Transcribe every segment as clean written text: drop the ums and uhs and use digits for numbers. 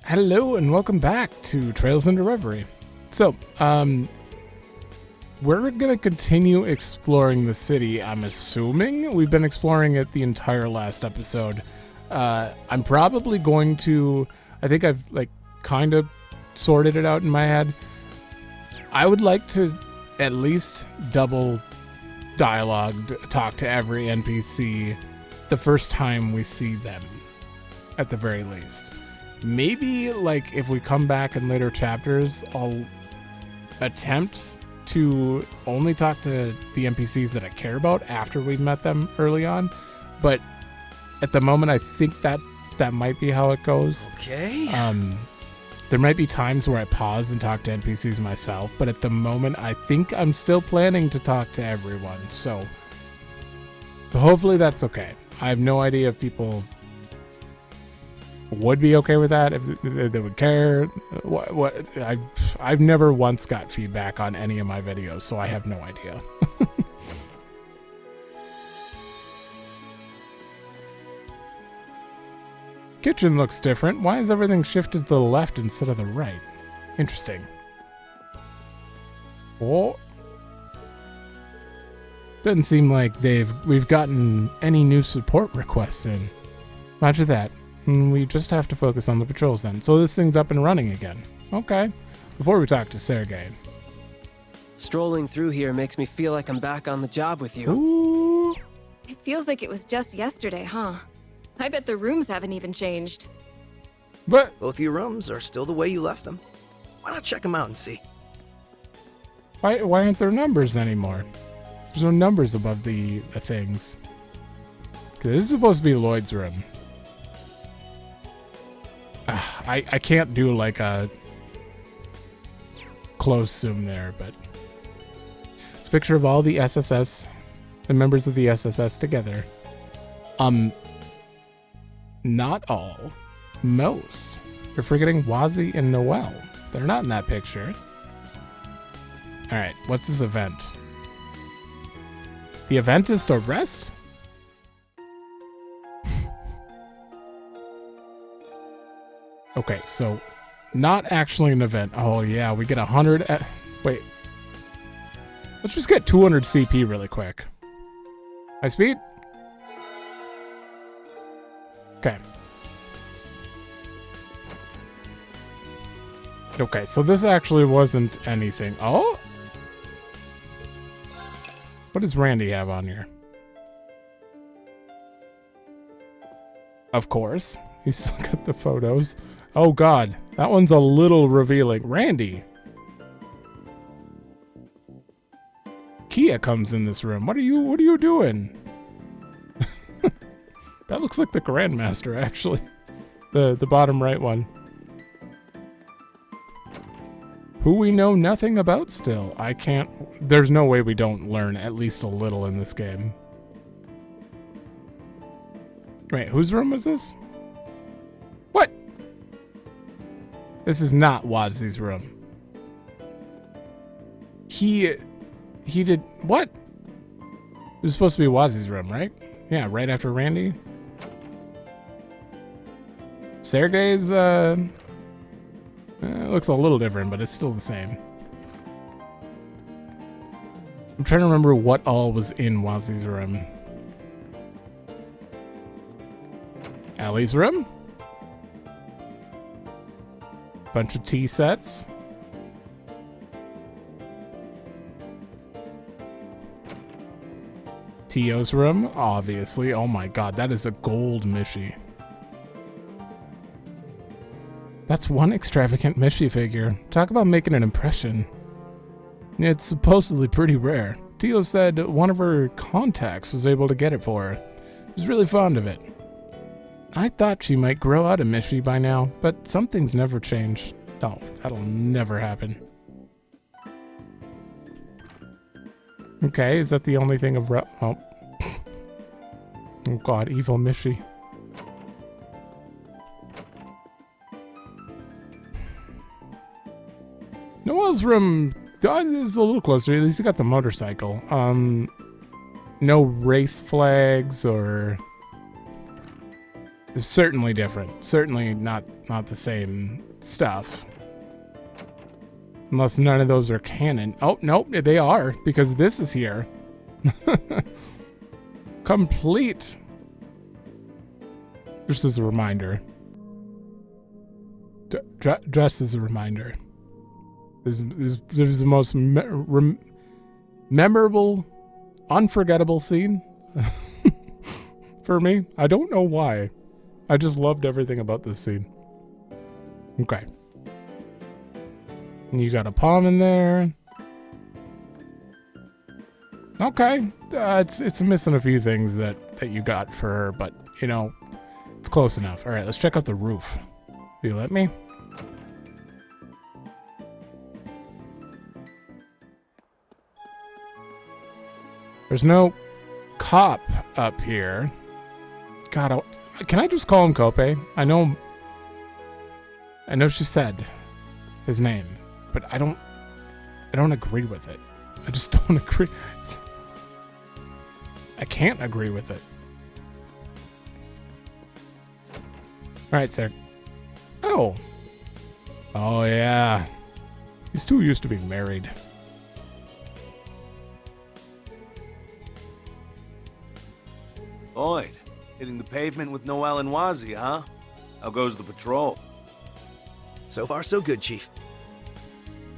Hello and welcome back to Trails into Reverie. So, we're going to continue exploring the city, I'm assuming. We've been exploring it the entire last episode. I'm probably going to... I think I've, kind of sorted it out in my head. I would like to at least double dialogue, talk to every NPC the first time we see them, at the very least. Maybe, if we come back in later chapters, I'll attempt to only talk to the NPCs that I care about after we've met them early on. But at the moment, I think that might be how it goes. Okay. There might be times where I pause and talk to NPCs myself, but at the moment, I think I'm still planning to talk to everyone. So hopefully that's okay. I have no idea if people would be okay with that, if they would care. I've never once got feedback on any of my videos, so I have no idea. Kitchen looks different. Why is everything shifted to the left instead of the right? Interesting. Oh. Doesn't seem like we've gotten any new support requests in. Roger that. We just have to focus on the patrols then. So this thing's up and running again. Okay. Before we talk to Sergey. Strolling through here makes me feel like I'm back on the job with you. Ooh. It feels like it was just yesterday, huh? I bet the rooms haven't even changed. But Both your rooms are still the way you left them. Why not check them out and see? why aren't there numbers anymore? There's no numbers above the things. 'Cause this is supposed to be Lloyd's room. I can't do a close zoom there, but it's a picture of all the SSS, the members of the SSS together. Not all. Most. You're forgetting Wazi and Noel. They're not in that picture. Alright, what's this event? The event is to rest? Okay, so not actually an event. Oh yeah, we get 100. Wait. Let's just get 200 CP really quick. High speed? Okay. Okay, so this actually wasn't anything. Oh? What does Randy have on here? Of course. He's still got the photos. Oh god, that one's a little revealing. Randy. Kia comes in this room. What are you doing? That looks like the Grandmaster, actually. The bottom right one. Who we know nothing about still. There's no way we don't learn at least a little in this game. Wait, whose room was this? What? This is not Wazi's room. He did what? It was supposed to be Wazi's room, right? Yeah, right after Randy. Sergey's looks a little different, but it's still the same. I'm trying to remember what all was in Wazi's room. Allie's room. Bunch of tea sets. Tio's room, obviously. Oh my god, that is a gold Mishi. That's one extravagant Mishi figure. Talk about making an impression. It's supposedly pretty rare. Tio said one of her contacts was able to get it for her. She's really fond of it. I thought she might grow out of Mishi by now, but some things never change. No, that'll never happen. Okay, is that the only thing of oh. Oh god, evil Mishi. Noel's room is a little closer. At least he got the motorcycle. No race flags or is certainly different. Certainly not the same stuff. Unless none of those are canon. Oh, nope, they are, because this is here. Complete. Just as a reminder. Just as a reminder. This is the most memorable, unforgettable scene for me. I don't know why. I just loved everything about this scene. Okay. And you got a palm in there. Okay. It's missing a few things that you got for her, but, you know, it's close enough. All right, let's check out the roof. Will you let me? There's no cop up here. God, can I just call him Kope? I know she said his name, but I don't agree with it. I just don't agree. I can't agree with it. All right, sir. Oh. Oh, yeah. He's too used to being married. Lloyd, hitting the pavement with Noel and Wazi, huh? How goes the patrol? So far, so good, Chief.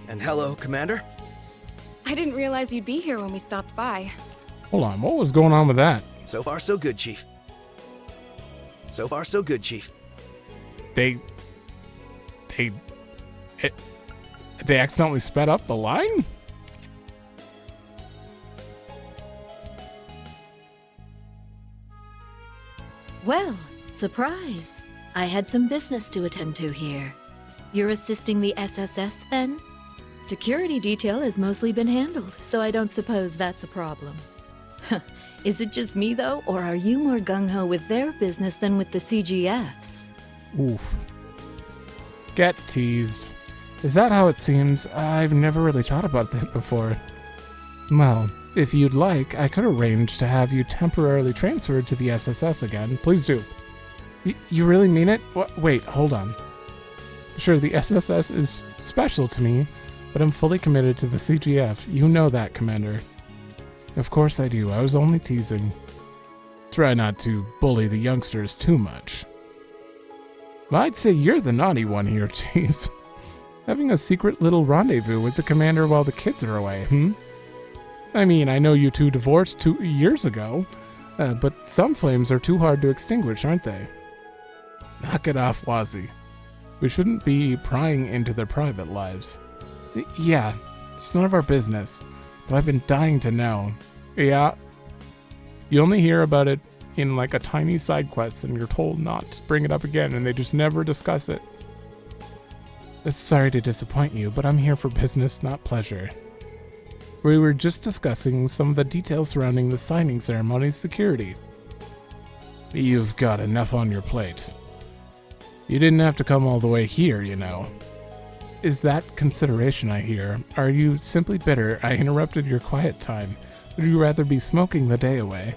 And hello, Commander. I didn't realize you'd be here when we stopped by. Hold on, what was going on with that? So far, so good, Chief. So far, so good, Chief. They accidentally sped up the line? Well, surprise. I had some business to attend to here. You're assisting the SSS then? Security detail has mostly been handled, so I don't suppose that's a problem. Is it just me though, or are you more gung-ho with their business than with the CGFs? Oof. Get teased. Is that how it seems? I've never really thought about that before. Well, if you'd like, I could arrange to have you temporarily transferred to the SSS again. Please do. You really mean it? Wait, hold on. Sure, the SSS is special to me, but I'm fully committed to the CGF. You know that, Commander. Of course I do. I was only teasing. Try not to bully the youngsters too much. I'd say you're the naughty one here, Chief. Having a secret little rendezvous with the Commander while the kids are away, I mean, I know you two divorced 2 years ago, but some flames are too hard to extinguish, aren't they? Knock it off, Wazi. We shouldn't be prying into their private lives. Yeah, it's none of our business, though I've been dying to know. Yeah, you only hear about it in like a tiny side quest and you're told not to bring it up again and they just never discuss it. Sorry to disappoint you, but I'm here for business, not pleasure. We were just discussing some of the details surrounding the signing ceremony's security. You've got enough on your plate. You didn't have to come all the way here, you know. Is that consideration, I hear? Are you simply bitter I interrupted your quiet time? Would you rather be smoking the day away?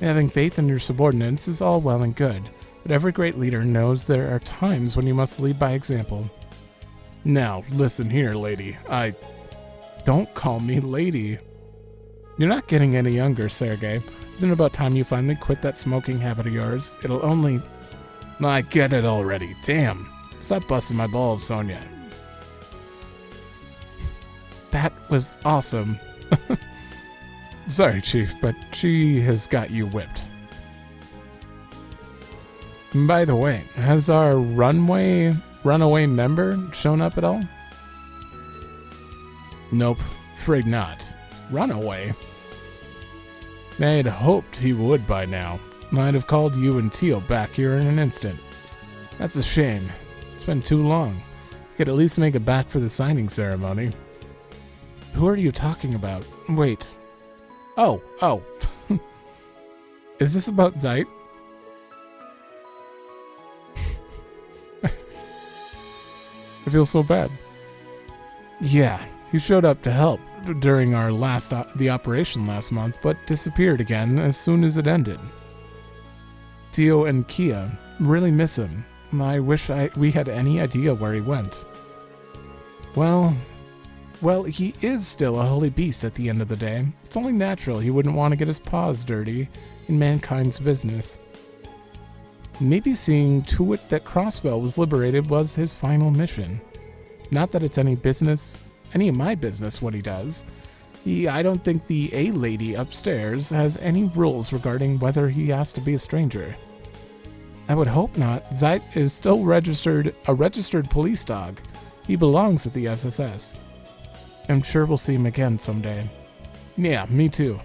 Having faith in your subordinates is all well and good, but every great leader knows there are times when you must lead by example. Now, listen here, lady. Don't call me lady. You're not getting any younger, Sergei. Isn't it about time you finally quit that smoking habit of yours? It'll only... I get it already. Damn. Stop busting my balls, Sonia. That was awesome. Sorry, Chief, but she has got you whipped. By the way, has our runaway member shown up at all? Nope, afraid not. Runaway? I had hoped he would by now. Might have called you and Teal back here in an instant. That's a shame. It's been too long. Could at least make it back for the signing ceremony. Who are you talking about? Wait. Oh. Is this about Zeit? I feel so bad. Yeah, he showed up to help during our the operation last month, but disappeared again as soon as it ended. Tio and Kia. Really miss him. I wish we had any idea where he went. Well, he is still a holy beast at the end of the day. It's only natural he wouldn't want to get his paws dirty in mankind's business. Maybe seeing to it that Crossbell was liberated was his final mission. Not that it's any of my business what he does. I don't think the A-lady upstairs has any rules regarding whether he has to be a stranger. I would hope not. Zeit is still a registered police dog. He belongs with the SSS. I'm sure we'll see him again someday. Yeah, me too.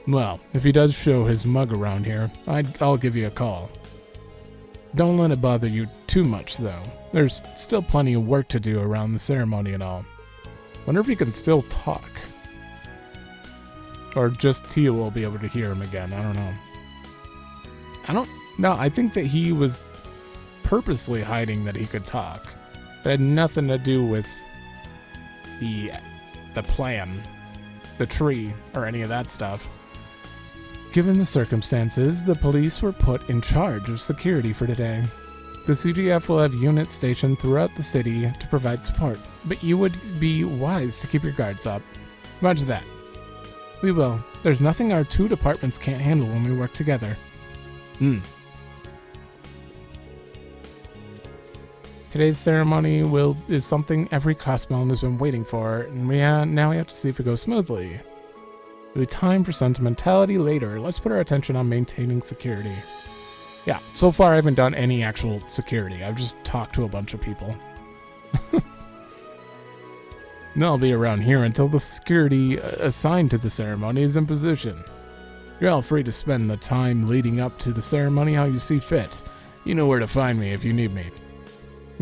Well, if he does show his mug around here, I'll give you a call. Don't let it bother you too much, though. There's still plenty of work to do around the ceremony and all. Wonder if he can still talk. Or just Tia will be able to hear him again. I don't know. No, I think that he was purposely hiding that he could talk. It had nothing to do with the plan, the tree, or any of that stuff. Given the circumstances, the police were put in charge of security for today. The CGF will have units stationed throughout the city to provide support, but you would be wise to keep your guards up. Roger that. We will. There's nothing our two departments can't handle when we work together. Today's ceremony is something every Crossbone has been waiting for, and now we have to see if it goes smoothly. It'll be time for sentimentality later. Let's put our attention on maintaining security. Yeah, so far I haven't done any actual security. I've just talked to a bunch of people. And I'll be around here until the security assigned to the ceremony is in position. You're all free to spend the time leading up to the ceremony how you see fit. You know where to find me if you need me.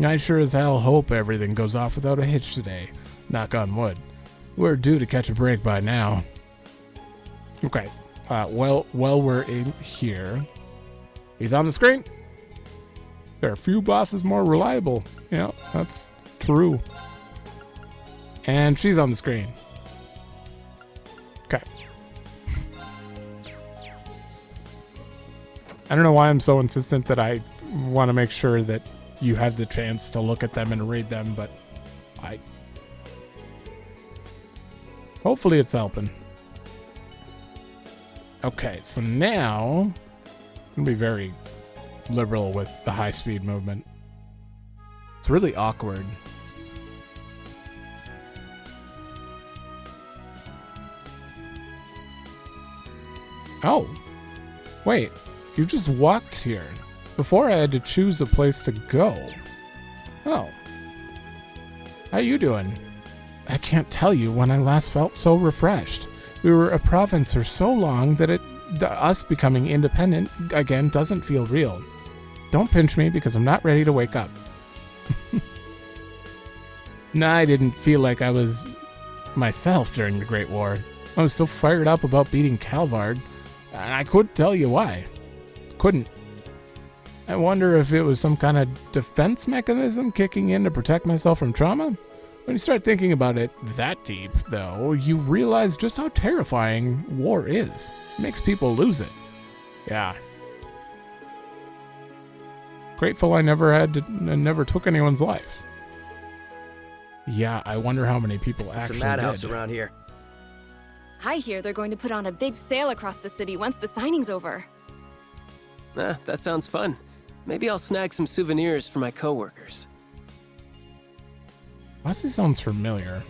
I sure as hell hope everything goes off without a hitch today. Knock on wood. We're due to catch a break by now. Okay, well, we're in here. He's on the screen. There are few bosses more reliable. Yeah, that's true. And she's on the screen. Okay. I don't know why I'm so insistent that I want to make sure that you have the chance to look at them and read them, but hopefully it's helping. Okay, so now I'm gonna be very liberal with the high-speed movement. It's really awkward. Oh, wait, you just walked here. Before I had to choose a place to go. Oh. How you doing? I can't tell you when I last felt so refreshed. We were a province for so long that us becoming independent again doesn't feel real. Don't pinch me because I'm not ready to wake up. Nah, I didn't feel like I was myself during the Great War. I was so fired up about beating Calvard, and I couldn't tell you why. Couldn't. I wonder if it was some kind of defense mechanism kicking in to protect myself from trauma? When you start thinking about it that deep, though, you realize just how terrifying war is. It makes people lose it. Yeah. Grateful I never took anyone's life. Yeah, I wonder how many people actually did. It's a madhouse around here. I hear they're going to put on a big sale across the city once the signing's over. That sounds fun. Maybe I'll snag some souvenirs for my coworkers. Wasi sounds familiar.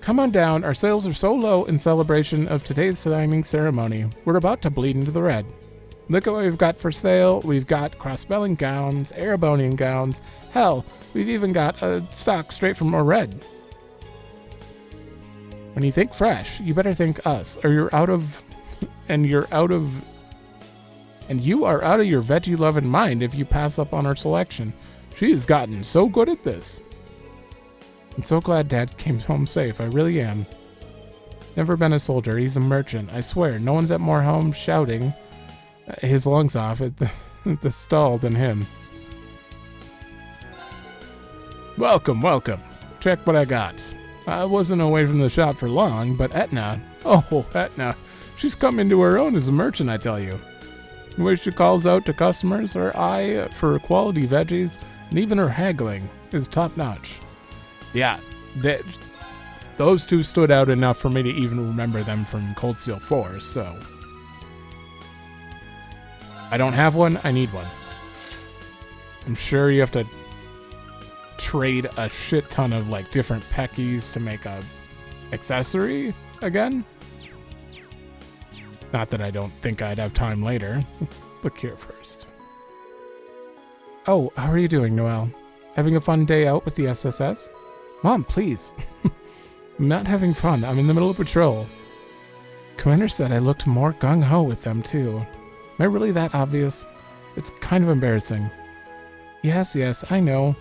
Come on down, our sales are so low in celebration of today's signing ceremony, we're about to bleed into the red. Look at what we've got for sale. We've got cross-spelling gowns, Erebonian gowns. Hell, we've even got a stock straight from Red. When you think fresh, you better think us, or you are out of your veggie-loving mind if you pass up on our selection. She has gotten so good at this. I'm so glad Dad came home safe, I really am. Never been a soldier, he's a merchant. I swear, no one's at more home shouting his lungs off at the stall than him. Welcome, welcome. Check what I got. I wasn't away from the shop for long, but Etna, She's come into her own as a merchant, I tell you. The way she calls out to customers, her eye for quality veggies, and even her haggling is top-notch. Yeah, those two stood out enough for me to even remember them from Cold Steel 4, so... I don't have one, I need one. I'm sure you have to trade a shit ton of, like, different peckies to make a accessory again. Not that I don't think I'd have time later. Let's look here first. Oh, how are you doing, Noelle? Having a fun day out with the SSS? Mom, please. I'm not having fun. I'm in the middle of patrol. Commander said I looked more gung-ho with them, too. Am I really that obvious? It's kind of embarrassing. Yes, I know.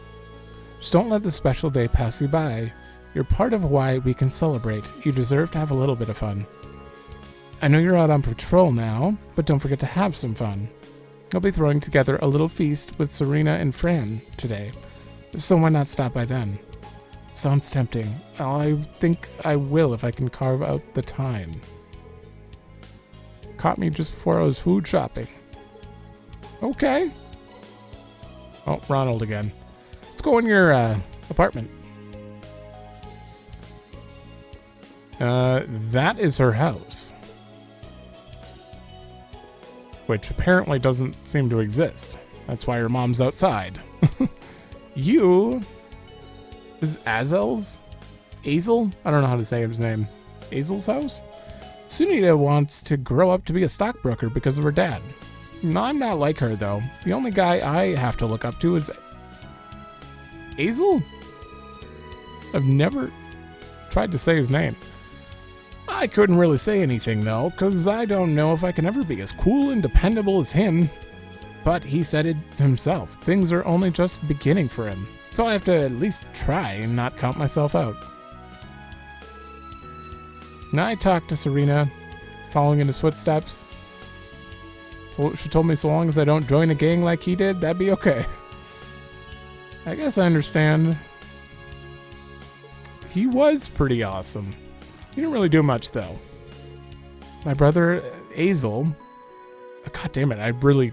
Just don't let the special day pass you by. You're part of why we can celebrate. You deserve to have a little bit of fun. I know you're out on patrol now, but don't forget to have some fun. I'll be throwing together a little feast with Serena and Fran today, so why not stop by then? Sounds tempting. I think I will if I can carve out the time. Caught me just before I was food shopping. Okay. Oh, Ronald again. Let's go in your apartment. That is her house. Which apparently doesn't seem to exist. That's why her mom's outside. You... Is Azel's? Azel? I don't know how to say his name. Azel's house? Sunita wants to grow up to be a stockbroker because of her dad. No, I'm not like her, though. The only guy I have to look up to is... Azel? I've never tried to say his name. I couldn't really say anything, though, because I don't know if I can ever be as cool and dependable as him. But he said it himself. Things are only just beginning for him. So I have to at least try and not count myself out. Now I talked to Serena, following in his footsteps. So she told me so long as I don't join a gang like he did, that'd be okay. I guess I understand. He was pretty awesome. He didn't really do much, though. My brother, Azel... God damn it, I'm going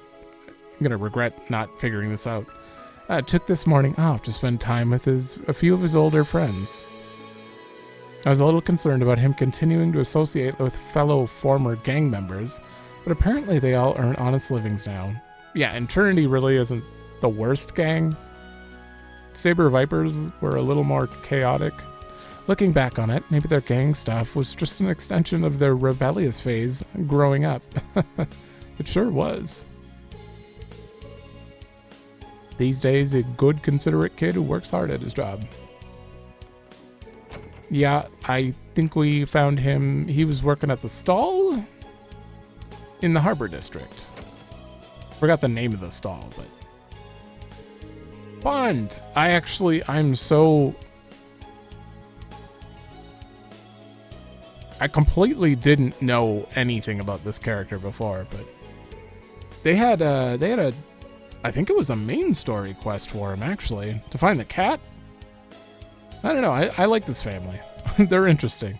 to regret not figuring this out. Took this morning off to spend time with a few of his older friends. I was a little concerned about him continuing to associate with fellow former gang members, but apparently they all earn honest livings now. Yeah, and Trinity really isn't the worst gang. Saber Vipers were a little more chaotic. Looking back on it, maybe their gang stuff was just an extension of their rebellious phase growing up. It sure was. These days, a good, considerate kid who works hard at his job. Yeah, I think we found him. He was working at the stall in the Harbor District. Forgot the name of the stall, but... Bond! I completely didn't know anything about this character before, but... They had a I think it was a main story quest for him, actually, to find the cat. I don't know, I like this family. They're interesting.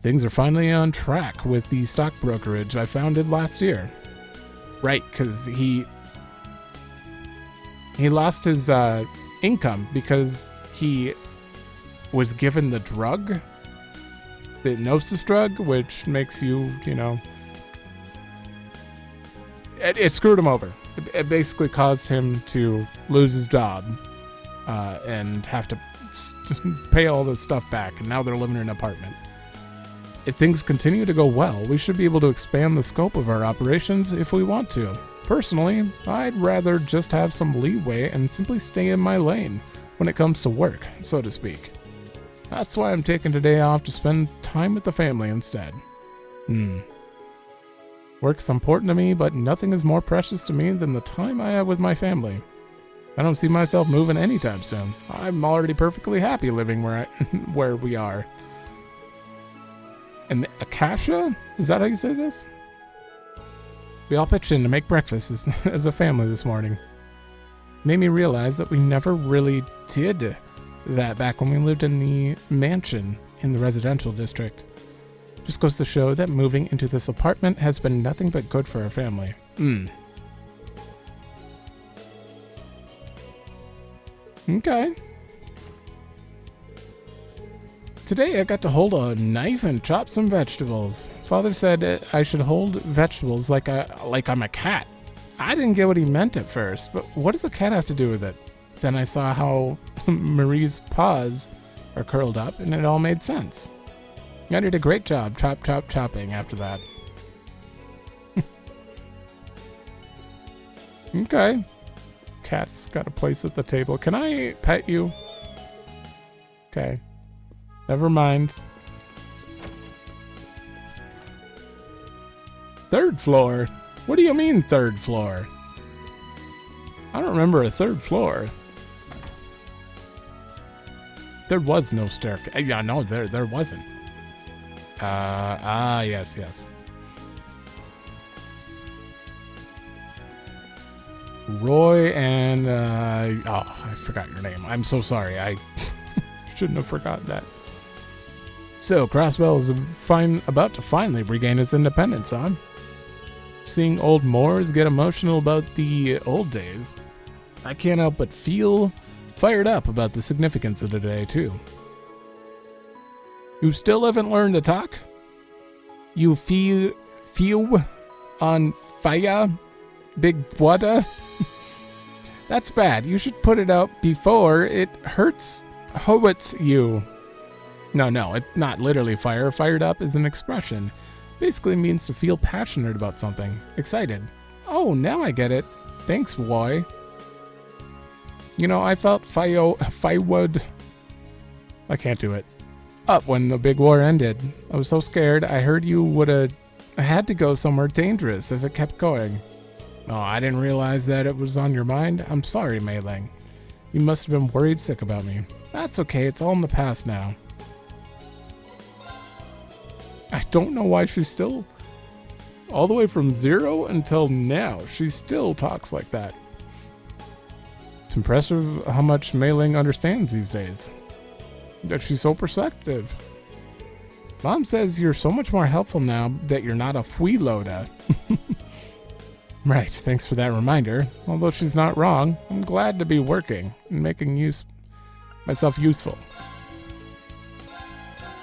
Things are finally on track with the stock brokerage I founded last year. Right, because he lost his income because he was given the drug, the hypnosis drug, which makes you, it screwed him over. It basically caused him to lose his job and have to pay all the stuff back, and now they're living in an apartment. If things continue to go well, we should be able to expand the scope of our operations if we want to. Personally, I'd rather just have some leeway and simply stay in my lane when it comes to work, so to speak. That's why I'm taking today off to spend time with the family instead. Work's important to me, but nothing is more precious to me than the time I have with my family. I don't see myself moving anytime soon. I'm already perfectly happy living where we are. And Akasha? Is that how you say this? We all pitched in to make breakfast as a family this morning. Made me realize that we never really did that back when we lived in the mansion in the residential district. Just goes to show that moving into this apartment has been nothing but good for our family. Okay. Today I got to hold a knife and chop some vegetables. Father said I should hold vegetables like I'm a cat. I didn't get what he meant at first, but what does a cat have to do with it? Then I saw how Marie's paws are curled up, and it all made sense. I did a great job chopping after that. Okay. Cat's got a place at the table. Can I pet you? Okay. Never mind. Third floor? What do you mean third floor? I don't remember a third floor. There was no staircase. Yeah, no, there wasn't. Yes. Roy and, I forgot your name. I'm so sorry. I shouldn't have forgotten that. So, Crossbell is about to finally regain its independence, huh? Seeing old Moors get emotional about the old days, I can't help but feel fired up about the significance of today, too. You still haven't learned to talk? You feel on fire, big water? That's bad. You should put it out before it hurts you. No, it's not literally fire. Fired up is an expression. Basically means to feel passionate about something. Excited. Oh, now I get it. Thanks, boy. You know, I felt firewood. I can't do it. Up when the big war ended. I was so scared. I heard you would have had to go somewhere dangerous if it kept going. Oh, I didn't realize that it was on your mind. I'm sorry, Mei Ling. You must have been worried sick about me. That's okay. It's all in the past now. I don't know why she's still... all the way from 0 until now, she still talks like that. It's impressive how much Mei Ling understands these days. That she's so perceptive. Mom says you're so much more helpful now that you're not a freeloader. Right, thanks for that reminder. Although she's not wrong, I'm glad to be working and making myself useful.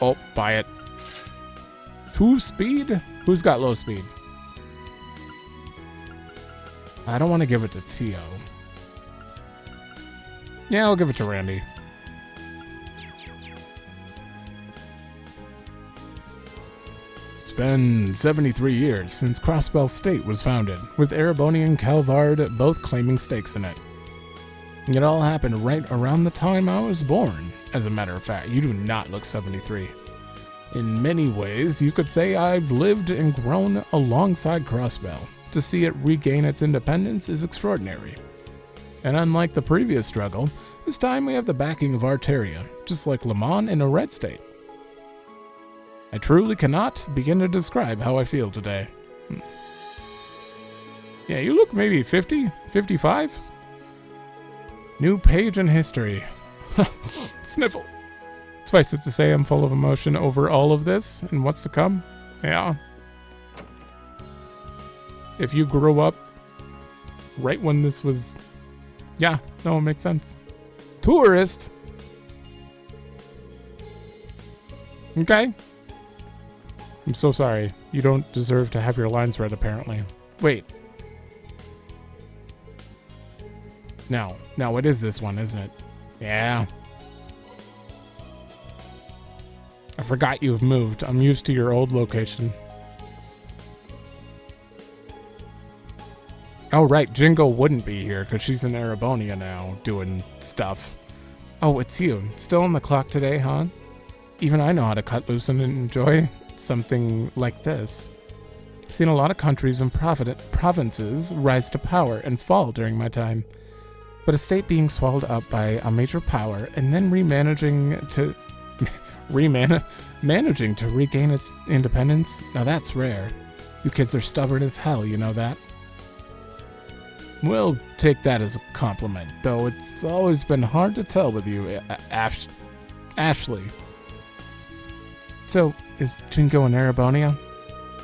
Oh, buy it. 2 speed? Who's got low speed? I don't want to give it to Tio. Yeah, I'll give it to Randy. It's been 73 years since Crossbell State was founded, with Ereboni and Calvard both claiming stakes in it. It all happened right around the time I was born. As a matter of fact, you do not look 73. In many ways, you could say I've lived and grown alongside Crossbell. To see it regain its independence is extraordinary. And unlike the previous struggle, this time we have the backing of Arteria, just like Le Mans in a red state. I truly cannot begin to describe how I feel today. Yeah, you look maybe 50, 55? New page in history. Sniffle. Suffice it to say, I'm full of emotion over all of this and what's to come. Yeah. If you grew up right when this was... Yeah, no, it makes sense. Tourist! Okay. I'm so sorry. You don't deserve to have your lines read, apparently. Wait. No, it is this one, isn't it? Yeah. I forgot you've moved. I'm used to your old location. Oh, right. Jingo wouldn't be here because she's in Erebonia now doing stuff. Oh, it's you. Still on the clock today, huh? Even I know how to cut loose and enjoy something like this. I've seen a lot of countries and provinces rise to power and fall during my time. But a state being swallowed up by a major power and then managing to regain its independence, now that's rare. You kids are stubborn as hell, you know that? We'll take that as a compliment, though it's always been hard to tell with you, Ashley. So, is Jinko in Erebonia?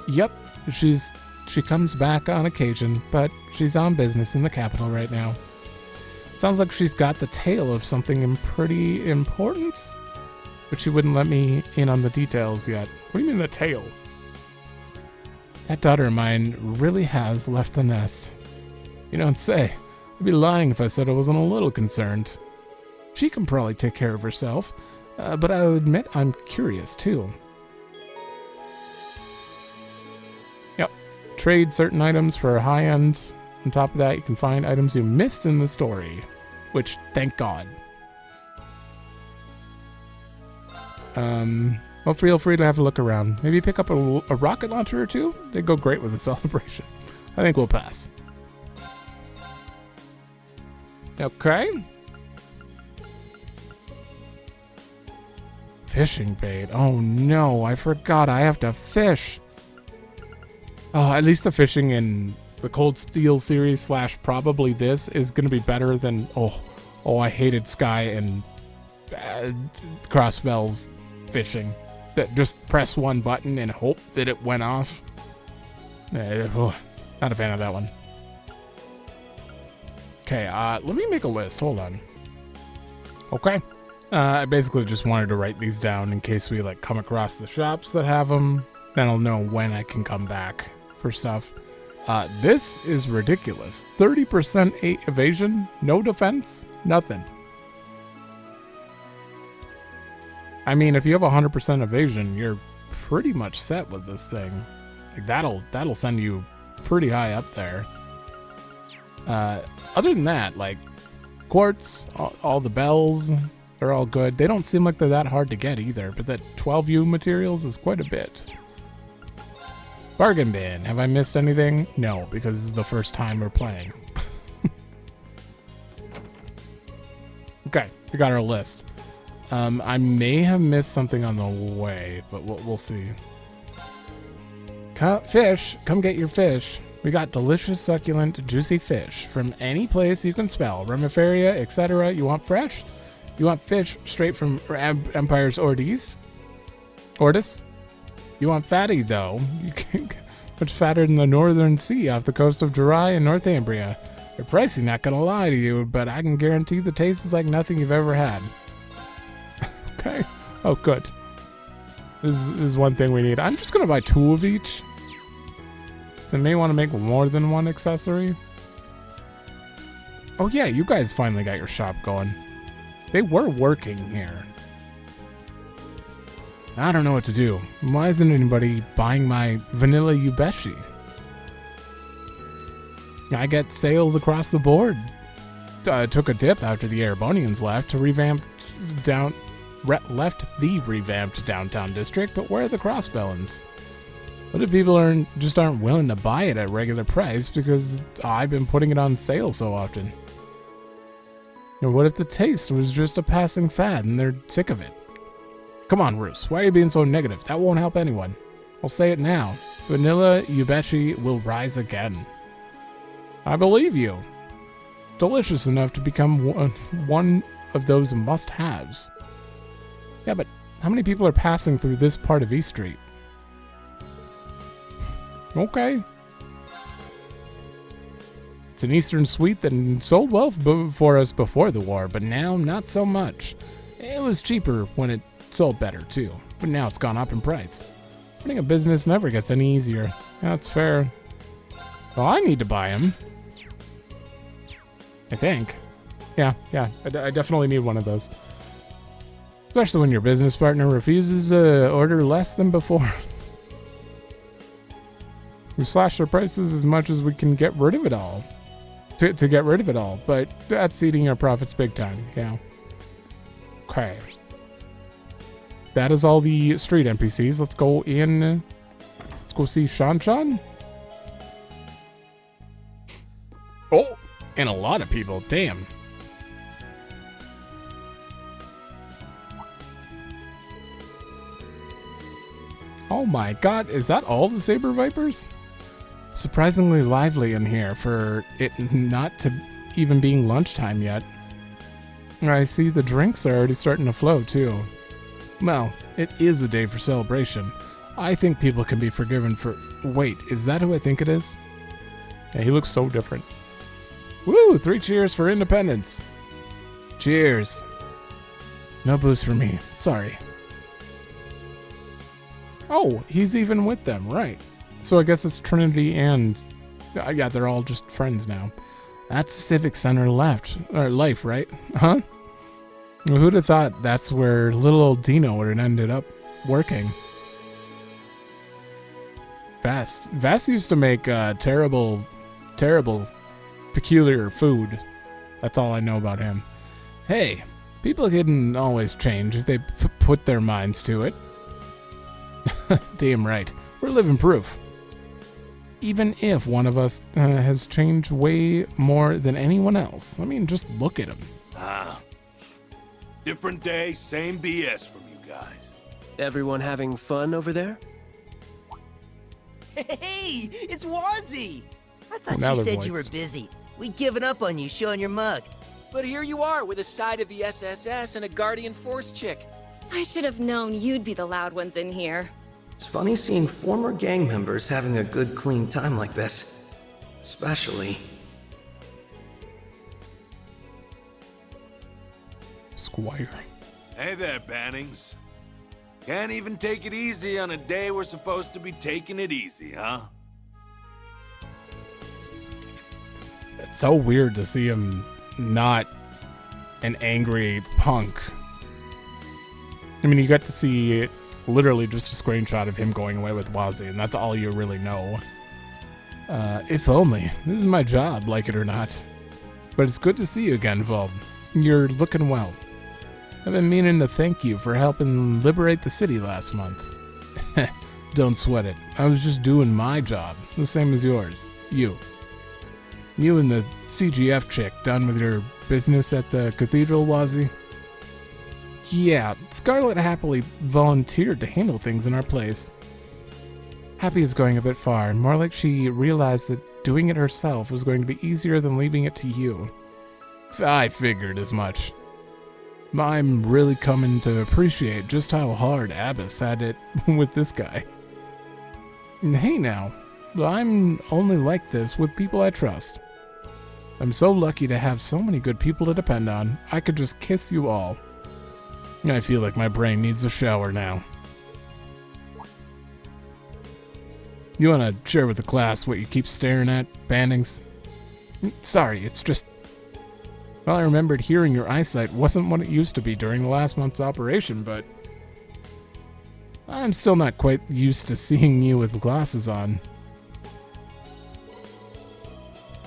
Yep, she comes back on occasion, but she's on business in the capital right now. Sounds like she's got the tail of something pretty important, but she wouldn't let me in on the details yet. What do you mean the tail? That daughter of mine really has left the nest. You don't say. I'd be lying if I said I wasn't a little concerned. She can probably take care of herself, but I'll admit I'm curious too. Yep. Trade certain items for high end. On top of that, you can find items you missed in the story, which, thank God. Well, feel free to have a look around. Maybe pick up a rocket launcher or two? They go great with a celebration. I think we'll pass. Okay. Fishing bait. Oh no, I forgot I have to fish. Oh, at least the fishing in the Cold Steel series / probably this is going to be better than... Oh, I hated Sky and Crossbell's fishing. That just press one button and hope that it went off. Not a fan of that one. Okay, let me make a list. Hold on. Okay. I basically just wanted to write these down in case we come across the shops that have them. Then I'll know when I can come back for stuff. This is ridiculous. 30% evasion, no defense, nothing. I mean, if you have 100% evasion, you're pretty much set with this thing. That'll send you pretty high up there. Other than that, quartz, all the bells, they're all good. They don't seem like they're that hard to get either, but that 12U materials is quite a bit. Bargain bin. Have I missed anything? No, because this is the first time we're playing. Okay, we got our list. I may have missed something on the way, but we'll see. Fish, come get your fish. We got delicious, succulent, juicy fish from any place you can spell. Remeferia, etc. You want fresh? You want fish straight from Empire's Ordis? You want fatty, though. You can much fatter than the Northern Sea off the coast of Durai and Northumbria. They're pricey, not gonna lie to you, but I can guarantee the taste is like nothing you've ever had. Okay. Oh, good. This is one thing we need. I'm just gonna buy 2 of each. So I may want to make more than one accessory. Oh yeah, you guys finally got your shop going. They were working here. I don't know what to do. Why isn't anybody buying my vanilla Yubeshi? I get sales across the board. Took a dip after the Erebonians left the revamped downtown district, but where are the Crossbellans? What if people aren't willing to buy it at regular price because I've been putting it on sale so often? Or what if the taste was just a passing fad and they're sick of it? Come on, Roos, why are you being so negative? That won't help anyone. I'll say it now. Vanilla Yubeshi will rise again. I believe you. Delicious enough to become one of those must-haves. Yeah, but how many people are passing through this part of East Street? Okay. It's an Eastern sweet that sold well for us before the war, but now not so much. It was cheaper when it sold better too, but now it's gone up in price. Running a business never gets any easier. That's fair. Well, I need to buy them. I think. Yeah, I definitely need one of those. Especially when your business partner refuses to order less than before. We slash their prices as much as we can get rid of it all. To get rid of it all, but that's eating our profits big time, yeah. Okay. That is all the street NPCs. Let's go in. Let's go see Shan. Oh, and a lot of people, damn. Oh my god, is that all the Saber Vipers? Surprisingly lively in here for it not to even being lunchtime yet. I see the drinks are already starting to flow too. Well, it is a day for celebration. I think people can be forgiven for... Wait, is that who I think it is? Yeah, he looks so different. Woo! 3 cheers for independence. Cheers. No booze for me. Sorry. Oh, he's even with them, right. So I guess it's Trinity and... yeah, they're all just friends now. That's the Civic Center life, right? Huh? Well, who'd have thought that's where little old Dino would have ended up working? Vass used to make terrible, peculiar food. That's all I know about him. Hey, people can always change if they put their minds to it. Damn right. We're living proof. Even if one of us has changed way more than anyone else. I mean, just look at him. Different day, same BS from you guys. Everyone having fun over there? Hey, it's Wazzy! I thought Now you they're said you were voiced. busy. We'd given up on you showing your mug. But here you are with a side of the SSS and a Guardian Force chick. I should have known you'd be the loud ones in here. It's funny seeing former gang members having a good, clean time like this. Especially... Squire. Hey there, Bannings. Can't even take it easy on a day we're supposed to be taking it easy, huh? It's so weird to see him not an angry punk. I mean, you got to see literally just a screenshot of him going away with Wazzy, and that's all you really know. If only. This is my job, like it or not. But it's good to see you again, Vald. You're looking well. I've been meaning to thank you for helping liberate the city last month. Don't sweat it. I was just doing my job, the same as yours. You and the CGF chick done with your business at the cathedral, Wazzy? Yeah, Scarlet happily volunteered to handle things in our place. Happy is going a bit far, more like she realized that doing it herself was going to be easier than leaving it to you. I figured as much. I'm really coming to appreciate just how hard Abbas had it with this guy. Hey now, I'm only like this with people I trust. I'm so lucky to have so many good people to depend on. I could just kiss you all. I feel like my brain needs a shower now. You want to share with the class what you keep staring at, Bannings? Sorry, it's just... Well, I remembered hearing your eyesight wasn't what it used to be during the last month's operation, but... I'm still not quite used to seeing you with glasses on.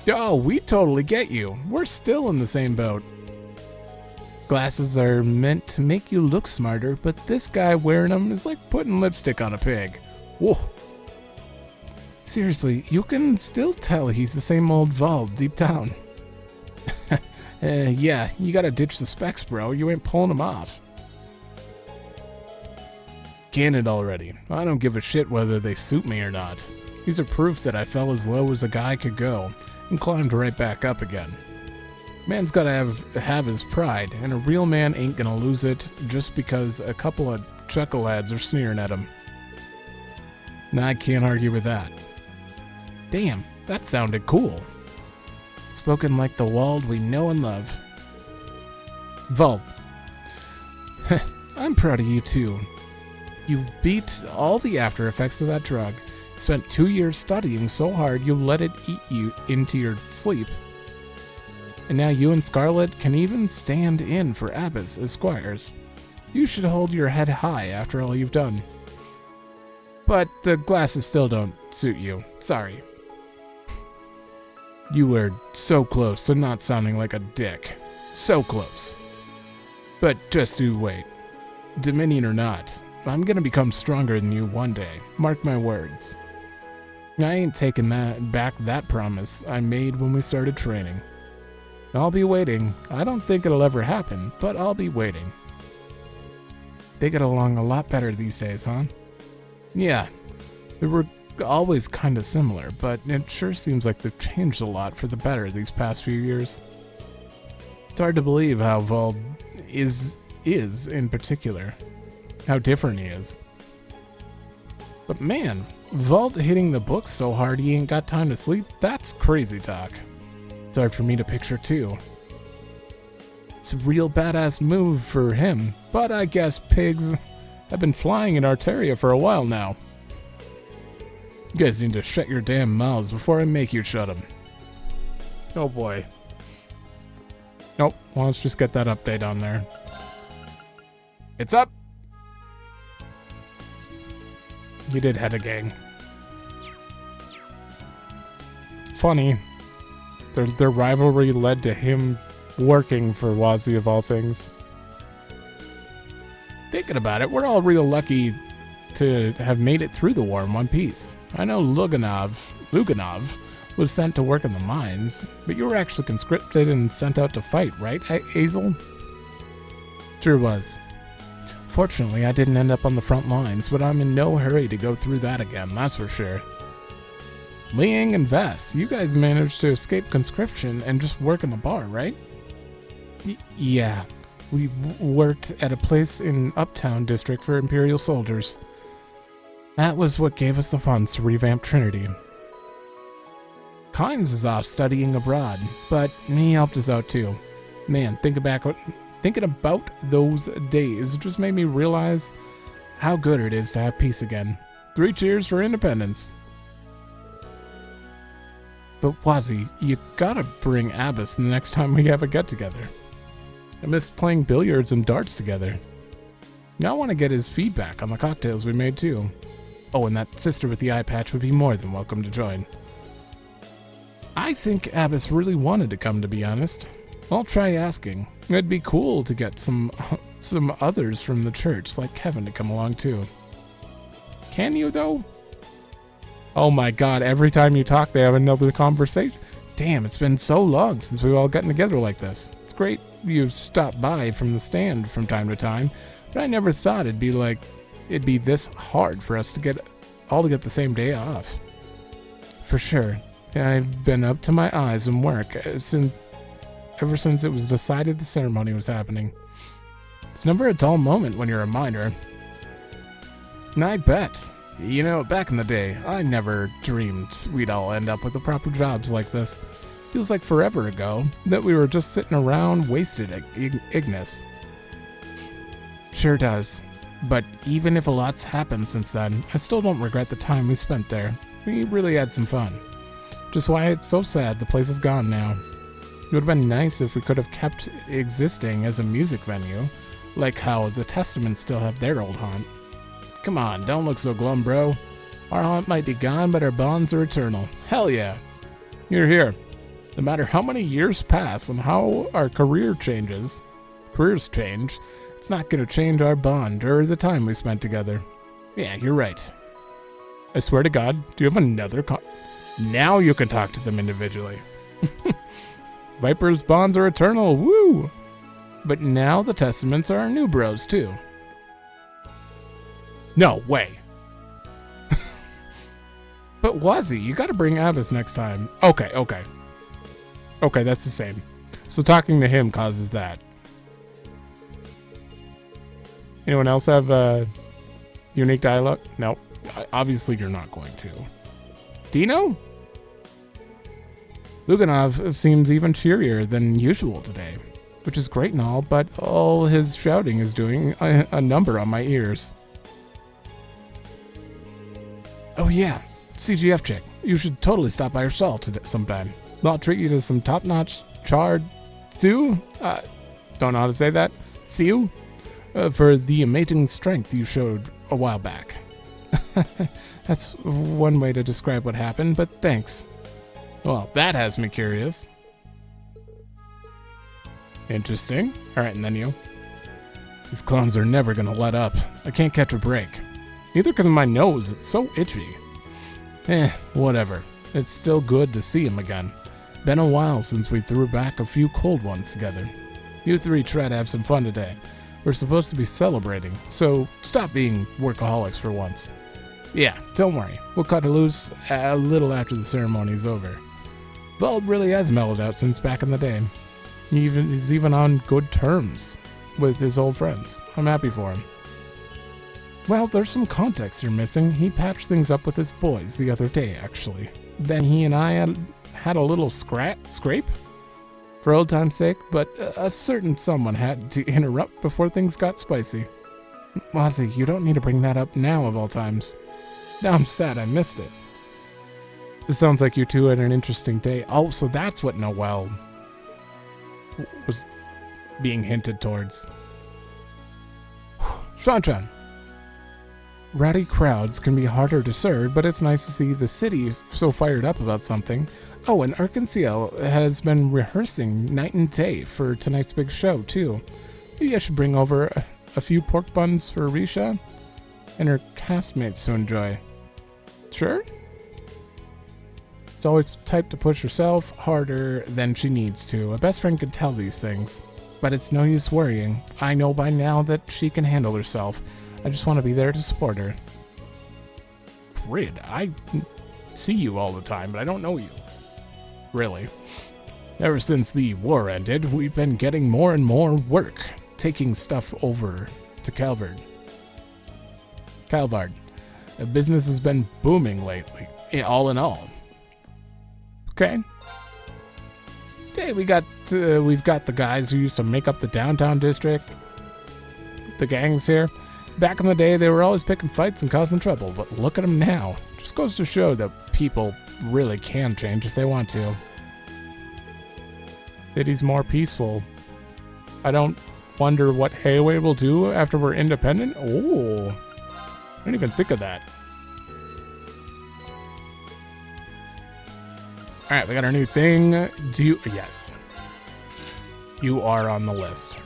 Oh, we totally get you. We're still in the same boat. Glasses are meant to make you look smarter, but this guy wearing them is like putting lipstick on a pig. Whoa. Seriously, you can still tell he's the same old Vald deep down. Yeah, you gotta ditch the specs, bro. You ain't pulling them off. Can it already. I don't give a shit whether they suit me or not. These are proof that I fell as low as a guy could go and climbed right back up again. Man's gotta have his pride, and a real man ain't gonna lose it just because a couple of chuckleheads are sneering at him. Nah, I can't argue with that. Damn, that sounded cool. Spoken like the Wald we know and love. Vald. I'm proud of you too. You beat all the after effects of that drug. You spent 2 years studying so hard you let it eat you into your sleep. And now you and Scarlet can even stand in for Abbas as squires. You should hold your head high after all you've done. But the glasses still don't suit you. Sorry. You were so close to not sounding like a dick. So close. But just you wait. Dominion or not, I'm gonna become stronger than you one day. Mark my words. I ain't taking back that promise I made when we started training. I'll be waiting. I don't think it'll ever happen, but I'll be waiting. They get along a lot better these days, huh? Yeah, they were always kind of similar, but it sure seems like they've changed a lot for the better these past few years. It's hard to believe how Vald is in particular. how different he is. But man, Vault hitting the books so hard he ain't got time to sleep, that's crazy talk. It's hard for me to picture too. It's a real badass move for him, but I guess pigs have been flying in Arteria for a while now. You guys need to shut your damn mouths before I make you shut them. Oh boy. Nope, well, let's just get that update on there. It's up! He did head a gang. Funny. Their rivalry led to him working for Wazi of all things. Thinking about it, we're all real lucky to have made it through the war in one piece. I know Luganov was sent to work in the mines, but you were actually conscripted and sent out to fight, right, Hazel? Sure was. Fortunately, I didn't end up on the front lines, but I'm in no hurry to go through that again, that's for sure. Liang and Vess, you guys managed to escape conscription and just work in the bar, right? Yeah, we worked at a place in Uptown District for Imperial soldiers. That was what gave us the funds to revamp Trinity. Kynes is off studying abroad, but he helped us out too. Man, thinking about those days just made me realize how good it is to have peace again. 3 cheers for independence. But Wazi, you gotta bring Abbas the next time we have a get-together. I missed playing billiards and darts together. Now I want to get his feedback on the cocktails we made too. Oh, and that sister with the eye patch would be more than welcome to join. I think Abbas really wanted to come, to be honest. I'll try asking. It'd be cool to get some others from the church, like Kevin, to come along too. Can you, though? Oh my god, every time you talk, they have another conversation. Damn, it's been so long since we've all gotten together like this. It's great you've stopped by from the stand from time to time, but I never thought it'd be this hard for us to get the same day off. For sure. I've been up to my eyes in work ever since it was decided the ceremony was happening. It's never a dull moment when you're a minor. And I bet. You know, back in the day, I never dreamed we'd all end up with the proper jobs like this. Feels like forever ago that we were just sitting around wasted at Ignis. Sure does. But even if a lot's happened since then, I still don't regret the time we spent there. We really had some fun. Just why it's so sad the place is gone now. It would have been nice if we could have kept existing as a music venue, like how the Testaments still have their old haunt. Come on, don't look so glum, bro. Our haunt might be gone, but our bonds are eternal. Hell yeah. You're here. No matter how many years pass and how our careers change, it's not going to change our bond or the time we spent together. Yeah, you're right. I swear to God, do you have another Now you can talk to them individually. Viper's bonds are eternal, woo! But now the Testaments are our new bros, too. No way. But Wazi, you gotta bring Abbas next time. Okay, that's the same. So talking to him causes that. Anyone else have a unique dialogue? No, obviously you're not going to. Dino? Luganov seems even cheerier than usual today, which is great and all, but all his shouting is doing a number on my ears. Oh yeah, CGF chick. You should totally stop by her stall sometime. I'll treat you to some top-notch charred stew. Don't know how to say that. Siu? For the amazing strength you showed a while back. That's one way to describe what happened, but thanks. Well, that has me curious. Interesting. Alright, and then you. These clones are never gonna let up. I can't catch a break. Neither because of my nose, it's so itchy. Whatever. It's still good to see him again. Been a while since we threw back a few cold ones together. You three try to have some fun today. We're supposed to be celebrating, so stop being workaholics for once. Yeah, don't worry. We'll cut it loose a little after the ceremony's over. Vald really has mellowed out since back in the day. He's even on good terms with his old friends. I'm happy for him. Well, there's some context you're missing. He patched things up with his boys the other day, actually. Then he and I had a little scrape for old time's sake, but a certain someone had to interrupt before things got spicy. Wazzy, you don't need to bring that up now of all times. Now I'm sad I missed it. It sounds like you two had an interesting day. Oh, so that's what Noelle was being hinted towards. Shan-chan. Rowdy crowds can be harder to serve, but it's nice to see the city so fired up about something. Oh, and Arkansas has been rehearsing night and day for tonight's big show, too. Maybe I should bring over a few pork buns for Risha and her castmates to enjoy. Sure? It's always the type to push herself harder than she needs to. A best friend could tell these things. But it's no use worrying. I know by now that she can handle herself. I just want to be there to support her. Grid, I see you all the time, but I don't know you. Really. Ever since the war ended, we've been getting more and more work, taking stuff over to Calvard. The business has been booming lately, all in all. Okay. Hey, we've got the guys who used to make up the downtown district. The gangs here. Back in the day, they were always picking fights and causing trouble, but look at them now. Just goes to show that people really can change if they want to. City's more peaceful. I don't wonder what Hayway will do after we're independent. Oh, I didn't even think of that. All right, we got our new thing. Yes. You are on the list.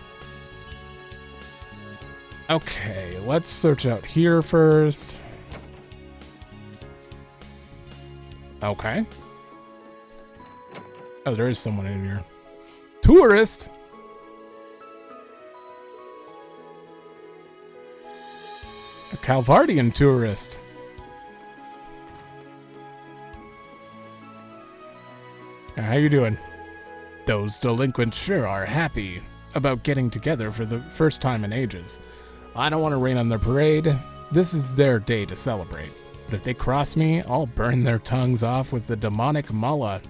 Okay, let's search out here first. Okay. Oh, there is someone in here. Tourist! A Calvardian tourist. How you doing? Those delinquents sure are happy about getting together for the first time in ages. I don't want to rain on their parade. This is their day to celebrate. But if they cross me, I'll burn their tongues off with the demonic mala,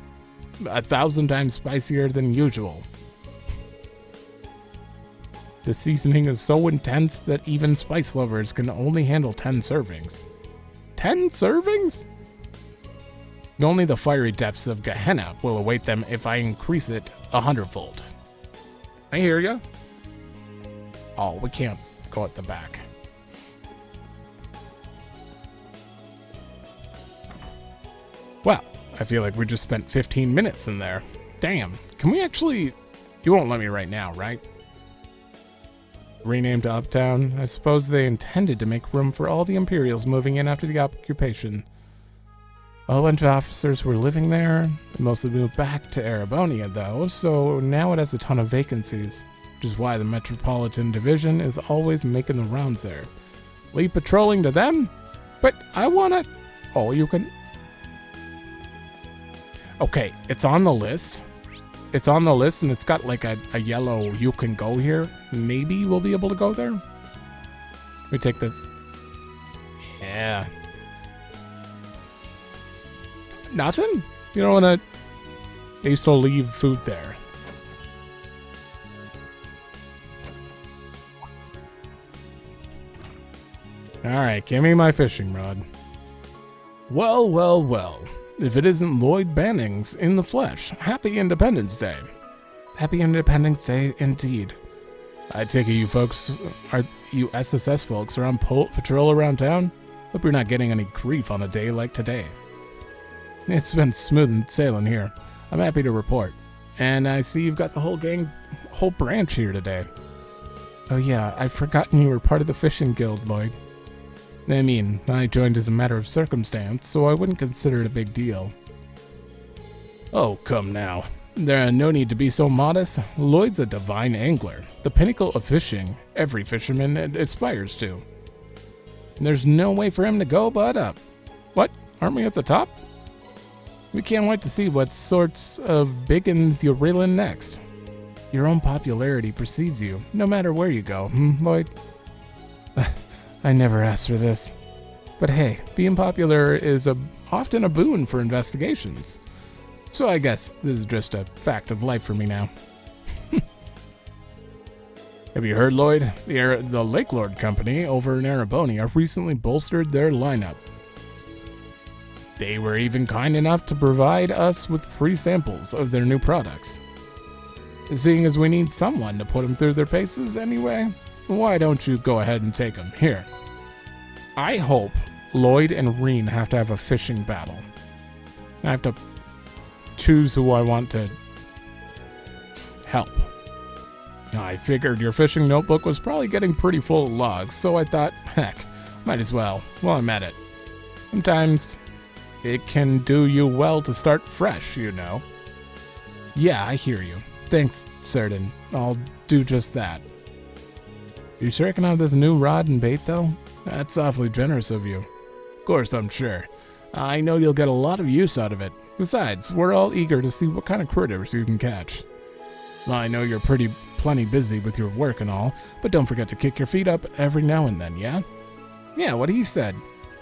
1,000 times spicier than usual. The seasoning is so intense that even spice lovers can only handle 10 servings. 10 servings? Only the fiery depths of Gehenna will await them if I increase it 100-fold. I hear ya. Oh, we can't go at the back. Well, I feel like we just spent 15 minutes in there. Damn. Can we actually... You won't let me right now, right? Renamed to Uptown. I suppose they intended to make room for all the Imperials moving in after the occupation. A bunch of officers were living there. They mostly moved back to Arabonia, though, so now it has a ton of vacancies, which is why the Metropolitan Division is always making the rounds there. Leave patrolling to them? But I want to... Oh, you can... Okay, it's on the list. It's on the list, and it's got like a yellow you can go here. Maybe we'll be able to go there? Let me take this. Yeah. Nothing? You don't want to... They used to leave food there. Alright, give me my fishing rod. Well, well, well. If it isn't Lloyd Bannings in the flesh. Happy Independence Day. Happy Independence Day indeed. I take it you folks, you SSS folks are on patrol around town? Hope you're not getting any grief on a day like today. It's been smooth sailing here. I'm happy to report. And I see you've got the whole branch here today. Oh yeah, I'd forgotten you were part of the fishing guild, Lloyd. I mean, I joined as a matter of circumstance, so I wouldn't consider it a big deal. Oh, come now. There's no need to be so modest. Lloyd's a divine angler, the pinnacle of fishing every fisherman aspires to. There's no way for him to go but up. What? Aren't we at the top? We can't wait to see what sorts of biggins you're reeling next. Your own popularity precedes you, no matter where you go, Lloyd? I never asked for this. But hey, being popular is often a boon for investigations. So I guess this is just a fact of life for me now. Have you heard, Lloyd? The Lake Lord Company over in Araboni recently bolstered their lineup. They were even kind enough to provide us with free samples of their new products. Seeing as we need someone to put them through their paces anyway, why don't you go ahead and take them? Here. I hope Lloyd and Reen have to have a fishing battle. I have to choose who I want to help. I figured your fishing notebook was probably getting pretty full of logs, so I thought, heck, might as well while I'm at it. Sometimes it can do you well to start fresh, you know. Yeah, I hear you. Thanks, Certain. I'll do just that. You sure I can have this new rod and bait, though? That's awfully generous of you. Of course, I'm sure. I know you'll get a lot of use out of it. Besides, we're all eager to see what kind of critters you can catch. Well, I know you're plenty busy with your work and all, but don't forget to kick your feet up every now and then, yeah? Yeah, what he said.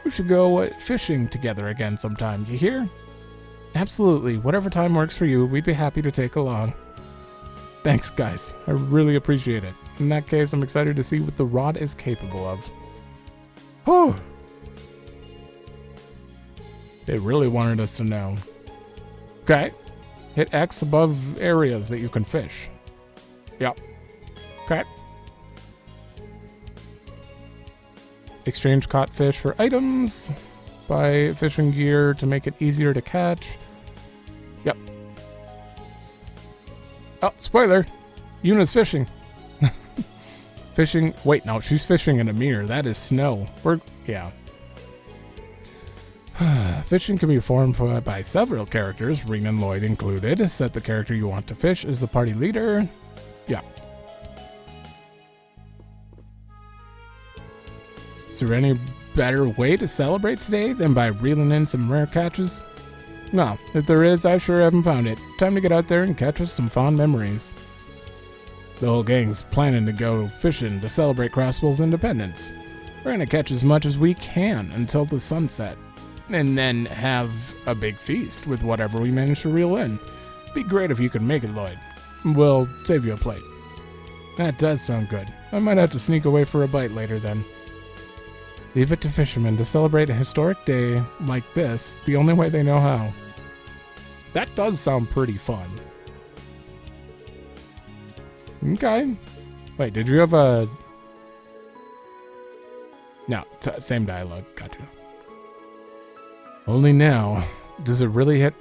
We should go fishing together again sometime, you hear? Absolutely, whatever time works for you, we'd be happy to take along. Thanks, guys. I really appreciate it. In that case, I'm excited to see what the rod is capable of. Whew! They really wanted us to know. Okay. Hit X above areas that you can fish. Yep. Okay. Exchange caught fish for items. Buy fishing gear to make it easier to catch. Yep. Oh, spoiler. Yuna's fishing. Fishing. Wait, no, she's fishing in a mirror. That is snow. Yeah. Fishing can be formed by several characters, Reen and Lloyd included. Set the character you want to fish as the party leader. Yeah. Is there any better way to celebrate today than by reeling in some rare catches? No, if there is, I sure haven't found it. Time to get out there and catch us some fond memories. The whole gang's planning to go fishing to celebrate Crossbell's independence. We're gonna catch as much as we can until the sunset, and then have a big feast with whatever we manage to reel in. Be great if you could make it, Lloyd. We'll save you a plate. That does sound good. I might have to sneak away for a bite later then. Leave it to fishermen to celebrate a historic day like this the only way they know how. That does sound pretty fun. Okay. Wait, did you have a... No, same dialogue. Gotcha. Only now, does it really hit...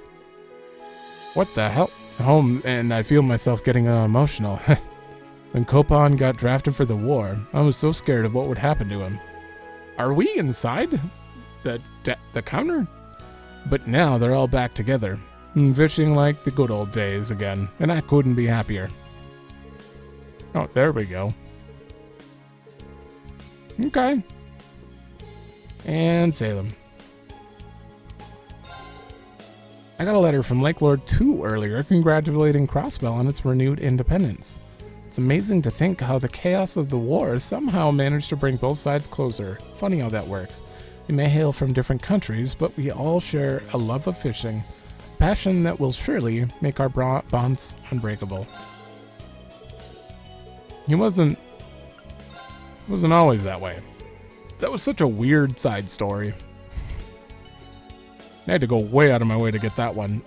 What the hell? Home, and I feel myself getting emotional. When Copan got drafted for the war, I was so scared of what would happen to him. Are we inside the counter? But now they're all back together, fishing like the good old days again, and I couldn't be happier. Oh, there we go. Okay. And Salem. I got a letter from Lake Lord 2 earlier congratulating Crossbell on its renewed independence. It's amazing to think how the chaos of the war somehow managed to bring both sides closer. Funny how that works. We may hail from different countries, but we all share a love of fishing, a passion that will surely make our bonds unbreakable. He wasn't always that way. That was such a weird side story. I had to go way out of my way to get that one.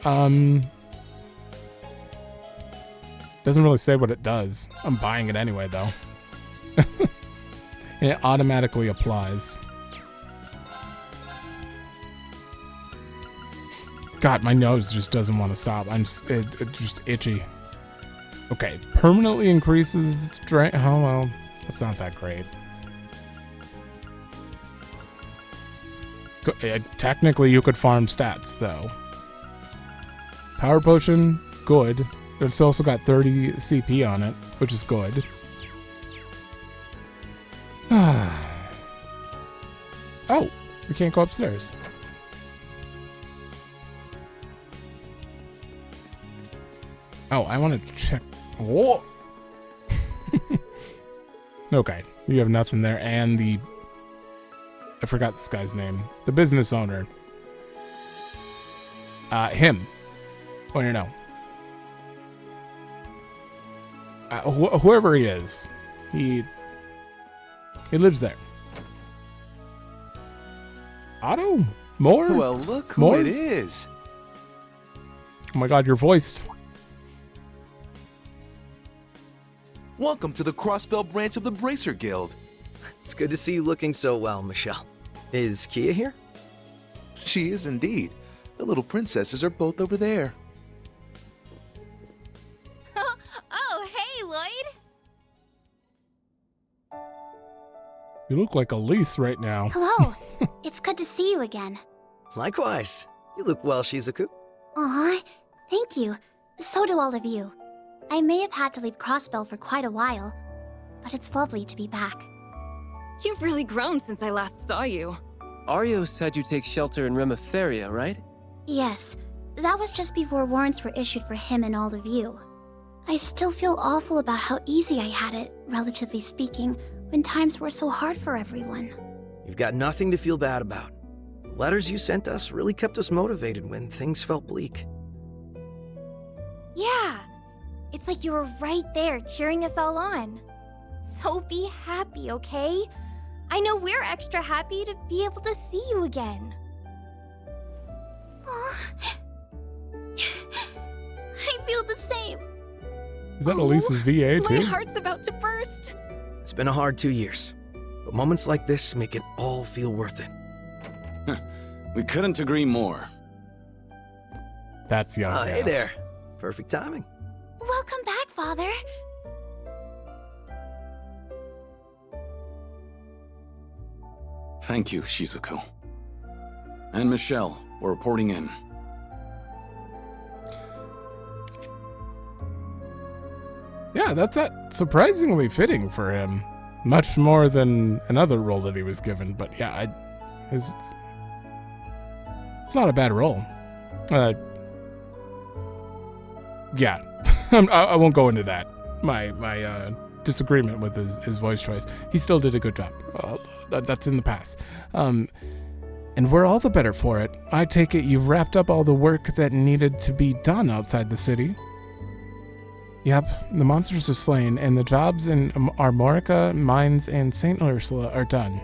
Doesn't really say what it does. I'm buying it anyway, though. It automatically applies. God, my nose just doesn't want to stop. It's just itchy. Okay, permanently increases strength. Oh, well, that's not that great. Technically, you could farm stats, though. Power potion, good. It's also got 30 CP on it, which is good. Oh, we can't go upstairs. Oh, I want to check. Whoa. Okay, you have nothing there, and the I forgot this guy's name. The business owner. Him. Oh, no. Whoever he is, he lives there. Otto? More? Well, look who More? it is. Oh my god, you're voiced. Welcome to the Crossbell branch of the Bracer Guild. It's good to see you looking so well, Michelle. Is Kia here? She is indeed. The little princesses are both over there. Oh, hey, Lloyd. You look like Elise right now. Hello. It's good to see you again. Likewise. You look well, Shizuku. Aw, thank you. So do all of you. I may have had to leave Crossbell for quite a while, but it's lovely to be back. You've really grown since I last saw you. Arios had you take shelter in Remetheria, right? Yes, that was just before warrants were issued for him and all of you. I still feel awful about how easy I had it, relatively speaking, when times were so hard for everyone. You've got nothing to feel bad about. The letters you sent us really kept us motivated when things felt bleak. Yeah, it's like you were right there cheering us all on. So be happy, okay? I know we're extra happy to be able to see you again. Aw. I feel the same. Is that Elise's VA too? My heart's about to burst. It's been a hard 2 years, but moments like this make it all feel worth it. We couldn't agree more. That's young. Hey there. Perfect timing. Welcome back, Father. Thank you, Shizuku. And Michelle, we're reporting in. Yeah, that's surprisingly fitting for him. Much more than another role that he was given. But yeah, it's not a bad role. Yeah, I won't go into that. My disagreement with his voice choice. He still did a good job. That's in the past. And we're all the better for it. I take it you've wrapped up all the work that needed to be done outside the city. Yep, the monsters are slain, and the jobs in Armorica, Mines, and St. Ursula are done.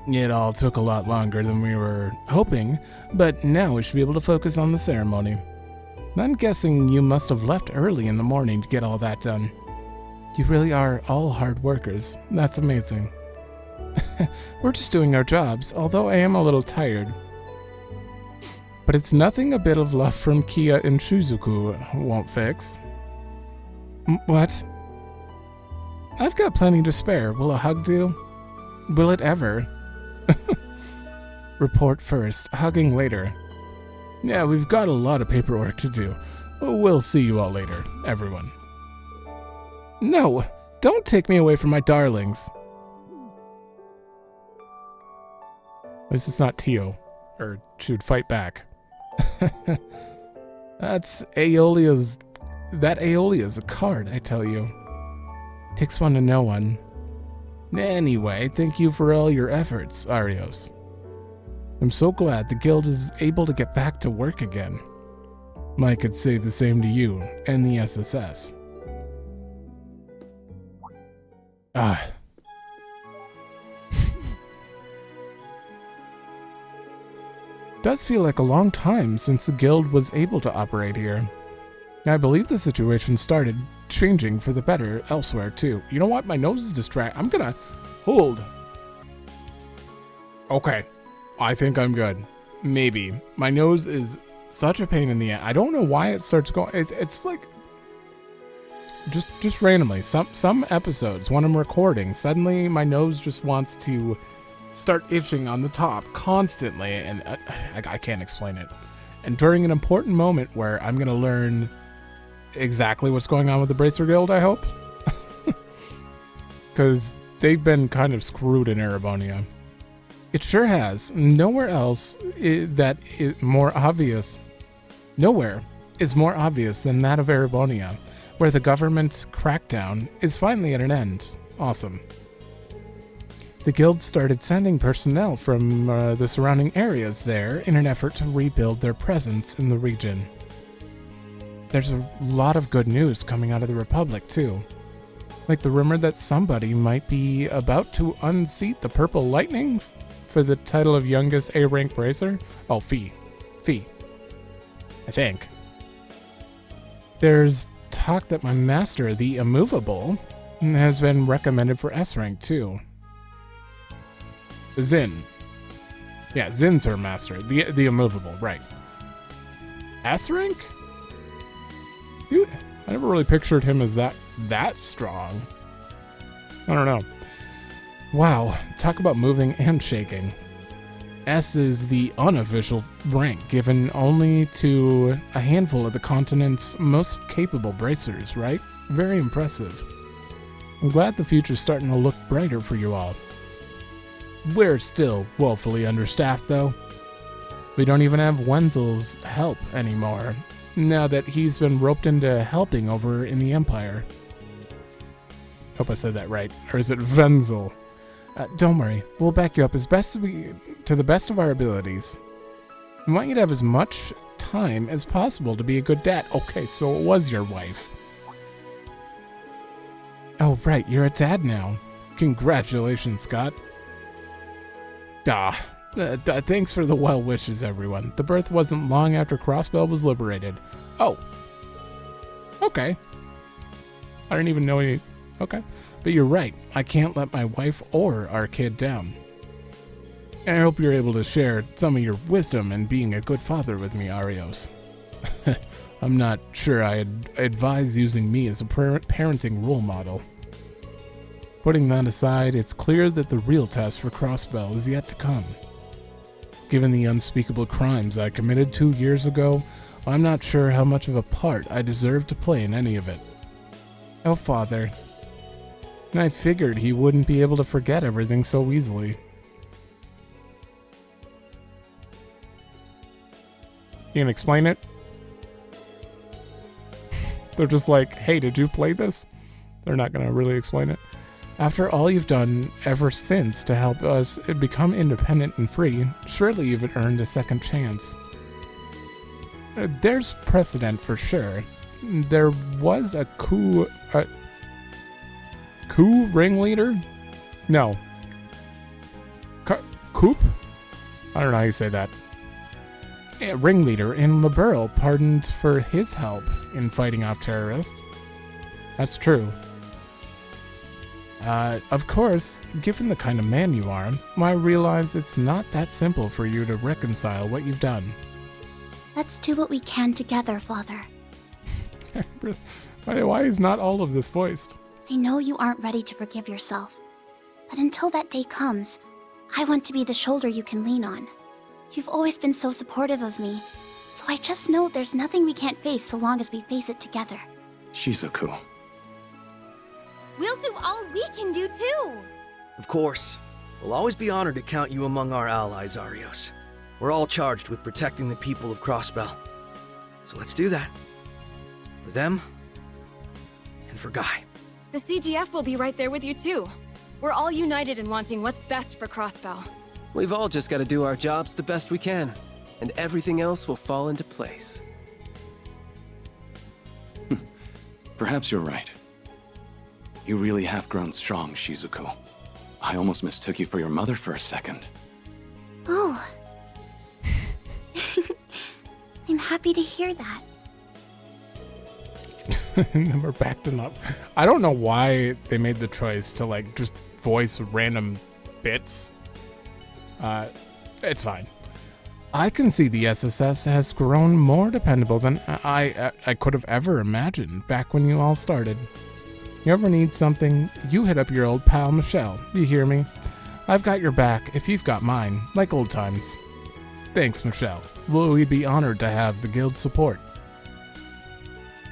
It all took a lot longer than we were hoping, but now we should be able to focus on the ceremony. I'm guessing you must have left early in the morning to get all that done. You really are all hard workers. That's amazing. We're just doing our jobs, although I am a little tired. But it's nothing a bit of love from Kia and Shizuku won't fix. What? I've got plenty to spare. Will a hug do? Will it ever? Report first, hugging later. Yeah, we've got a lot of paperwork to do. We'll see you all later, everyone. No, don't take me away from my darlings. At least it's not Tio, or she would fight back. That's Aeolia's. That Aeolia's a card, I tell you. Takes one to know one. Anyway, thank you for all your efforts, Arios. I'm so glad the guild is able to get back to work again. I could say the same to you and the SSS. Does feel like a long time since the guild was able to operate here. I believe the situation started changing for the better elsewhere too. You know what? My nose is distracted. I'm gonna hold. Okay, I think I'm good. Maybe. My nose is such a pain in the ass. I don't know why it starts going. It's like just randomly. Some episodes when I'm recording, suddenly my nose just wants to start itching on the top constantly, and I can't explain it. And during an important moment where I'm gonna learn exactly what's going on with the Bracer Guild, I hope, because they've been kind of screwed in Erebonia. It sure has. Nowhere else that is more obvious. Nowhere is more obvious than that of Erebonia, where the government crackdown is finally at an end. Awesome. The guild started sending personnel from the surrounding areas there in an effort to rebuild their presence in the region. There's a lot of good news coming out of the Republic, too. Like the rumor that somebody might be about to unseat the Purple Lightning for the title of youngest A-rank bracer. Oh, Fee. I think. There's talk that my master, the Immovable, has been recommended for S-rank, too. Zin. Yeah, Zin's her master. The Immovable, right. S-rank? Dude, I never really pictured him as that strong. I don't know. Wow, talk about moving and shaking. S is the unofficial rank given only to a handful of the continent's most capable bracers, right? Very impressive. I'm glad the future's starting to look brighter for you all. We're still woefully understaffed, though. We don't even have Wenzel's help anymore, now that he's been roped into helping over in the Empire. Hope I said that right. Or is it Wenzel? Don't worry, we'll back you up to the best of our abilities. We want you to have as much time as possible to be a good dad. Okay, so it was your wife. Oh, right, you're a dad now. Congratulations, Scott. Thanks for the well wishes, everyone. The birth wasn't long after Crossbell was liberated. Oh. Okay. I didn't even know any... Okay. But you're right. I can't let my wife or our kid down. And I hope you're able to share some of your wisdom in being a good father with me, Arios. I'm not sure I'd advise using me as a parenting role model. Putting that aside, it's clear that the real test for Crossbell is yet to come. Given the unspeakable crimes I committed 2 years ago, I'm not sure how much of a part I deserve to play in any of it. Oh, Father. I figured he wouldn't be able to forget everything so easily. You can explain it? They're just like, hey, did you play this? They're not going to really explain it. After all you've done ever since to help us become independent and free, surely you've earned a second chance. There's precedent for sure. There was a coup ringleader? No. Coup? I don't know how you say that. A ringleader in Liberl pardoned for his help in fighting off terrorists. That's true. Of course, given the kind of man you are, I realize it's not that simple for you to reconcile what you've done. Let's do what we can together, Father. Why is not all of this voiced? I know you aren't ready to forgive yourself, but until that day comes, I want to be the shoulder you can lean on. You've always been so supportive of me, so I just know there's nothing we can't face so long as we face it together. Shizuku. We'll do all we can do, too! Of course. We'll always be honored to count you among our allies, Arios. We're all charged with protecting the people of Crossbell. So let's do that. For them, and for Guy. The CGF will be right there with you, too. We're all united in wanting what's best for Crossbell. We've all just got to do our jobs the best we can, and everything else will fall into place. Perhaps you're right. You really have grown strong, Shizuku. I almost mistook you for your mother for a second. Oh. I'm happy to hear that. And then we're back to not... I don't know why they made the choice to, like, just voice random bits. It's fine. I can see the SSS has grown more dependable than I could have ever imagined back when you all started. You ever need something, you hit up your old pal Michelle. You hear me? I've got your back if you've got mine, like old times. Thanks, Michelle. We'd be honored to have the guild's support.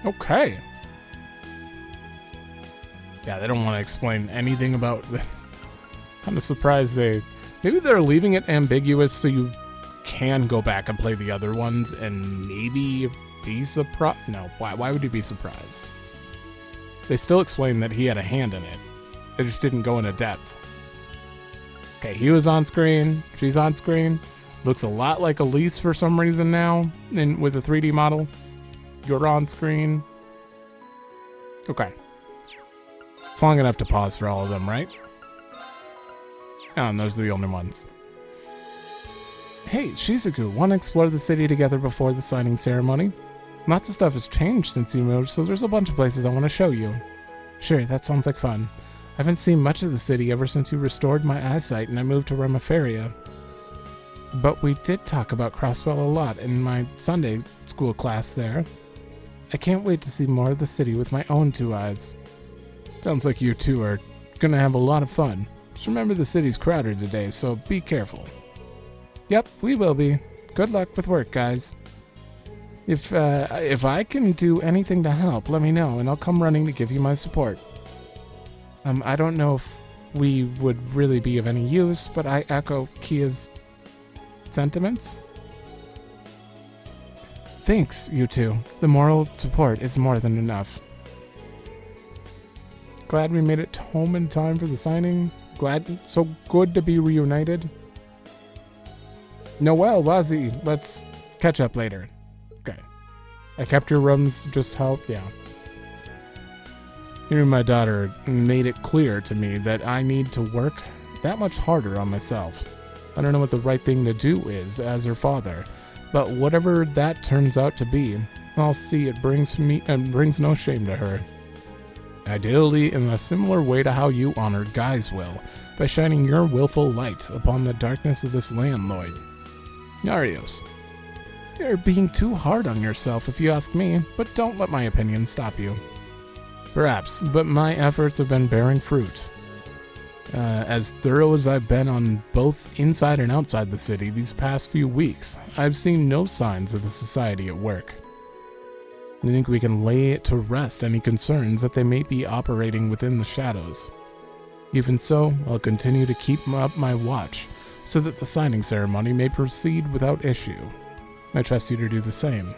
Okay. Yeah, they don't want to explain anything about the... I'm surprised they... Maybe they're leaving it ambiguous so you can go back and play the other ones and maybe be surprised. No, why would you be surprised? They still explained that he had a hand in it. They just didn't go into depth. Okay, he was on screen. She's on screen. Looks a lot like Elise for some reason now, with a 3D model. You're on screen. Okay. It's long enough to pause for all of them, right? Oh, and those are the only ones. Hey, Shizuku, want to explore the city together before the signing ceremony? Lots of stuff has changed since you moved, so there's a bunch of places I want to show you. Sure, that sounds like fun. I haven't seen much of the city ever since you restored my eyesight and I moved to Reverie. But we did talk about Crossbell a lot in my Sunday school class there. I can't wait to see more of the city with my own 2 eyes. Sounds like you two are gonna have a lot of fun. Just remember the city's crowded today, so be careful. Yep, we will be. Good luck with work, guys. If I can do anything to help, let me know, and I'll come running to give you my support. I don't know if we would really be of any use, but I echo Kia's sentiments. Thanks, you two. The moral support is more than enough. Glad we made it home in time for the signing. So good to be reunited. Noelle, Wazzy, let's catch up later. Okay. I kept your rooms just help, yeah. You and my daughter made it clear to me that I need to work that much harder on myself. I don't know what the right thing to do is as her father, but whatever that turns out to be, I'll see it brings no shame to her. Ideally in a similar way to how you honored Guy's will, by shining your willful light upon the darkness of this land, Lloyd. Arios, you're being too hard on yourself if you ask me, but don't let my opinion stop you. Perhaps, but my efforts have been bearing fruit. As thorough as I've been on both inside and outside the city these past few weeks, I've seen no signs of the society at work. I think we can lay to rest any concerns that they may be operating within the shadows. Even so, I'll continue to keep up my watch so that the signing ceremony may proceed without issue. I trust you to do the same.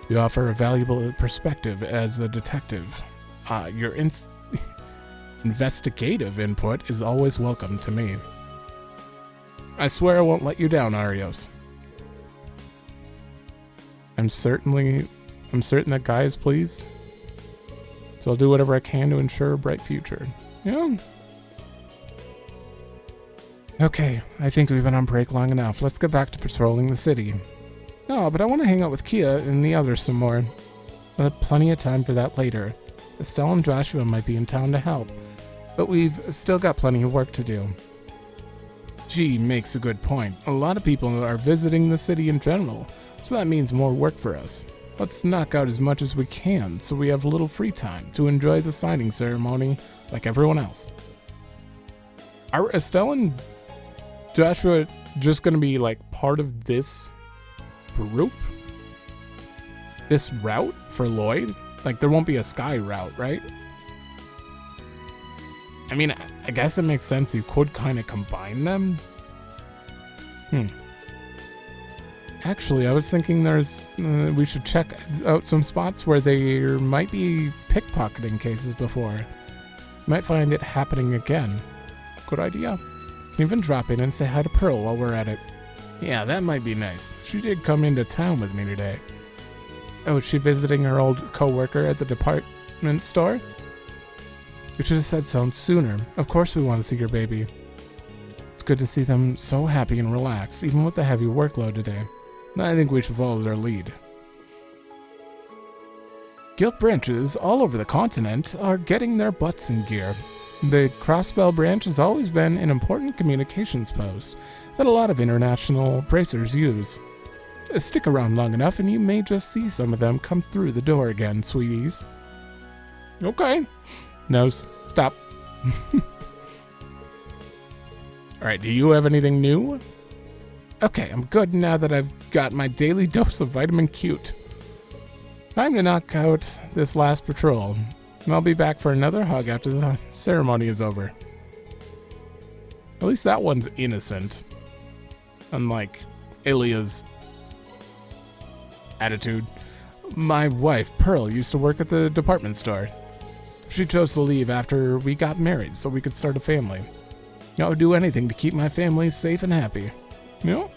You offer a valuable perspective as a detective. Your investigative input is always welcome to me. I swear I won't let you down, Arios. I'm certain that Guy is pleased, so I'll do whatever I can to ensure a bright future. Yeah. Okay, I think we've been on break long enough. Let's get back to patrolling the city. Oh, but I want to hang out with Kia and the others some more. I'll have plenty of time for that later. Estelle and Joshua might be in town to help, but we've still got plenty of work to do. G makes a good point. A lot of people are visiting the city in general, so that means more work for us. Let's knock out as much as we can so we have a little free time to enjoy the signing ceremony like everyone else. Are Estelle and Joshua just going to be like part of this group? This route for Lloyd? Like there won't be a sky route, right? I mean, I guess it makes sense you could kind of combine them. Actually, I was thinking we should check out some spots where there might be pickpocketing cases before. Might find it happening again. Good idea. Can even drop in and say hi to Pearl while we're at it. Yeah, that might be nice. She did come into town with me today. Oh, is she visiting her old co-worker at the department store? You should have said so sooner. Of course we want to see your baby. It's good to see them so happy and relaxed, even with the heavy workload today. I think we should follow their lead. Guild branches all over the continent are getting their butts in gear. The Crossbell branch has always been an important communications post that a lot of international bracers use. Stick around long enough and you may just see some of them come through the door again, sweeties. Okay. No, stop. Alright, do you have anything new? Okay, I'm good now that I've got my daily dose of vitamin Cute. Time to knock out this last patrol, and I'll be back for another hug after the ceremony is over. At least that one's innocent. Unlike Ilya's attitude. My wife, Pearl, used to work at the department store. She chose to leave after we got married so we could start a family. I would do anything to keep my family safe and happy. You know?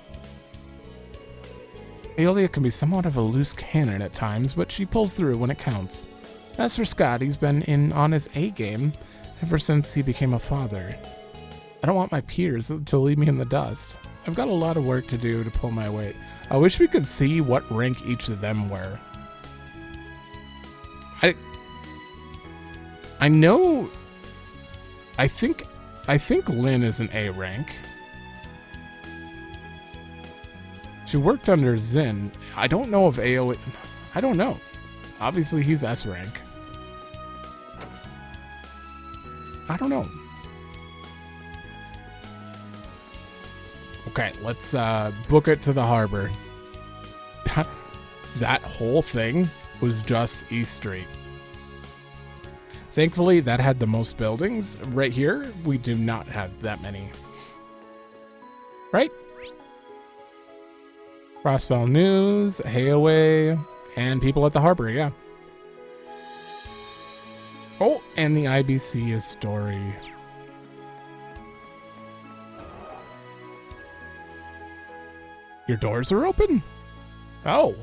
Aeolia can be somewhat of a loose cannon at times, but she pulls through when it counts. As for Scott, he's been in on his A-game ever since he became a father. I don't want my peers to leave me in the dust. I've got a lot of work to do to pull my weight. I wish we could see what rank each of them were. I know... I think Lynn is an A rank. She worked under Zin. I don't know if Aeolia... I don't know. Obviously, he's S rank. I don't know. Okay, let's book it to the harbor. That whole thing was just East Street. Thankfully, that had the most buildings. Right here, we do not have that many. Right? Crossbell News, Hayaway, and people at the harbor, yeah. Oh, and the IBC is story. Your doors are open? Oh.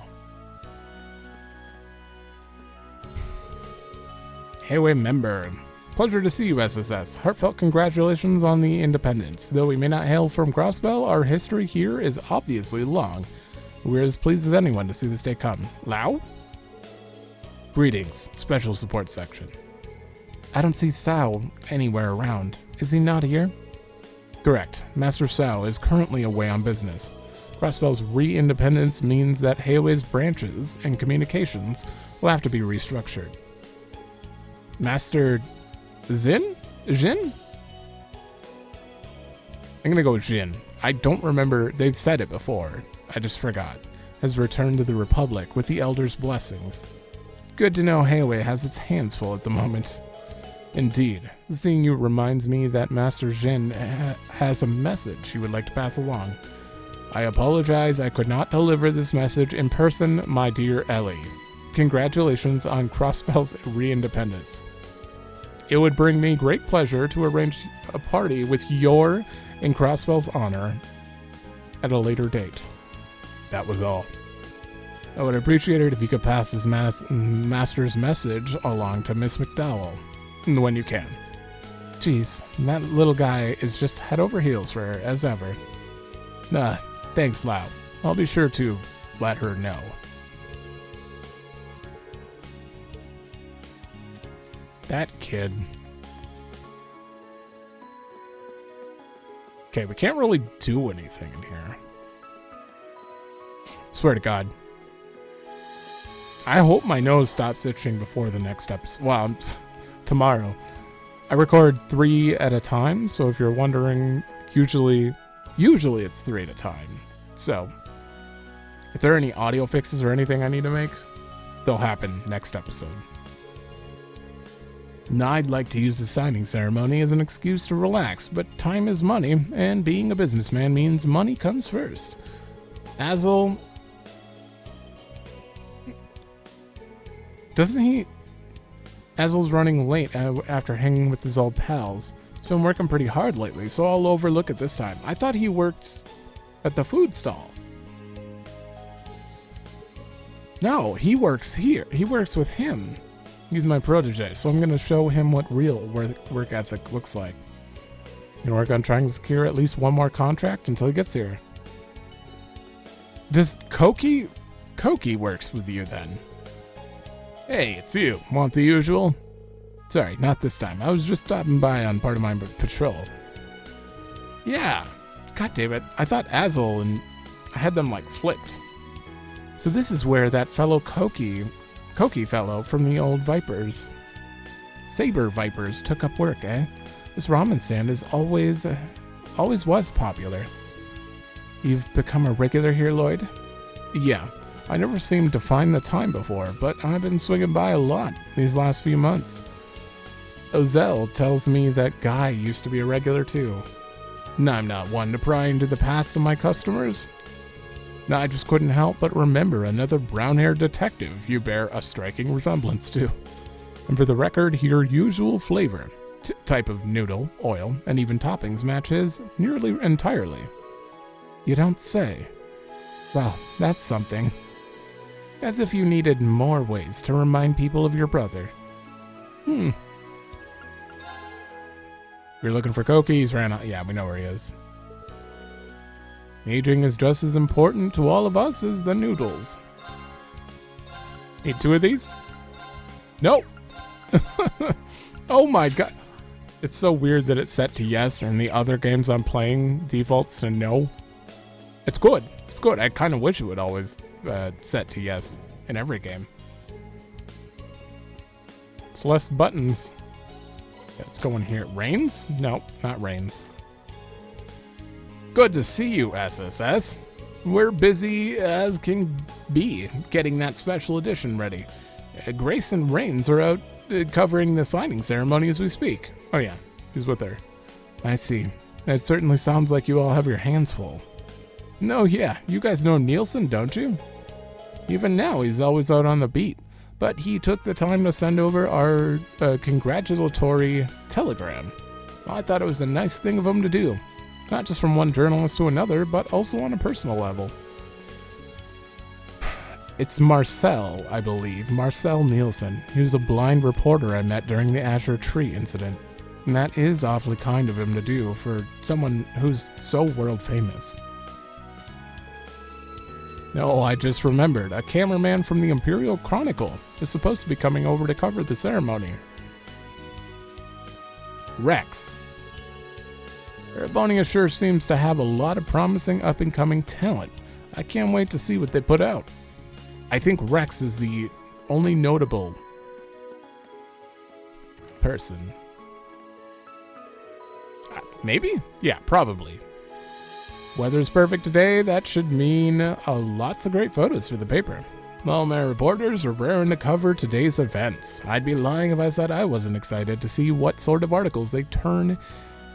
Hayway member. Pleasure to see you, SSS. Heartfelt congratulations on the independence. Though we may not hail from Crossbell, our history here is obviously long. We're as pleased as anyone to see this day come. Lao? Greetings, Special Support Section. I don't see Sao anywhere around. Is he not here? Correct. Master Sao is currently away on business. Crossbell's re-independence means that Hayway's branches and communications will have to be restructured. Master Jin? I'm gonna go with Jin. I don't remember, they've said it before. I just forgot. Has returned to the Republic with the Elder's blessings. Good to know Hayway has its hands full at the moment. Indeed, seeing you reminds me that Master Jin has a message he would like to pass along. I apologize I could not deliver this message in person, my dear Ellie. Congratulations on Crossbell's re-independence. It would bring me great pleasure to arrange a party with your and Crossbell's honor at a later date. That was all. I would appreciate it if you could pass his master's message along to Miss McDowell when you can. Jeez, that little guy is just head over heels for her, as ever. Thanks, Lau. I'll be sure to let her know. That kid. Okay, we can't really do anything in here. Swear to God. I hope my nose stops itching before the next episode. Well, tomorrow. I record 3 at a time, so if you're wondering, usually it's 3 at a time. So, if there are any audio fixes or anything I need to make, they'll happen next episode. Now, I'd like to use the signing ceremony as an excuse to relax, but time is money, and being a businessman means money comes first. Azel... Doesn't he... Azel's running late after hanging with his old pals. He's been working pretty hard lately, so I'll overlook it this time. I thought he worked at the food stall. No, he works here. He works with him. He's my protege, so I'm going to show him what real work ethic looks like. Gonna work on trying to secure at least one more contract until he gets here. Does Koki works with you then? Hey, it's you. Want the usual? Sorry, not this time. I was just stopping by on part of my patrol. Yeah. God damn it. I thought Azel and I had them like flipped. So this is where that fellow Koki fellow from the old Vipers, Saber Vipers took up work, eh? This ramen stand is always was popular. You've become a regular here, Lloyd? Yeah. I never seemed to find the time before, but I've been swinging by a lot these last few months. Ozell tells me that Guy used to be a regular too. No, I'm not one to pry into the past of my customers. No, I just couldn't help but remember another brown-haired detective you bear a striking resemblance to. And for the record, your usual flavor. type of noodle, oil, and even toppings match his nearly entirely. You don't say. Well, that's something. As if you needed more ways to remind people of your brother. You're looking for Koki, he's ran out. Yeah, we know where he is. Aging is just as important to all of us as the noodles. Need 2 of these? Nope. Oh my god. It's so weird that it's set to yes and the other games I'm playing defaults to no. It's good. It's good. I kind of wish it would always set to yes in every game. It's less buttons. Let's go in here. Rains? Nope, not rains. Good to see you, SSS. We're busy as can be getting that special edition ready. Grace and Rains are out covering the signing ceremony as we speak. Oh yeah, he's with her. I see. It certainly sounds like you all have your hands full. No, yeah, you guys know Nielsen, don't you? Even now, he's always out on the beat. But he took the time to send over our congratulatory telegram. Well, I thought it was a nice thing of him to do. Not just from one journalist to another, but also on a personal level. It's Marcel, I believe. Marcel Nielsen. He was a blind reporter I met during the Azure Tree incident. And that is awfully kind of him to do for someone who's so world famous. No, I just remembered. A cameraman from the Imperial Chronicle is supposed to be coming over to cover the ceremony. Rex. Erebonia sure seems to have a lot of promising up-and-coming talent. I can't wait to see what they put out. I think Rex is the only notable person. Maybe? Yeah, probably. Weather's perfect today. That should mean lots of great photos for the paper. Well, my reporters are raring to cover today's events. I'd be lying if I said I wasn't excited to see what sort of articles they turn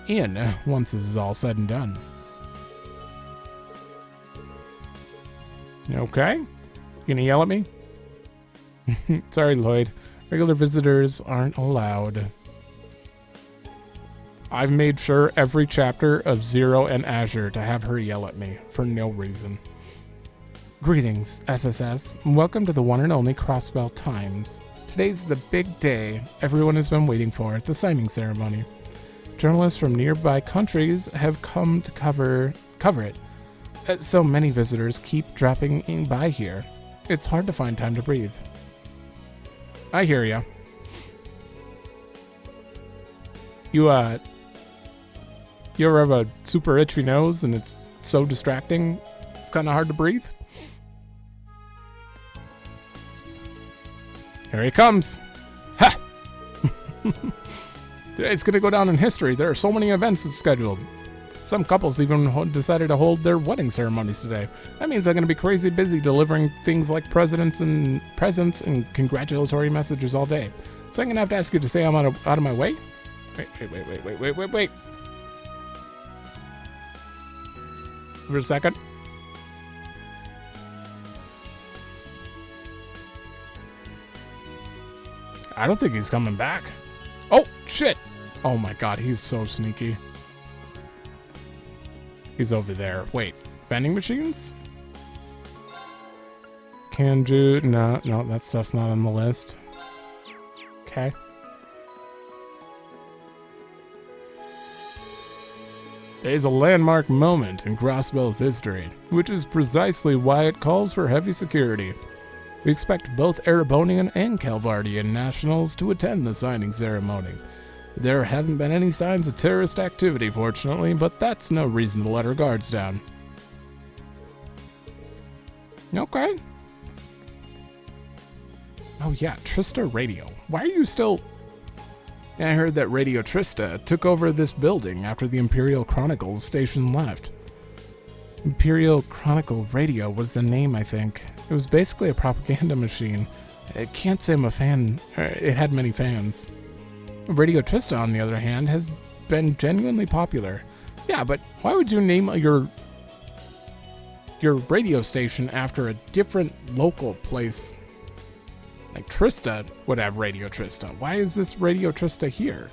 in once this is all said and done. Okay? Gonna yell at me? Sorry, Lloyd. Regular visitors aren't allowed. I've made sure every chapter of Zero and Azure to have her yell at me for no reason. Greetings, SSS. Welcome to the one and only Crossbell Times. Today's the big day everyone has been waiting for, the signing ceremony. Journalists from nearby countries have come to cover it. So many visitors keep dropping in by here. It's hard to find time to breathe. I hear ya. You ever have a super itchy nose and it's so distracting, it's kind of hard to breathe? Here he comes. Ha! Today's gonna go down in history. There are so many events scheduled. Some couples even decided to hold their wedding ceremonies today. That means I'm gonna be crazy busy delivering things like presents and congratulatory messages all day. So I'm gonna have to ask you to say I'm out of my way. Wait. For a second. I don't think he's coming back. Oh, shit. Oh my god, he's so sneaky. He's over there. Wait, vending machines? Can do. No, that stuff's not on the list. Okay. Today's a landmark moment in Crossbell's history, which is precisely why it calls for heavy security. We expect both Erebonian and Calvardian nationals to attend the signing ceremony. There haven't been any signs of terrorist activity, fortunately, but that's no reason to let our guards down. Okay. Oh yeah, Trista Radio. Why are you still... I heard that Radio Trista took over this building after the Imperial Chronicles station left. Imperial Chronicle Radio was the name, I think. It was basically a propaganda machine. I can't say I'm a fan. It had many fans. Radio Trista, on the other hand, has been genuinely popular. Yeah, but why would you name your radio station after a different local place? Like Trista would have Radio Trista. Why is this Radio Trista here?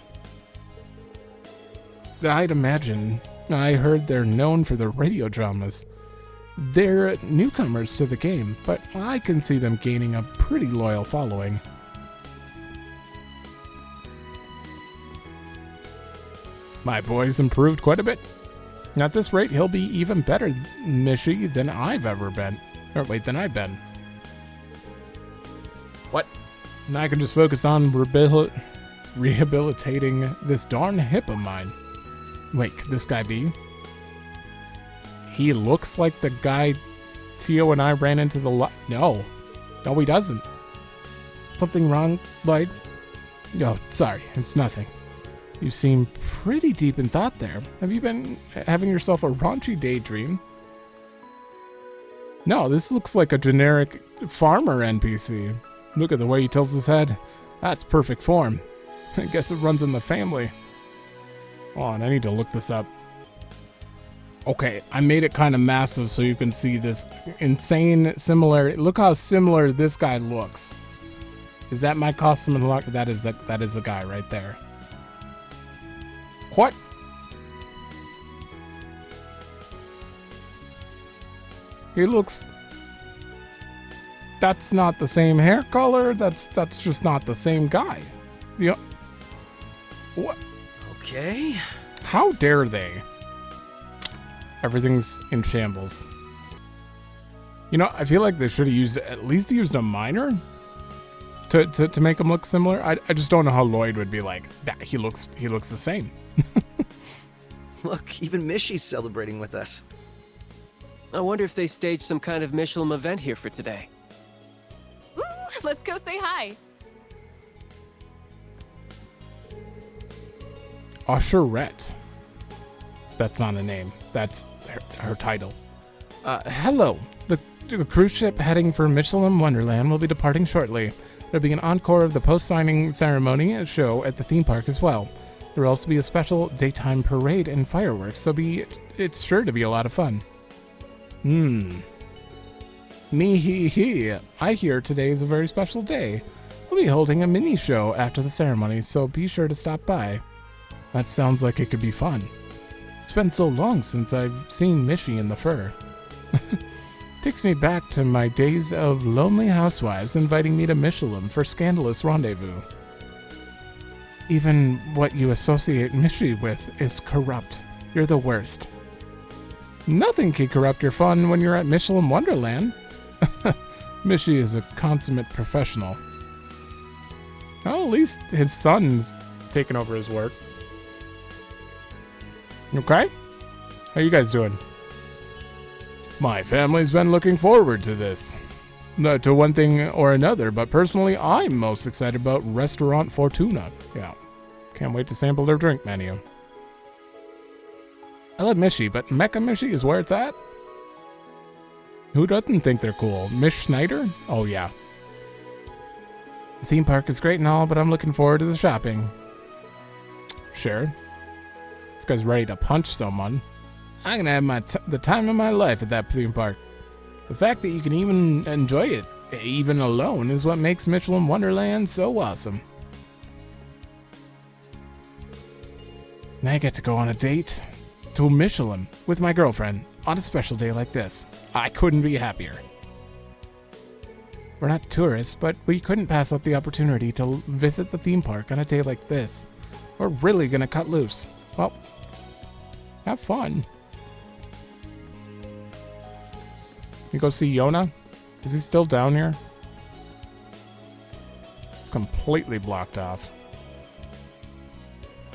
I'd imagine. I heard they're known for their radio dramas. They're newcomers to the game, but I can see them gaining a pretty loyal following. My boy's improved quite a bit. At this rate, he'll be even better, Mishi, than I've ever been. Or wait, than I've been. What? Now I can just focus on rehabilitating this darn hip of mine. Wait, could this guy be? He looks like the guy Tio and I ran into the No. No, he doesn't. Something wrong, Lloyd? Oh, sorry, it's nothing. You seem pretty deep in thought there. Have you been having yourself a raunchy daydream? No, this looks like a generic farmer NPC. Look at the way he tilts his head. That's perfect form. I guess it runs in the family. Hold on, I need to look this up. Okay, I made it kind of massive so you can see this insane similarity. Look how similar this guy looks. Is that my costume and luck? That is the guy right there. What? He looks... That's not the same hair color. That's just not the same guy. Yeah. What? Okay. How dare they? Everything's in shambles. You know, I feel like they should have at least used a miner to make him look similar. I just don't know how Lloyd would be like. That he looks the same. Look, even Mishy's celebrating with us. I wonder if they staged some kind of Michelin event here for today. Ooh, let's go say hi. Usherette. That's not a name. That's her title. Hello. The cruise ship heading for Michelin Wonderland will be departing shortly. There'll be an encore of the post-signing ceremony show at the theme park as well. There will also be a special daytime parade and fireworks, so it's sure to be a lot of fun. I hear today is a very special day. We'll be holding a mini show after the ceremony, so be sure to stop by. That sounds like it could be fun. It's been so long since I've seen Mishy in the fur. Takes me back to my days of lonely housewives inviting me to Michelin for scandalous rendezvous. Even what you associate Mishy with is corrupt. You're the worst. Nothing can corrupt your fun when you're at Michelin Wonderland. Mishy is a consummate professional. Well, at least his son's taken over his work. Okay? How you guys doing? My family's been looking forward to this. To one thing or another, but personally, I'm most excited about Restaurant Fortuna. Yeah. Can't wait to sample their drink menu. I love Mishy, but Mecha Mishy is where it's at? Who doesn't think they're cool? Miss Schneider? Oh, yeah. The theme park is great and all, but I'm looking forward to the shopping. Sure. This guy's ready to punch someone. I'm gonna have the time of my life at that theme park. The fact that you can even enjoy it, even alone, is what makes Michelin Wonderland so awesome. Now I get to go on a date to Michelin with my girlfriend on a special day like this. I couldn't be happier. We're not tourists, but we couldn't pass up the opportunity to visit the theme park on a day like this. We're really gonna cut loose. Well, have fun. You go see Yona? Is he still down here? It's completely blocked off.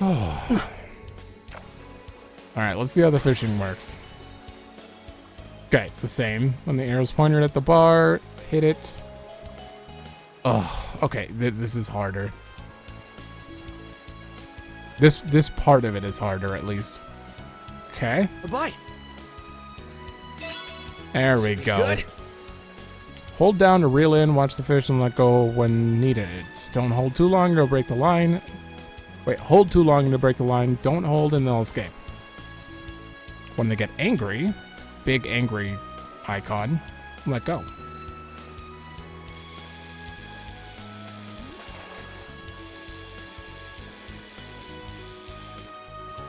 Alright, let's see how the fishing works. Okay, the same. When the arrow's pointed at the bar, hit it. Oh, okay, this is harder. This part of it is harder, at least. Okay. A bite. There we go. Good. Hold down to reel in, watch the fish, and let go when needed. Don't hold too long, it'll break the line. Wait, hold too long to break the line. Don't hold and they'll escape. When they get angry, big angry icon, let go.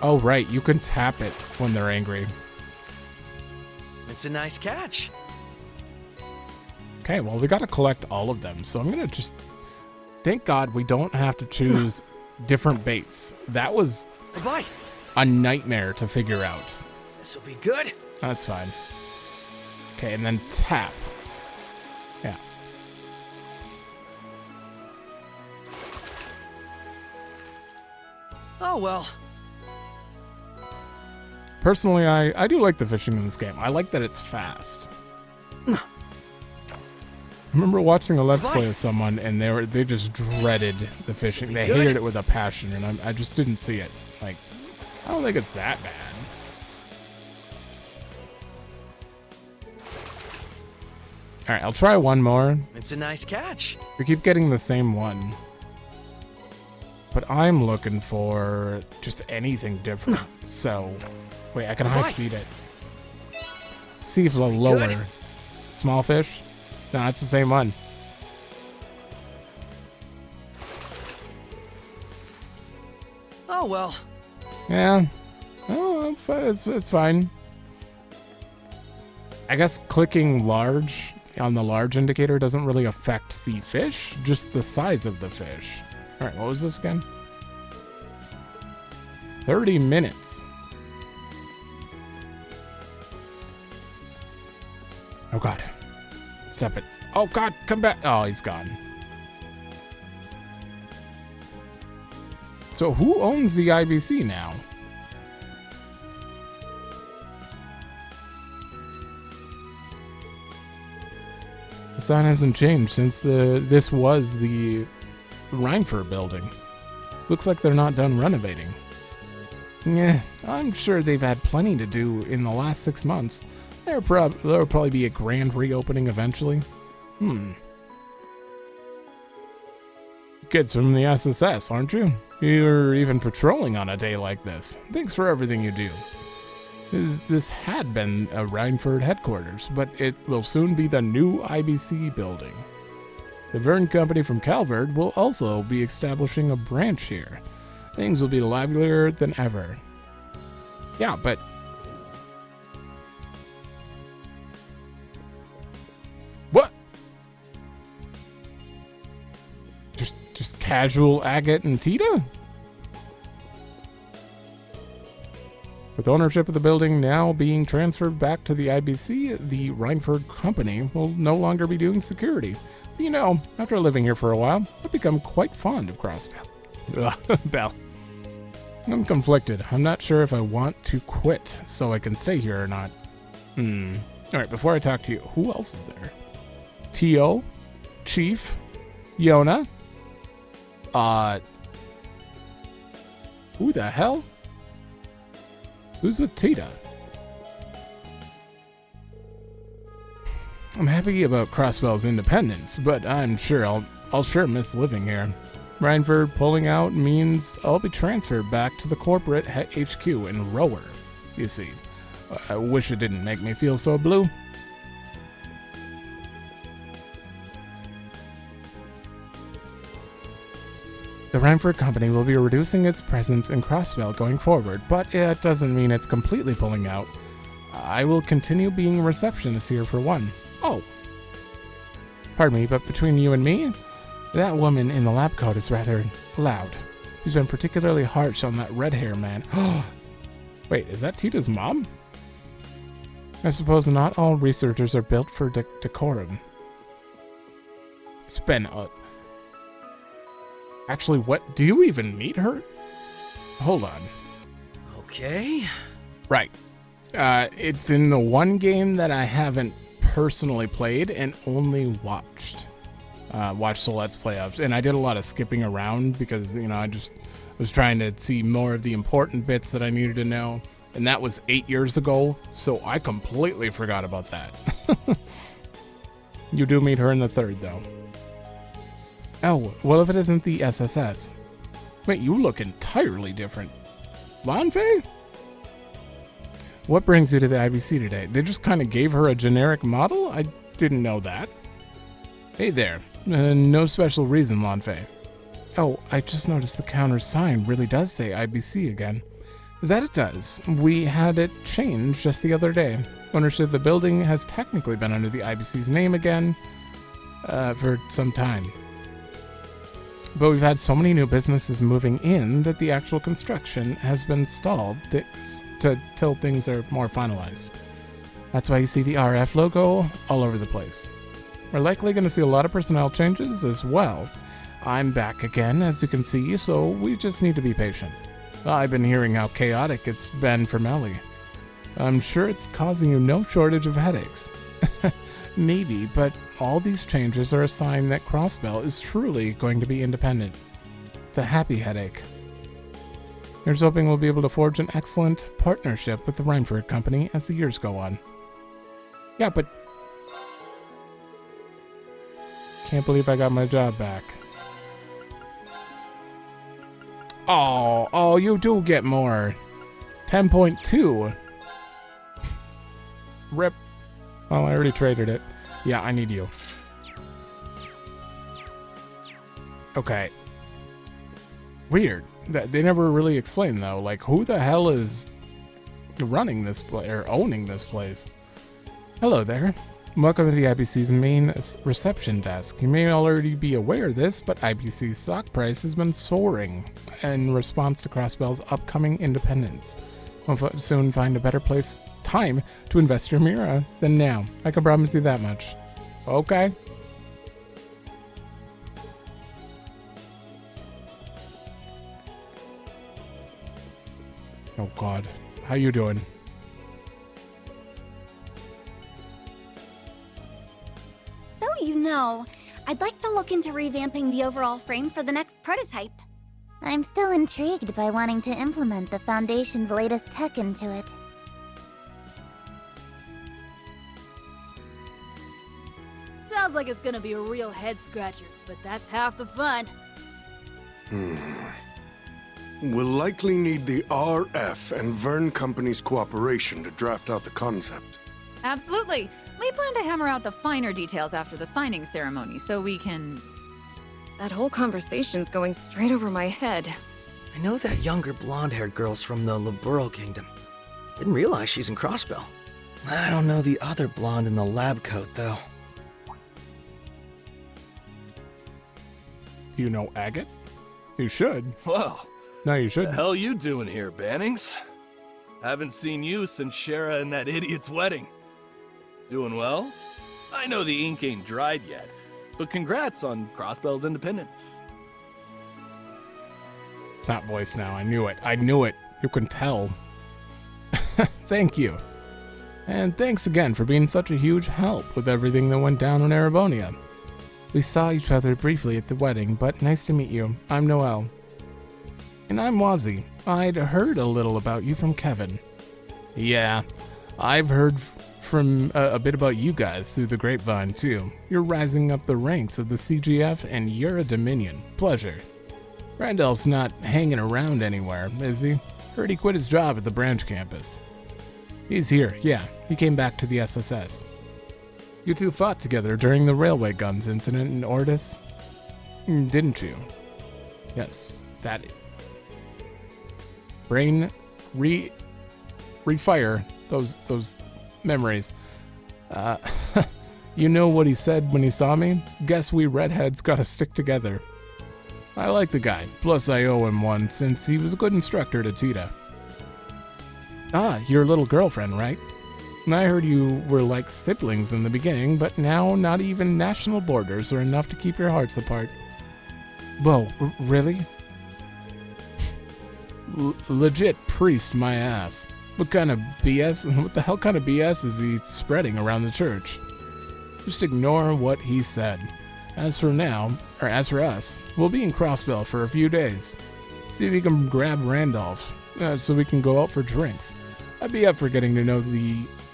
Oh, right. You can tap it when they're angry. It's a nice catch. Okay, well, we got to collect all of them. So I'm going to just... Thank God we don't have to choose different baits. That was Bye. a nightmare to figure out. This will be good. That's fine. Okay, and then tap. Yeah. Oh, well. Personally, I do like the fishing in this game. I like that it's fast. I remember watching a Let's Play of someone, and they just dreaded the fishing. They hated it with a passion, and I just didn't see it. Like, I don't think it's that bad. All right, I'll try one more. It's a nice catch. We keep getting the same one. But I'm looking for just anything different. So, wait, I can high speed it. See if it'll lower. Small fish? No, it's the same one. Oh, well. Yeah. Oh, it's fine. I guess clicking large on the large indicator doesn't really affect the fish, just the size of the fish. All right, what was this again? 30 minutes. Oh, God. Stop it. Oh, God, come back. Oh, he's gone. So who owns the IBC now? The sign hasn't changed since this was the Reinfer building. Looks like they're not done renovating. Yeah, I'm sure they've had plenty to do in the last 6 months. There'll probably be a grand reopening eventually. Kids from the SSS, aren't you? You're even patrolling on a day like this. Thanks for everything you do. This had been a Reinford headquarters, but it will soon be the new IBC building. The Verne Company from Calvert will also be establishing a branch here. Things will be livelier than ever. Yeah, but... What? Just casual Agate and Tita? With ownership of the building now being transferred back to the IBC, the Reinford Company will no longer be doing security. But you know, after living here for a while, I've become quite fond of Crossbell. Bell. I'm conflicted. I'm not sure if I want to quit so I can stay here or not. Alright, before I talk to you, who else is there? Tio? Chief? Yona? Who the hell? Who's with Tita? I'm happy about Crossbell's independence, but I'm sure I'll sure miss living here. Reinford pulling out means I'll be transferred back to the corporate HQ in Rower. You see, I wish it didn't make me feel so blue. The Reinford Company will be reducing its presence in Crossbell going forward, but it doesn't mean it's completely pulling out. I will continue being a receptionist here for one. Oh. Pardon me, but between you and me, that woman in the lab coat is rather loud. She's been particularly harsh on that red hair man. Wait, is that Tita's mom? I suppose not all researchers are built for decorum. It's been Actually, what? Do you even meet her? Hold on. Okay. Right. It's in the one game that I haven't personally played and only watched. Watched the Let's Play of. And I did a lot of skipping around because, you know, I just was trying to see more of the important bits that I needed to know. And that was 8 years ago, so I completely forgot about that. You do meet her in the third, though. Oh, well, if it isn't the SSS. Wait, you look entirely different. Lanfei? What brings you to the IBC today? They just kind of gave her a generic model? I didn't know that. Hey there. No special reason, Lanfei. Oh, I just noticed the counter sign really does say IBC again. That it does. We had it changed just the other day. Ownership of the building has technically been under the IBC's name again for some time. But we've had so many new businesses moving in that the actual construction has been stalled till things are more finalized. That's why you see the RF logo all over the place. We're likely going to see a lot of personnel changes as well. I'm back again, as you can see, so we just need to be patient. I've been hearing how chaotic it's been for Melly. I'm sure it's causing you no shortage of headaches. Maybe, but all these changes are a sign that Crossbell is truly going to be independent. It's a happy headache. Here's hoping we'll be able to forge an excellent partnership with the Reinford Company as the years go on. Yeah, but... Can't believe I got my job back. Oh, you do get more. 10.2. Rip. Oh, I already traded it. Yeah, I need you. Okay. Weird. They never really explained, though. Like, who the hell is running this place, or owning this place? Hello there. Welcome to the IBC's main reception desk. You may already be aware of this, but IBC's stock price has been soaring in response to Crossbell's upcoming independence. We'll soon find a better time to invest your Mira than now. I can promise you that much. Okay. Oh God, how you doing? So I'd like to look into revamping the overall frame for the next prototype. I'm still intrigued by wanting to implement the Foundation's latest tech into it. Sounds like it's gonna be a real head-scratcher, but that's half the fun. We'll likely need the RF and Vern Company's cooperation to draft out the concept. Absolutely. We plan to hammer out the finer details after the signing ceremony, so we can... That whole conversation's going straight over my head. I know that younger blonde-haired girl's from the Liberal Kingdom. Didn't realize she's in Crossbell. I don't know the other blonde in the lab coat, though. Do you know Agate? You should. Well, no, you shouldn't. What the hell you doing here, Bannings? Haven't seen you since Shara and that idiot's wedding. Doing well? I know the ink ain't dried yet, but congrats on Crossbell's independence. It's not voice now. I knew it. I knew it. You can tell. Thank you. And thanks again for being such a huge help with everything that went down in Erebonia. We saw each other briefly at the wedding, but nice to meet you. I'm Noel. And I'm Wazzy. I'd heard a little about you from Kevin. Yeah, I've heard from a bit about you guys through the grapevine, too. You're rising up the ranks of the CGF, and you're a Dominion. Pleasure. Randolph's not hanging around anywhere, is he? Heard he quit his job at the branch campus. He's here, yeah. He came back to the SSS. You two fought together during the railway guns incident in Ordis, didn't you? Yes, that. Brain refire those memories. You know what he said when he saw me? Guess we redheads gotta stick together. I like the guy, plus I owe him one since he was a good instructor to Tita. Ah, your little girlfriend, right? I heard you were like siblings in the beginning, but now not even national borders are enough to keep your hearts apart. Whoa, really? Legit priest my ass. What kind of BS? What the hell kind of BS is he spreading around the church? Just ignore what he said. As for us, we'll be in Crossbell for a few days. See if we can grab Randolph, so we can go out for drinks. I'd be up for getting to know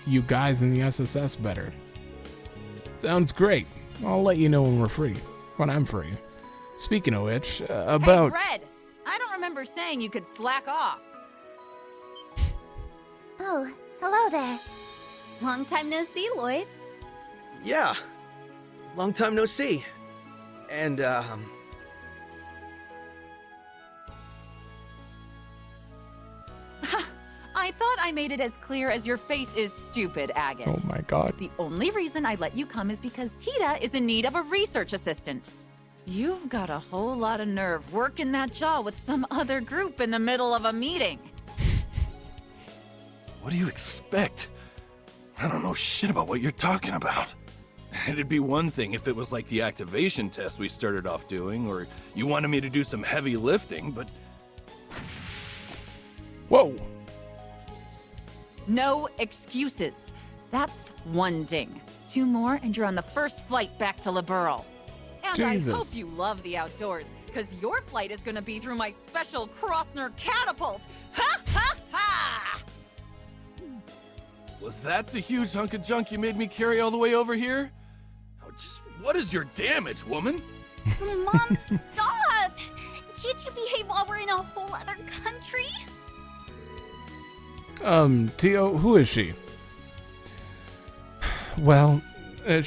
you guys in the SSS better. Sounds great. I'll let you know when we're free. When I'm free. Speaking of which, about... Hey, Red! I don't remember saying you could slack off. Oh, hello there. Long time no see, Lloyd. Yeah. Long time no see. And, I made it as clear as your face is stupid, Agate. Oh my god. The only reason I let you come is because Tita is in need of a research assistant. You've got a whole lot of nerve working that jaw with some other group in the middle of a meeting. What do you expect? I don't know shit about what you're talking about. It'd be one thing if it was like the activation test we started off doing, or you wanted me to do some heavy lifting, but... Whoa! No excuses. That's one ding. 2 more and you're on the first flight back to Liberl. And Jesus. I hope you love the outdoors, because your flight is gonna be through my special Krosner catapult. Ha ha ha! Was that the huge hunk of junk you made me carry all the way over here? What is your damage, woman? Mom, stop! Can't you behave while we're in a whole other country? Tio, who is she? Well, I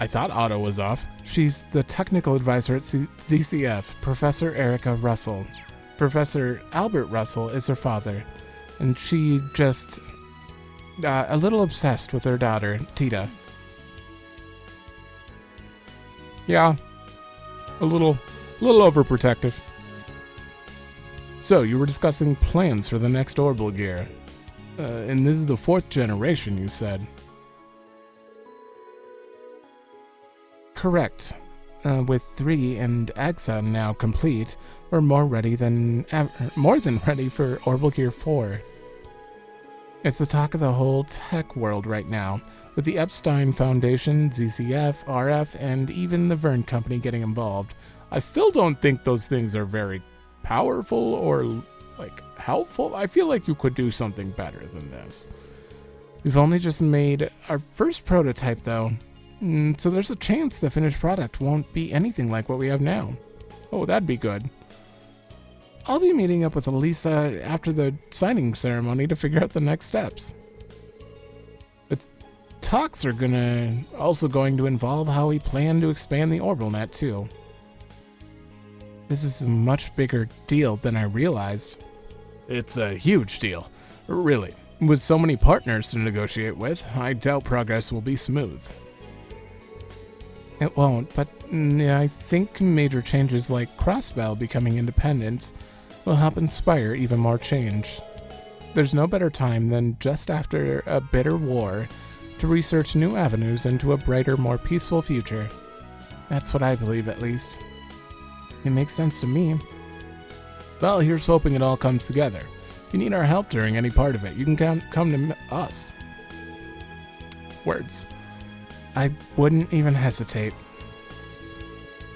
thought Otto was off. She's the technical advisor at ZCF, Professor Erica Russell. Professor Albert Russell is her father, and she just, a little obsessed with her daughter, Tita. Yeah, a little overprotective. So, you were discussing plans for the next orbital gear. And this is the 4th generation, you said. Correct. With 3 and Exa now complete, we're more than ready for orbital gear 4. It's the talk of the whole tech world right now, with the Epstein Foundation, ZCF, RF, and even the Verne Company getting involved. I still don't think those things are very powerful or, helpful. I feel like you could do something better than this. We've only just made our first prototype, though, so there's a chance the finished product won't be anything like what we have now. Oh, that'd be good. I'll be meeting up with Elisa after the signing ceremony to figure out the next steps. The talks are also going to involve how we plan to expand the orbital net, too. This is a much bigger deal than I realized. It's a huge deal, really. With so many partners to negotiate with, I doubt progress will be smooth. It won't, but I think major changes like Crossbell becoming independent will help inspire even more change. There's no better time than just after a bitter war to research new avenues into a brighter, more peaceful future. That's what I believe, at least. It makes sense to me. Well, here's hoping it all comes together. If you need our help during any part of it, you can come to us. Words. I wouldn't even hesitate.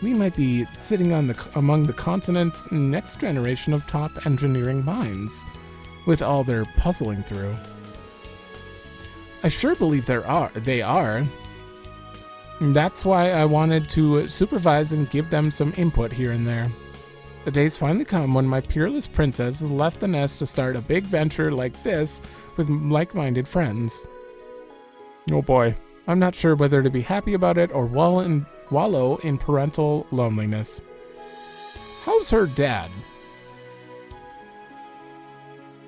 We might be sitting among the continent's next generation of top engineering minds, with all they're puzzling through. I sure believe they are. That's why I wanted to supervise and give them some input here and there. The day's finally come when my peerless princess has left the nest to start a big venture like this with like-minded friends. Oh boy, I'm not sure whether to be happy about it or wallow in parental loneliness. How's her dad?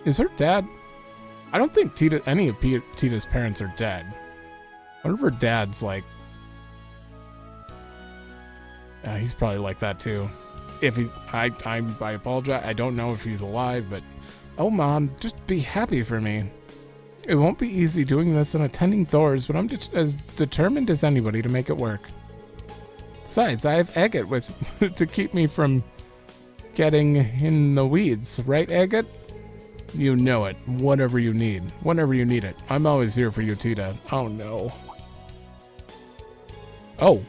Is her dad? I don't think any of Tita's parents are dead. I wonder if her dad's like... he's probably like that too. If I apologize. I don't know if he's alive, but oh, Mom, just be happy for me. It won't be easy doing this and attending Thor's, but I'm as determined as anybody to make it work. Besides, I have Agate to keep me from getting in the weeds, right, Agate? You know it. Whenever you need it. I'm always here for you, Tita. Oh no. Oh,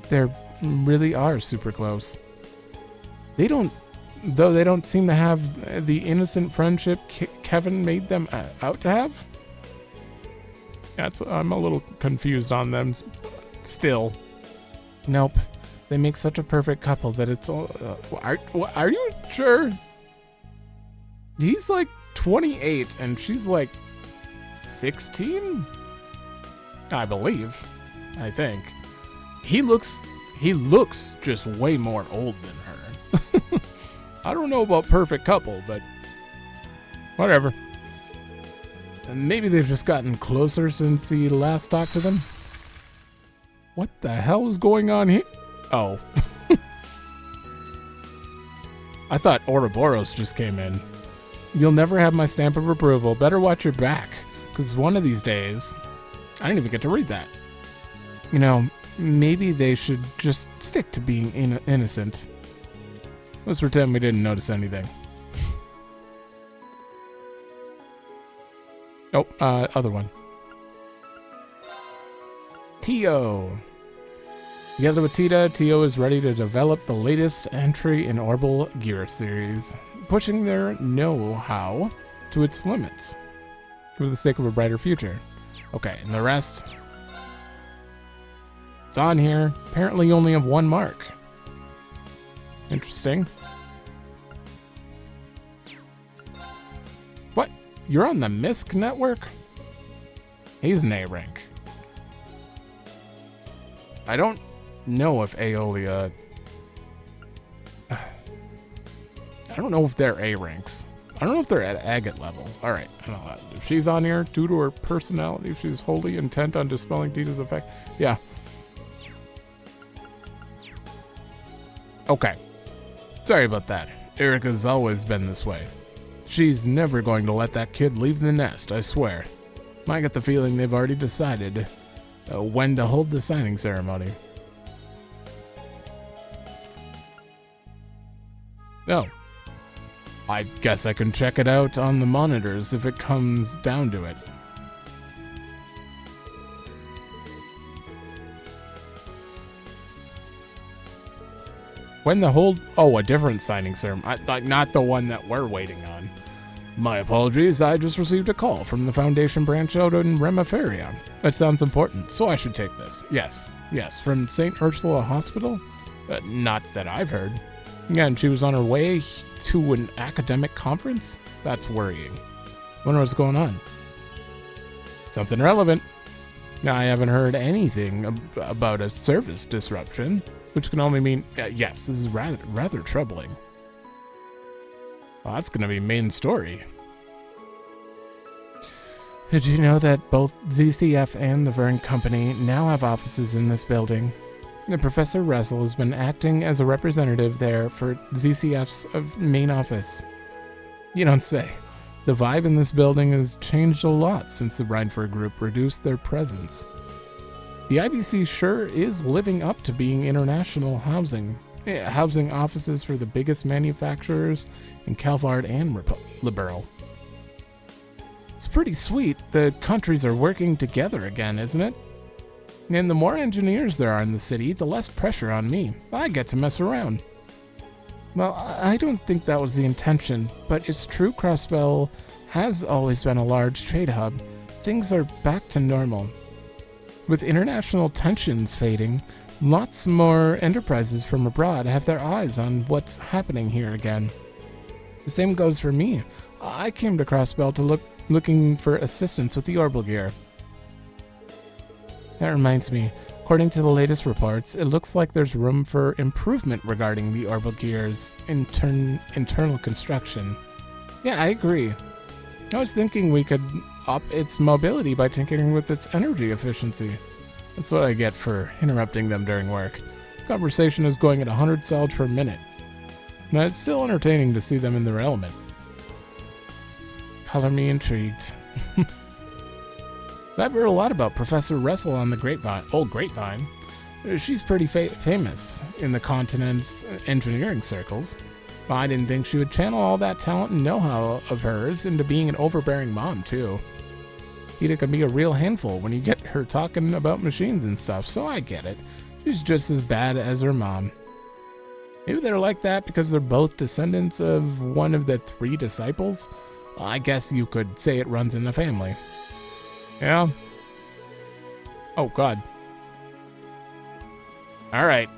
they really are super close. They don't seem to have the innocent friendship Kevin made them out to have. I'm a little confused on them still. Nope. They make such a perfect couple that it's all... are you sure? He's like 28 and she's like 16? I believe. I think. He looks just way more old than her. I don't know about perfect couple, but Whatever. Maybe they've just gotten closer since he last talked to them. What the hell is going on here? Oh. I thought Ouroboros just came in. You'll never have my stamp of approval. Better watch your back, because one of these days... I didn't even get to read that. You know, maybe they should just stick to being innocent. Let's pretend we didn't notice anything. Oh, other one. Tio. Together with Tita, Tio is ready to develop the latest entry in Orbital Gear series, pushing their know-how to its limits for the sake of a brighter future. Okay, and the rest? It's on here. Apparently you only have one mark. Interesting. What? You're on the MISC network? He's an A rank. I don't know if Aeolia... I don't know if they're A ranks. I don't know if they're at agate level. Alright, if she's on here, due to her personality, she's wholly intent on dispelling Tita's effect. Yeah. Okay. Sorry about that. Erica's always been this way. She's never going to let that kid leave the nest, I swear. I get the feeling they've already decided when to hold the signing ceremony. Oh. I guess I can check it out on the monitors if it comes down to it. When the hold... Oh, a different signing ceremony. Like, not the one that we're waiting on. My apologies, I just received a call from the Foundation branch out in Reverie. That sounds important, so I should take this. Yes, from St. Ursula Hospital? Not that I've heard. Yeah, and she was on her way to an academic conference? That's worrying. Wonder what's going on. Something relevant. Now, I haven't heard anything about a service disruption, which can only mean, yes, this is rather troubling. Well, that's going to be main story. Did you know that both ZCF and the Vern Company now have offices in this building? Professor Russell has been acting as a representative there for ZCF's main office. You don't say. The vibe in this building has changed a lot since the Rhineford Group reduced their presence. The IBC sure is living up to being international housing offices for the biggest manufacturers in Calvard and Liberal. It's pretty sweet. The countries are working together again, isn't it? And the more engineers there are in the city, the less pressure on me. I get to mess around. Well, I don't think that was the intention, but it's true Crossbell has always been a large trade hub. Things are back to normal. With international tensions fading, lots more enterprises from abroad have their eyes on what's happening here again. The same goes for me. I came to Crossbell to looking for assistance with the orbital gear. That reminds me, according to the latest reports, it looks like there's room for improvement regarding the orbital gear's internal construction. Yeah, I agree. I was thinking we could up its mobility by tinkering with its energy efficiency. That's what I get for interrupting them during work. This conversation is going at 100 salves per minute. Now, it's still entertaining to see them in their element. Color me intrigued. I've heard a lot about Professor Russell on the old grapevine. She's pretty famous in the continent's engineering circles. I didn't think she would channel all that talent and know-how of hers into being an overbearing mom, too. Tita can be a real handful when you get her talking about machines and stuff, so I get it. She's just as bad as her mom. Maybe they're like that because they're both descendants of one of the 3 disciples? I guess you could say it runs in the family. Yeah. Oh, God. Alright.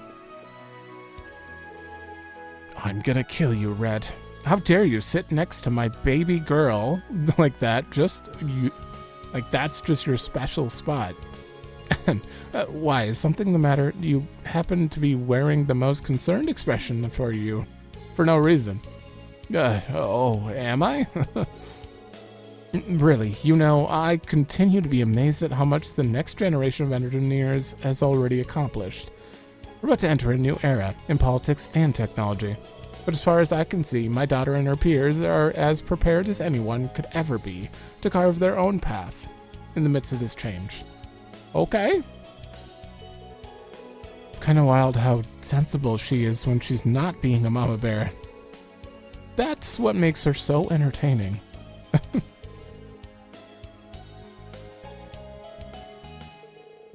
I'm gonna kill you, Red. How dare you sit next to my baby girl like that? Like that's just your special spot. Why? Is something the matter? You happen to be wearing the most concerned expression for no reason. Oh, am I? Really, I continue to be amazed at how much the next generation of engineers has already accomplished. We're about to enter a new era in politics and technology. But as far as I can see, my daughter and her peers are as prepared as anyone could ever be to carve their own path in the midst of this change. Okay. It's kind of wild how sensible she is when she's not being a mama bear. That's what makes her so entertaining.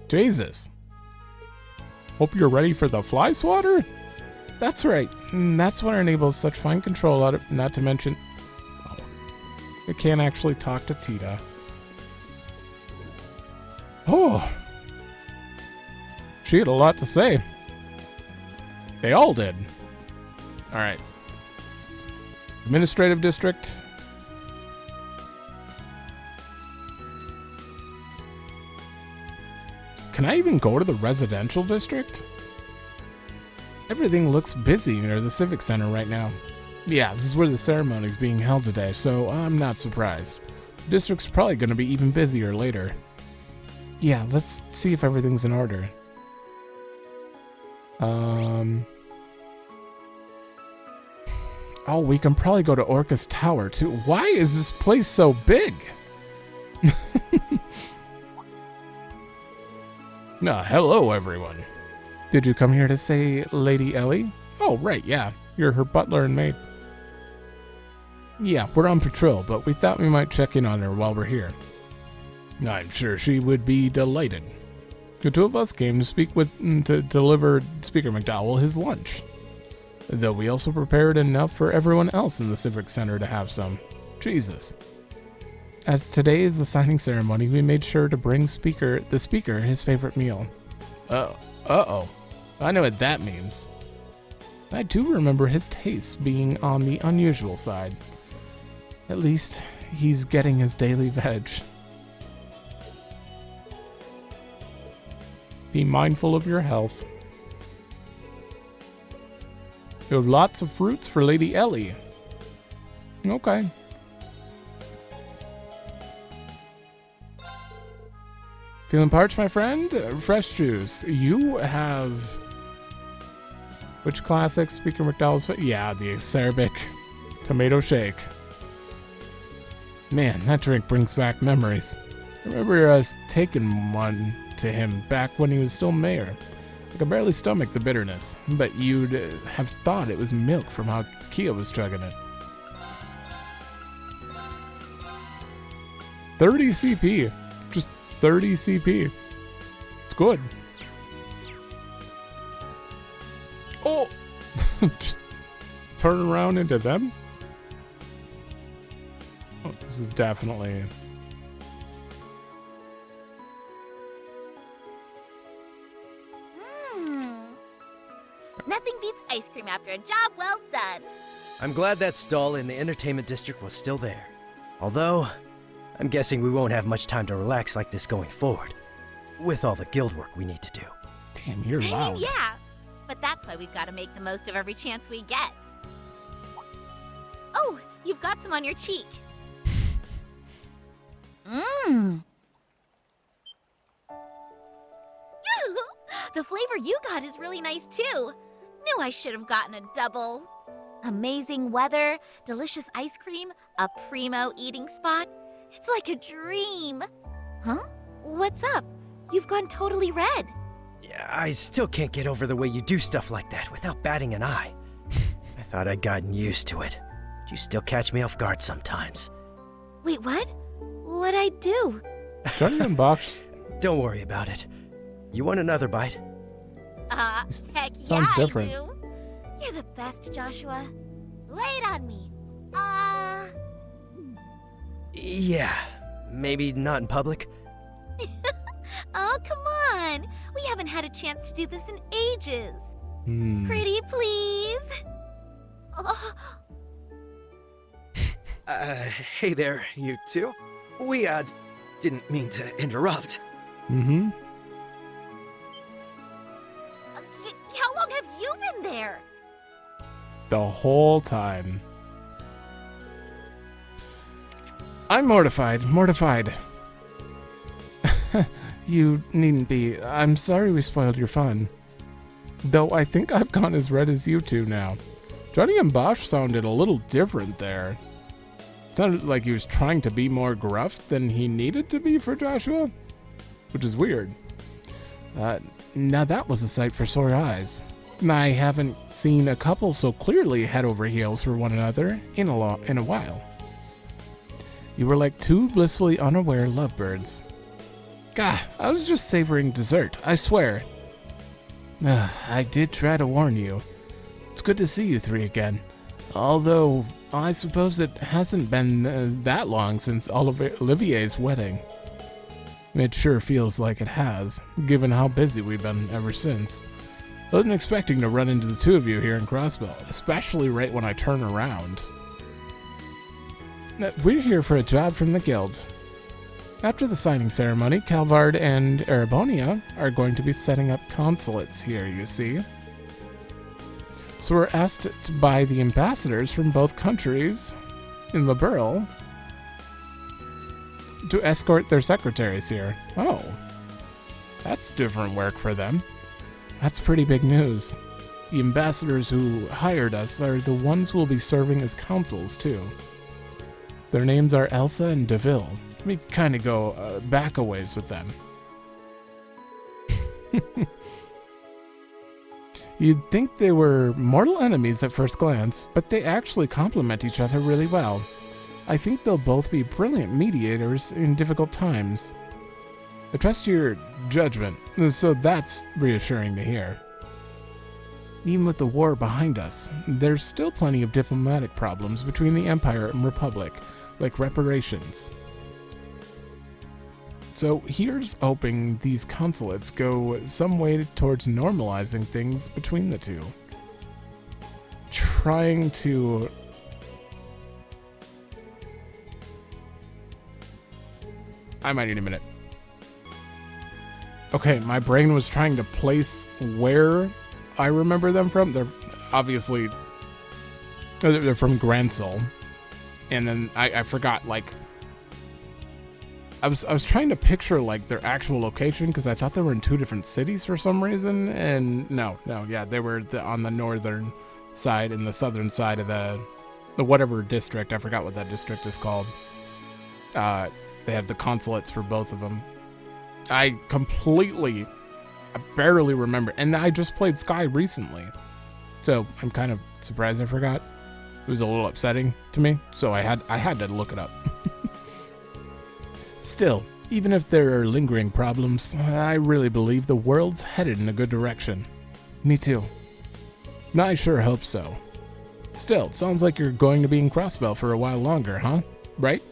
Jesus. Hope you're ready for the fly swatter? That's right. That's what enables such fine control out of, not to mention... Oh, it can't actually talk to Tita. Oh. She had a lot to say. They all did. Alright. Administrative district. Can I even go to the residential district? Everything looks busy near the Civic Center right now. Yeah, this is where the ceremony's being held today, so I'm not surprised. The district's probably going to be even busier later. Yeah, let's see if everything's in order. Oh, we can probably go to Orca's Tower, too. Why is this place so big? Hello, everyone. Did you come here to say Lady Ellie? Oh, right, yeah. You're her butler and maid. Yeah, we're on patrol, but we thought we might check in on her while we're here. I'm sure she would be delighted. The two of us came to deliver Speaker McDowell his lunch. Though we also prepared enough for everyone else in the Civic Center to have some. Jesus. As today is the signing ceremony, we made sure to bring the speaker his favorite meal. Uh-oh. I know what that means. I do remember his taste being on the unusual side. At least, he's getting his daily veg. Be mindful of your health. You have lots of fruits for Lady Ellie. Okay. Feeling parched, my friend? Fresh juice. You have... Which classic? Speaker McDowell's... Yeah, the acerbic tomato shake. Man, that drink brings back memories. I remember us taking one to him back when he was still mayor. I could barely stomach the bitterness, but you'd have thought it was milk from how Kia was chugging it. 30 CP. Just 30 CP. It's good. Oh! Just turn around into them? Oh, this is definitely... Nothing beats ice cream after a job well done. I'm glad that stall in the entertainment district was still there. Although, I'm guessing we won't have much time to relax like this going forward. With all the guild work we need to do. Damn, you're loud. I mean, yeah. But that's why we've got to make the most of every chance we get. Oh, you've got some on your cheek. The flavor you got is really nice too. Knew I should have gotten a double. Amazing weather, delicious ice cream, a primo eating spot. It's like a dream. Huh? What's up? You've gone totally red. Yeah, I still can't get over the way you do stuff like that without batting an eye. I thought I'd gotten used to it, but you still catch me off guard sometimes. Wait, what? What'd I do? Johnny Unbox. Don't worry about it. You want another bite? Heck Sounds yeah, different. I do. You're the best, Joshua. Lay it on me. Yeah, maybe not in public. Oh, come on. We haven't had a chance to do this in ages. Pretty please. Hey there, you two. We, didn't mean to interrupt. Mm-hmm. How long have you been there? The whole time. I'm mortified. You needn't be. I'm sorry we spoiled your fun. Though I think I've gone as red as you two now. Johnny and Bosch sounded a little different there. It sounded like he was trying to be more gruff than he needed to be for Joshua, which is weird. Now that was a sight for sore eyes. I haven't seen a couple so clearly head over heels for one another in a while. You were like two blissfully unaware lovebirds. Gah, I was just savoring dessert, I swear. I did try to warn you. It's good to see you three again. Although, I suppose it hasn't been that long since Olivier's wedding. It sure feels like it has, given how busy we've been ever since. I wasn't expecting to run into the two of you here in Crossbell, especially right when I turn around. We're here for a job from the guild. After the signing ceremony, Calvard and Erebonia are going to be setting up consulates here, you see. So we're asked to buy the ambassadors from both countries in the Burl to escort their secretaries here. Oh, that's different work for them. That's pretty big news. The ambassadors who hired us are the ones who will be serving as consuls, too. Their names are Elsa and Deville. We kind of go back a ways with them. You'd think they were mortal enemies at first glance, but they actually complement each other really well. I think they'll both be brilliant mediators in difficult times. I trust your judgment, so that's reassuring to hear. Even with the war behind us, there's still plenty of diplomatic problems between the Empire and Republic, like reparations. So here's hoping these consulates go some way towards normalizing things between the two. Trying to... I might need a minute. Okay, my brain was trying to place where I remember them from. They're obviously... They're from Gransel. And then I forgot, like... I was trying to picture like their actual location because I thought they were in two different cities for some reason, and no, yeah, they were on the northern side and the southern side of the whatever district. I forgot what that district is called. They have the consulates for both of them. I barely remember, and I just played Sky recently, so I'm kind of surprised I forgot. It was a little upsetting to me, so I had to look it up. Still, even if there are lingering problems, I really believe the world's headed in a good direction. Me too. I sure hope so. Still, it sounds like you're going to be in Crossbell for a while longer, huh? Right?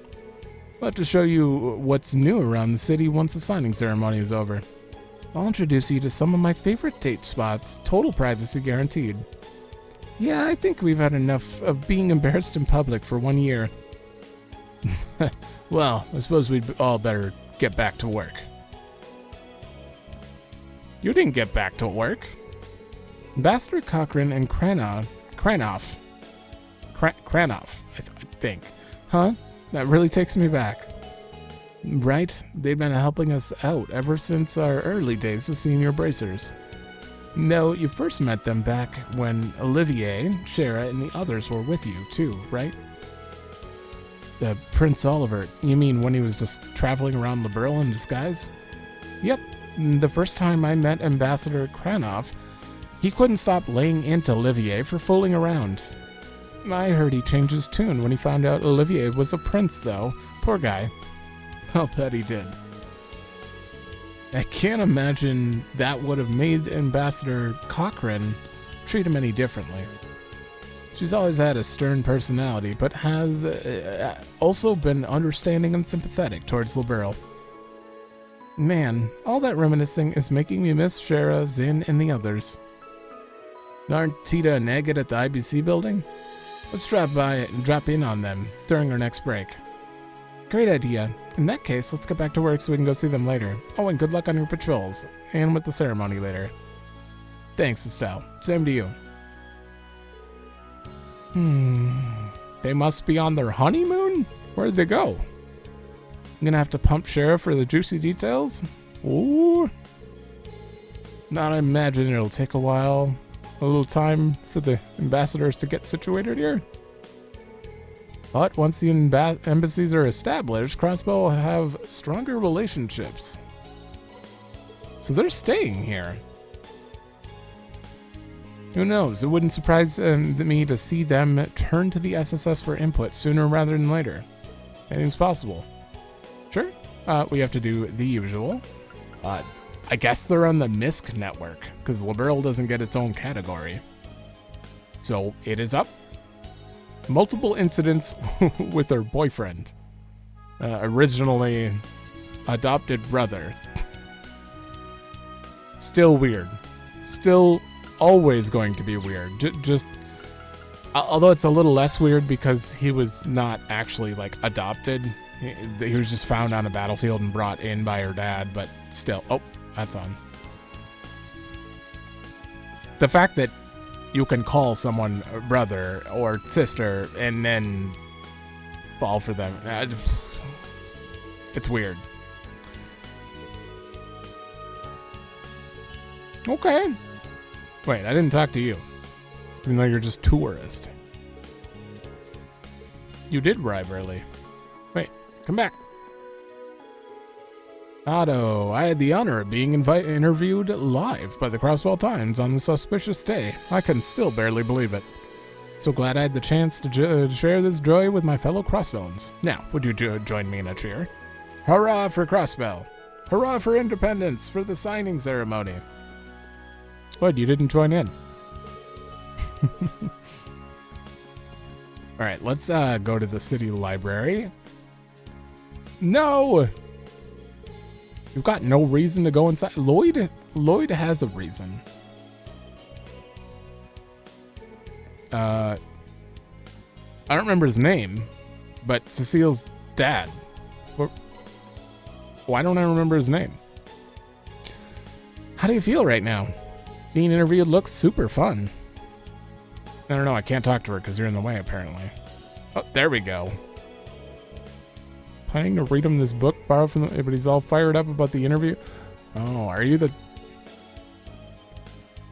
I'll have to show you what's new around the city once the signing ceremony is over. I'll introduce you to some of my favorite date spots, total privacy guaranteed. Yeah, I think we've had enough of being embarrassed in public for 1 year. Well, I suppose we'd all better get back to work. You didn't get back to work. Ambassador Cochrane and Kranoff, I think. Huh? That really takes me back. Right? They've been helping us out ever since our early days as senior bracers. No, you first met them back when Olivier, Shara, and the others were with you, too, right? Prince Oliver, you mean when he was just traveling around Liberl in disguise? Yep, the first time I met Ambassador Kranoff, he couldn't stop laying into Olivier for fooling around. I heard he changed his tune when he found out Olivier was a prince, though. Poor guy. I'll bet he did. I can't imagine that would have made Ambassador Cochrane treat him any differently. She's always had a stern personality, but has also been understanding and sympathetic towards Liberl. Man, all that reminiscing is making me miss Shara, Zin, and the others. Aren't Tita and Agate at the IBC building? Let's drop in on them during our next break. Great idea. In that case, let's get back to work so we can go see them later. Oh, and good luck on your patrols, and with the ceremony later. Thanks, Estelle. Same to you. They must be on their honeymoon? Where'd they go? I'm gonna have to pump Sheriff for the juicy details. Ooh. Not imagine it'll take a while. A little time for the ambassadors to get situated here. But once the embassies are established, Crossbow will have stronger relationships. So they're staying here. Who knows? It wouldn't surprise me to see them turn to the SSS for input sooner rather than later. Anything's possible. Sure. We have to do the usual. I guess they're on the MISC network, because Liberal doesn't get its own category. So it is up. Multiple incidents with her boyfriend. Originally adopted brother. Still weird. Still always going to be weird. Just although it's a little less weird because he was not actually like adopted. He was just found on a battlefield and brought in by her dad, but still. Oh, that's on. The fact that you can call someone a brother or sister and then fall for them. It's weird. Okay. Wait, I didn't talk to you. Even though you're just tourist. You did arrive early. Wait, come back. Otto, I had the honor of being interviewed live by the Crossbell Times on this auspicious day. I can still barely believe it. So glad I had the chance to share this joy with my fellow Crossbellans. Now, would you join me in a cheer? Hurrah for Crossbell! Hurrah for independence for the signing ceremony! What, you didn't join in? Alright, let's go to the city library. No! You've got no reason to go inside. Lloyd has a reason. I don't remember his name, but Cecile's dad. Why don't I remember his name? How do you feel right now? Being interviewed looks super fun. I don't know, I can't talk to her because you're in the way, apparently. Oh, there we go. Planning to read him this book, borrow from the, but he's all fired up about the interview. Oh, are you the...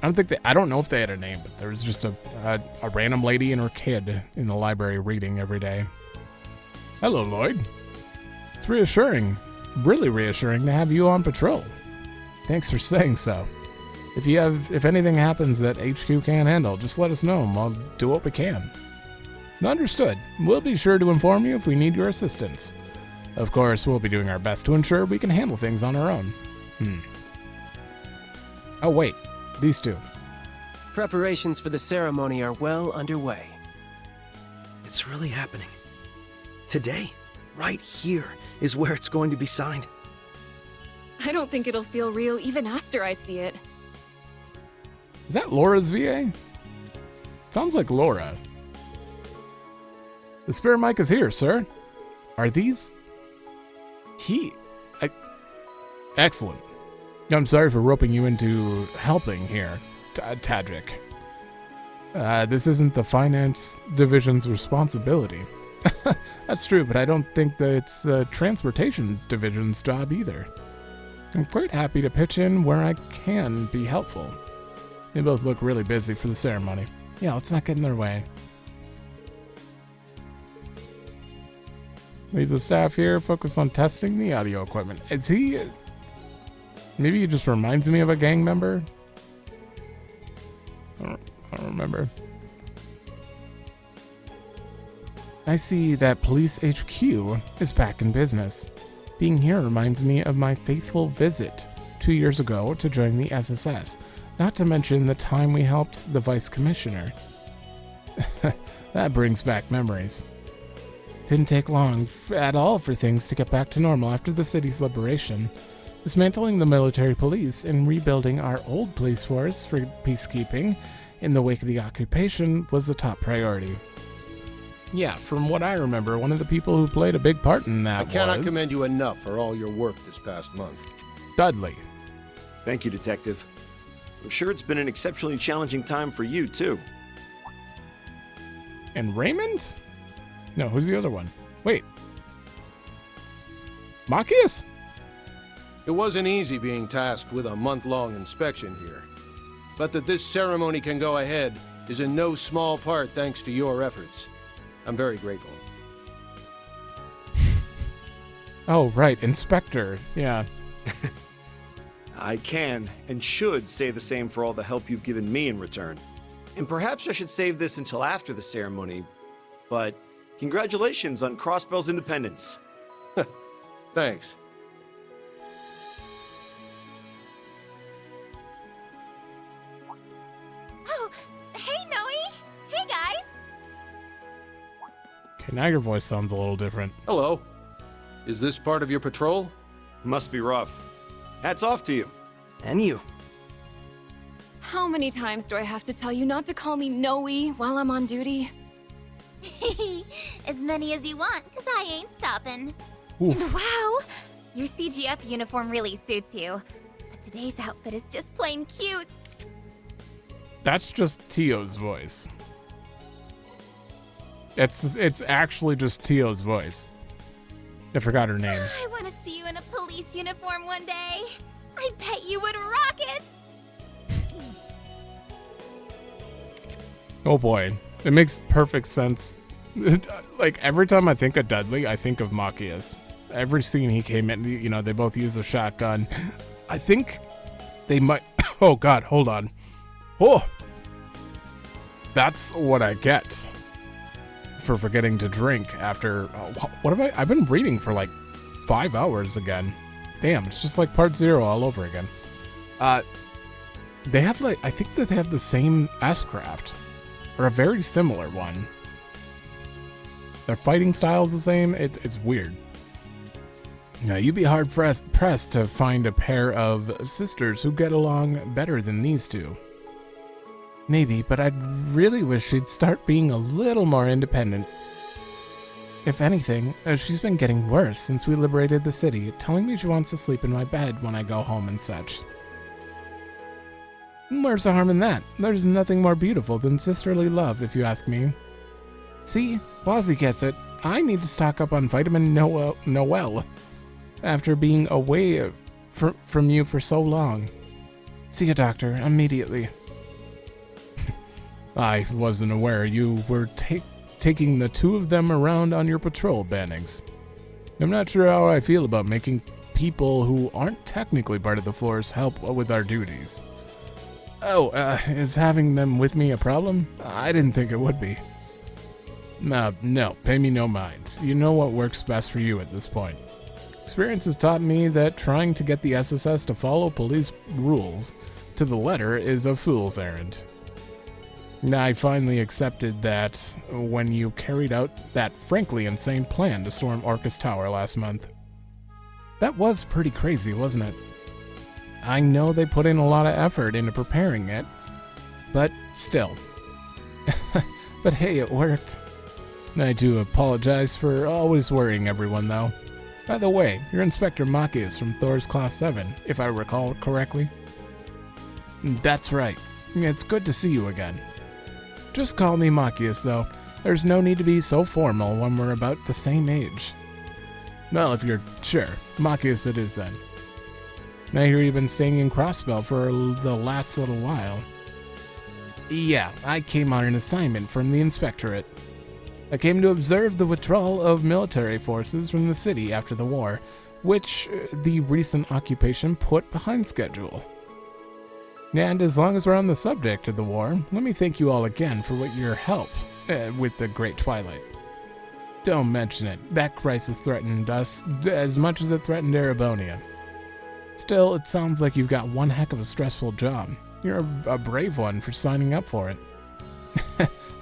I don't know if they had a name, but there was just a random lady and her kid in the library reading every day. Hello, Lloyd. It's reassuring, really reassuring to have you on patrol. Thanks for saying so. If anything happens that HQ can't handle, just let us know and we'll do what we can. Understood. We'll be sure to inform you if we need your assistance. Of course, we'll be doing our best to ensure we can handle things on our own. Oh wait, these two. Preparations for the ceremony are well underway. It's really happening. Today, right here, is where it's going to be signed. I don't think it'll feel real even after I see it. Is that Laura's VA? Sounds like Laura. The spare mic is here, sir. Are these... Excellent. I'm sorry for roping you into helping here, Tadric. This isn't the finance division's responsibility. That's true, but I don't think that it's the transportation division's job either. I'm quite happy to pitch in where I can be helpful. They both look really busy for the ceremony. Yeah, let's not get in their way. Leave the staff here, focus on testing the audio equipment. Is he... Maybe he just reminds me of a gang member? I don't remember. I see that Police HQ is back in business. Being here reminds me of my faithful visit 2 years ago to join the SSS, not to mention the time we helped the Vice Commissioner. That brings back memories. Didn't take long at all for things to get back to normal after the city's liberation. Dismantling the military police and rebuilding our old police force for peacekeeping in the wake of the occupation was the top priority. Yeah, from what I remember, one of the people who played a big part in that was... I cannot commend you enough for all your work this past month. Dudley. Thank you, Detective. I'm sure it's been an exceptionally challenging time for you, too. And Raymond? No, who's the other one? Wait. Machias? It wasn't easy being tasked with a month-long inspection here. But that this ceremony can go ahead is in no small part thanks to your efforts. I'm very grateful. Oh, right, Inspector. Yeah. I can and should say the same for all the help you've given me in return. And perhaps I should save this until after the ceremony, but congratulations on Crossbell's independence. Thanks. Oh, hey, Noe! Hey, guys! Okay, now your voice sounds a little different. Hello. Is this part of your patrol? Must be rough. Hats off to you. And you. How many times do I have to tell you not to call me Noe while I'm on duty? As many as you want, because I ain't stopping. Oof. Wow! Your CGF uniform really suits you. But today's outfit is just plain cute. That's just Tio's voice. It's actually just Tio's voice. I forgot her name. I want to see you in a police uniform one day. I bet you would rock it. Oh boy, it makes perfect sense. Like, every time I think of Dudley, I think of Machias. Every scene he came in, you know, they both use a shotgun. I think they might... Oh god, hold on. Oh! That's what I get for forgetting to drink after... what have I've been reading for like 5 hours again. Damn, it's just like part 0 all over again. They have like... I think that they have the same S-craft. Or a very similar one. Their fighting style's the same. It's weird. Now, you'd be hard pressed to find a pair of sisters who get along better than these two. Maybe, but I'd really wish she'd start being a little more independent. If anything, she's been getting worse since we liberated the city, telling me she wants to sleep in my bed when I go home and such. Where's the harm in that? There's nothing more beautiful than sisterly love, if you ask me. See, Wazzy gets it. I need to stock up on vitamin Noel after being away from you for so long. See a doctor immediately. I wasn't aware you were taking the two of them around on your patrol, Bannings. I'm not sure how I feel about making people who aren't technically part of the force help with our duties. Oh, is having them with me a problem? I didn't think it would be. No, pay me no mind. You know what works best for you at this point. Experience has taught me that trying to get the SSS to follow police rules to the letter is a fool's errand. I finally accepted that when you carried out that frankly insane plan to storm Orcus Tower last month. That was pretty crazy, wasn't it? I know they put in a lot of effort into preparing it, but still. But hey, it worked. I do apologize for always worrying everyone, though. By the way, you're Inspector Machias from Thor's Class 7, if I recall correctly. That's right. It's good to see you again. Just call me Machias, though. There's no need to be so formal when we're about the same age. Well, if you're sure, Machias it is then. I hear you've been staying in Crossbell for the last little while. Yeah, I came on an assignment from the Inspectorate. I came to observe the withdrawal of military forces from the city after the war, which the recent occupation put behind schedule. And as long as we're on the subject of the war, let me thank you all again for your help with the Great Twilight. Don't mention it. That crisis threatened us as much as it threatened Erebonia. Still, it sounds like you've got one heck of a stressful job. You're a brave one for signing up for it.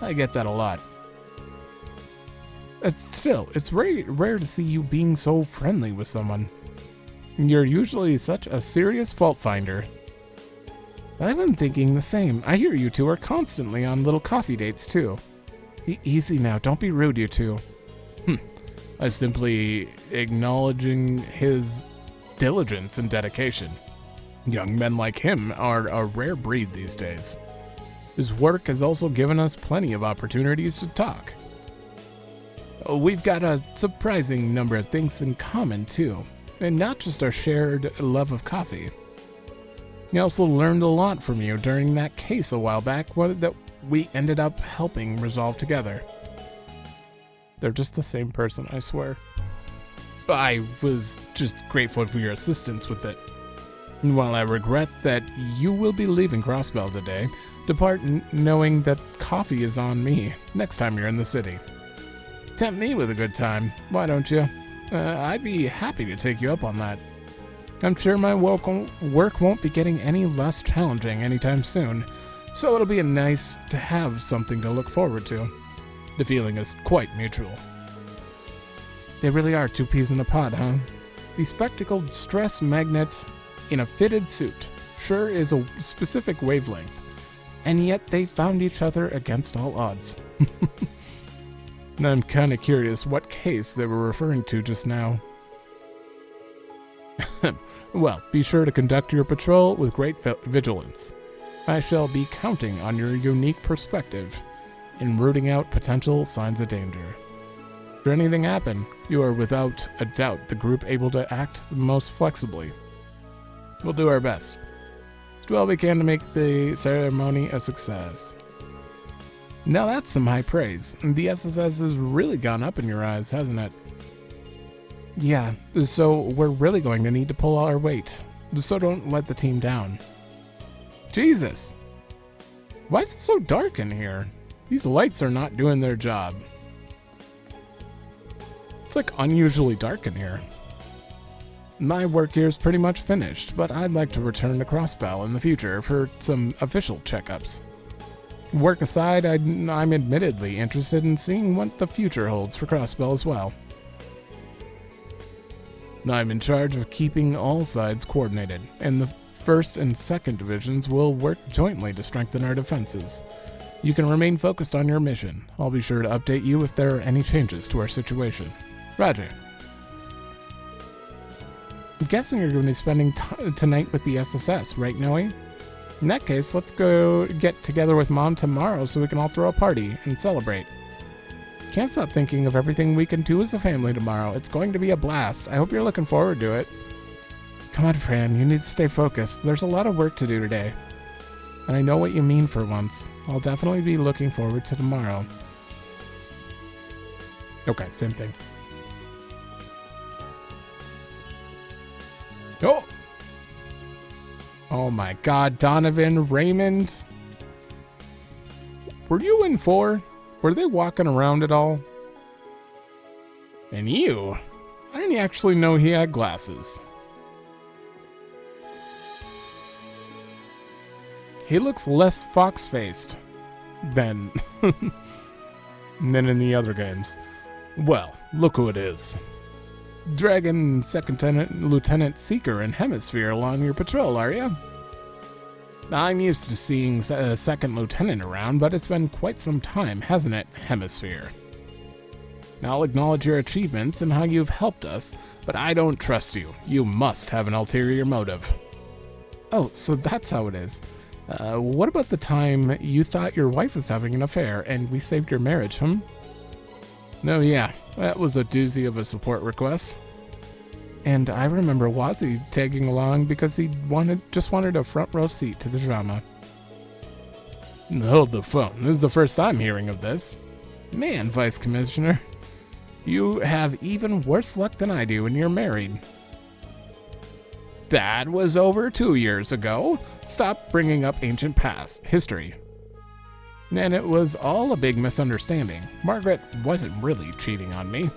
I get that a lot. Still, it's rare to see you being so friendly with someone. You're usually such a serious fault finder. I've been thinking the same. I hear you two are constantly on little coffee dates, too. Easy now, don't be rude, you two. I'm simply acknowledging his diligence and dedication. Young men like him are a rare breed these days. His work has also given us plenty of opportunities to talk. We've got a surprising number of things in common, too. and not just our shared love of coffee. We also learned a lot from you during that case a while back that we ended up helping resolve together. They're just the same person, I swear. I was just grateful for your assistance with it. And while I regret that you will be leaving Crossbell today, depart knowing that coffee is on me next time you're in the city. Tempt me with a good time, why don't you? I'd be happy to take you up on that. I'm sure my work won't be getting any less challenging anytime soon, so it'll be nice to have something to look forward to. The feeling is quite mutual. They really are two peas in a pod, huh? The spectacled stress magnet in a fitted suit sure is a specific wavelength, and yet they found each other against all odds. I'm kinda curious what case they were referring to just now. Well, be sure to conduct your patrol with great vigilance. I shall be counting on your unique perspective in rooting out potential signs of danger. Should anything happen, you are without a doubt the group able to act the most flexibly. We'll do our best. Let's do all we can to make the ceremony a success. Now that's some high praise. The SSS has really gone up in your eyes, hasn't it? Yeah, so we're really going to need to pull our weight. So don't let the team down. Jesus! Why is it so dark in here? These lights are not doing their job. It's like unusually dark in here. My work here is pretty much finished, but I'd like to return to Crossbell in the future for some official checkups. Work aside, I'm admittedly interested in seeing what the future holds for Crossbell as well. I'm in charge of keeping all sides coordinated, and the 1st and 2nd Divisions will work jointly to strengthen our defenses. You can remain focused on your mission. I'll be sure to update you if there are any changes to our situation. Roger. I'm guessing you're going to be spending tonight with the SSS, right, Noe? In that case, let's go get together with Mom tomorrow so we can all throw a party and celebrate. Can't stop thinking of everything we can do as a family tomorrow. It's going to be a blast. I hope you're looking forward to it. Come on, Fran, you need to stay focused. There's a lot of work to do today. And I know what you mean for once. I'll definitely be looking forward to tomorrow. Okay, same thing. Oh! Oh my god, Donovan, Raymond. Were you in 4? Were they walking around at all? And you? I didn't actually know he had glasses. He looks less fox-faced than in the other games. Well, look who it is. Dragging 2nd Lieutenant Seeker and Hemisphere along your patrol, are you? I'm used to seeing a 2nd Lieutenant around, but it's been quite some time, hasn't it, Hemisphere? I'll acknowledge your achievements and how you've helped us, but I don't trust you. You must have an ulterior motive. Oh, so that's how it is. What about the time you thought your wife was having an affair and we saved your marriage, Oh yeah, that was a doozy of a support request. And I remember Wazzy tagging along because he just wanted a front row seat to the drama. Hold the phone, this is the first I'm hearing of this. Man, Vice Commissioner, you have even worse luck than I do when you're married. That was over 2 years ago. Stop bringing up ancient past history. And it was all a big misunderstanding. Margaret wasn't really cheating on me.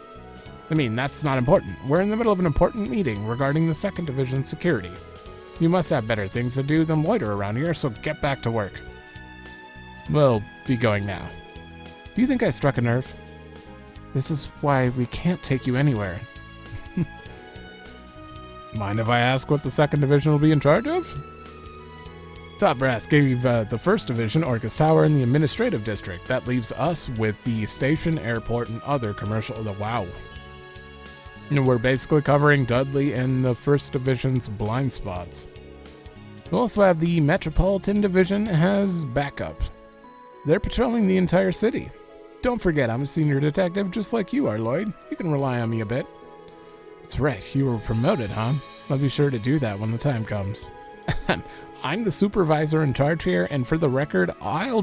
I mean, that's not important. We're in the middle of an important meeting regarding the 2nd Division security. You must have better things to do than loiter around here, so get back to work. We'll be going now. Do you think I struck a nerve? This is why we can't take you anywhere. Mind if I ask what the 2nd Division will be in charge of? Top Brass gave the 1st Division Orcus Tower in the Administrative District. That leaves us with the station, airport, and other commercial... Wow. We're basically covering Dudley and the 1st Division's blind spots. We also have the Metropolitan Division has backup. They're patrolling the entire city. Don't forget, I'm a senior detective just like you are, Lloyd. You can rely on me a bit. That's right, you were promoted, huh? I'll be sure to do that when the time comes. I'm the supervisor in charge here, and for the record, I'll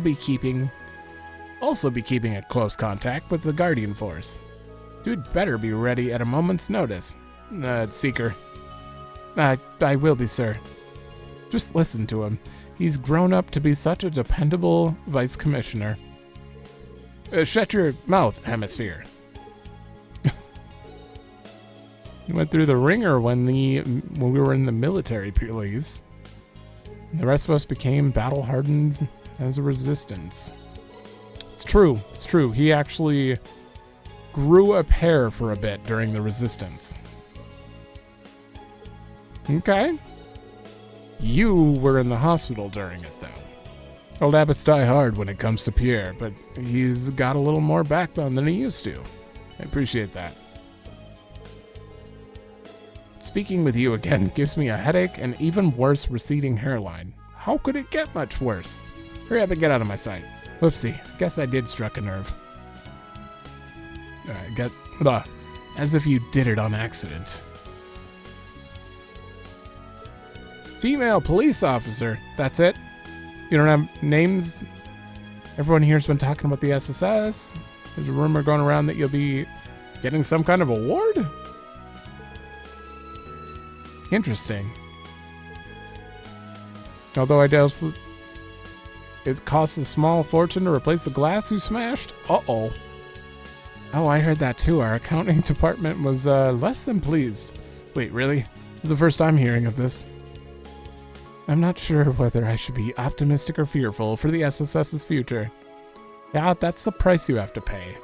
also be keeping a close contact with the Guardian Force. You'd better be ready at a moment's notice, Seeker. I will be, sir. Just listen to him. He's grown up to be such a dependable vice commissioner. Shut your mouth, Hemisphere. You went through the ringer when we were in the military, please. The rest of us became battle-hardened as a resistance. It's true. It's true. He actually grew a pair for a bit during the resistance. Okay. You were in the hospital during it, though. Old habits die hard when it comes to Pierre, but he's got a little more backbone than he used to. I appreciate that. Speaking with you again gives me a headache and even worse receding hairline. How could it get much worse? Hurry up and get out of my sight. Whoopsie, guess I did struck a nerve. As if you did it on accident. Female police officer, that's it? You don't have names? Everyone here's been talking about the SSS. There's a rumor going around that you'll be getting some kind of award? Interesting. Although I doubt it costs a small fortune to replace the glass you smashed? Uh-oh. Oh, I heard that too. Our accounting department was less than pleased. Wait, really? This is the first I'm hearing of this. I'm not sure whether I should be optimistic or fearful for the SSS's future. Yeah, that's the price you have to pay.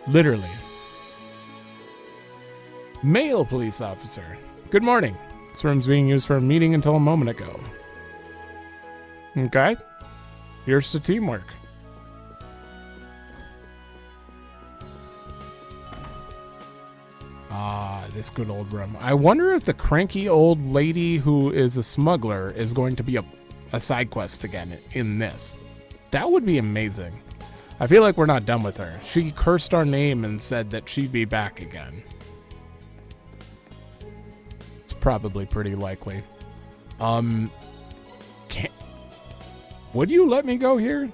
Literally. Male police officer. Good morning. This room's being used for a meeting until a moment ago. Okay. Here's to teamwork. Ah, this good old room. I wonder if the cranky old lady who is a smuggler is going to be a side quest again in this. That would be amazing. I feel like we're not done with her. She cursed our name and said that she'd be back again. It's probably pretty likely. Would you let me go here?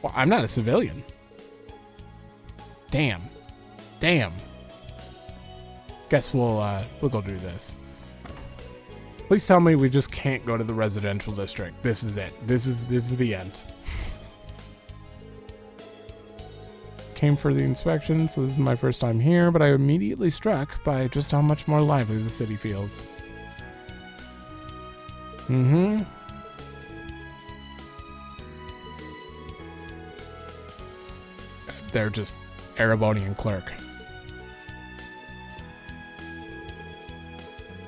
Well, I'm not a civilian. Damn. Guess we'll go do this. Please tell me we just can't go to the residential district. This is it. This is the end. Came for the inspection, so this is my first time here, but I immediately struck by just how much more lively the city feels. They're just Erebonian clerk.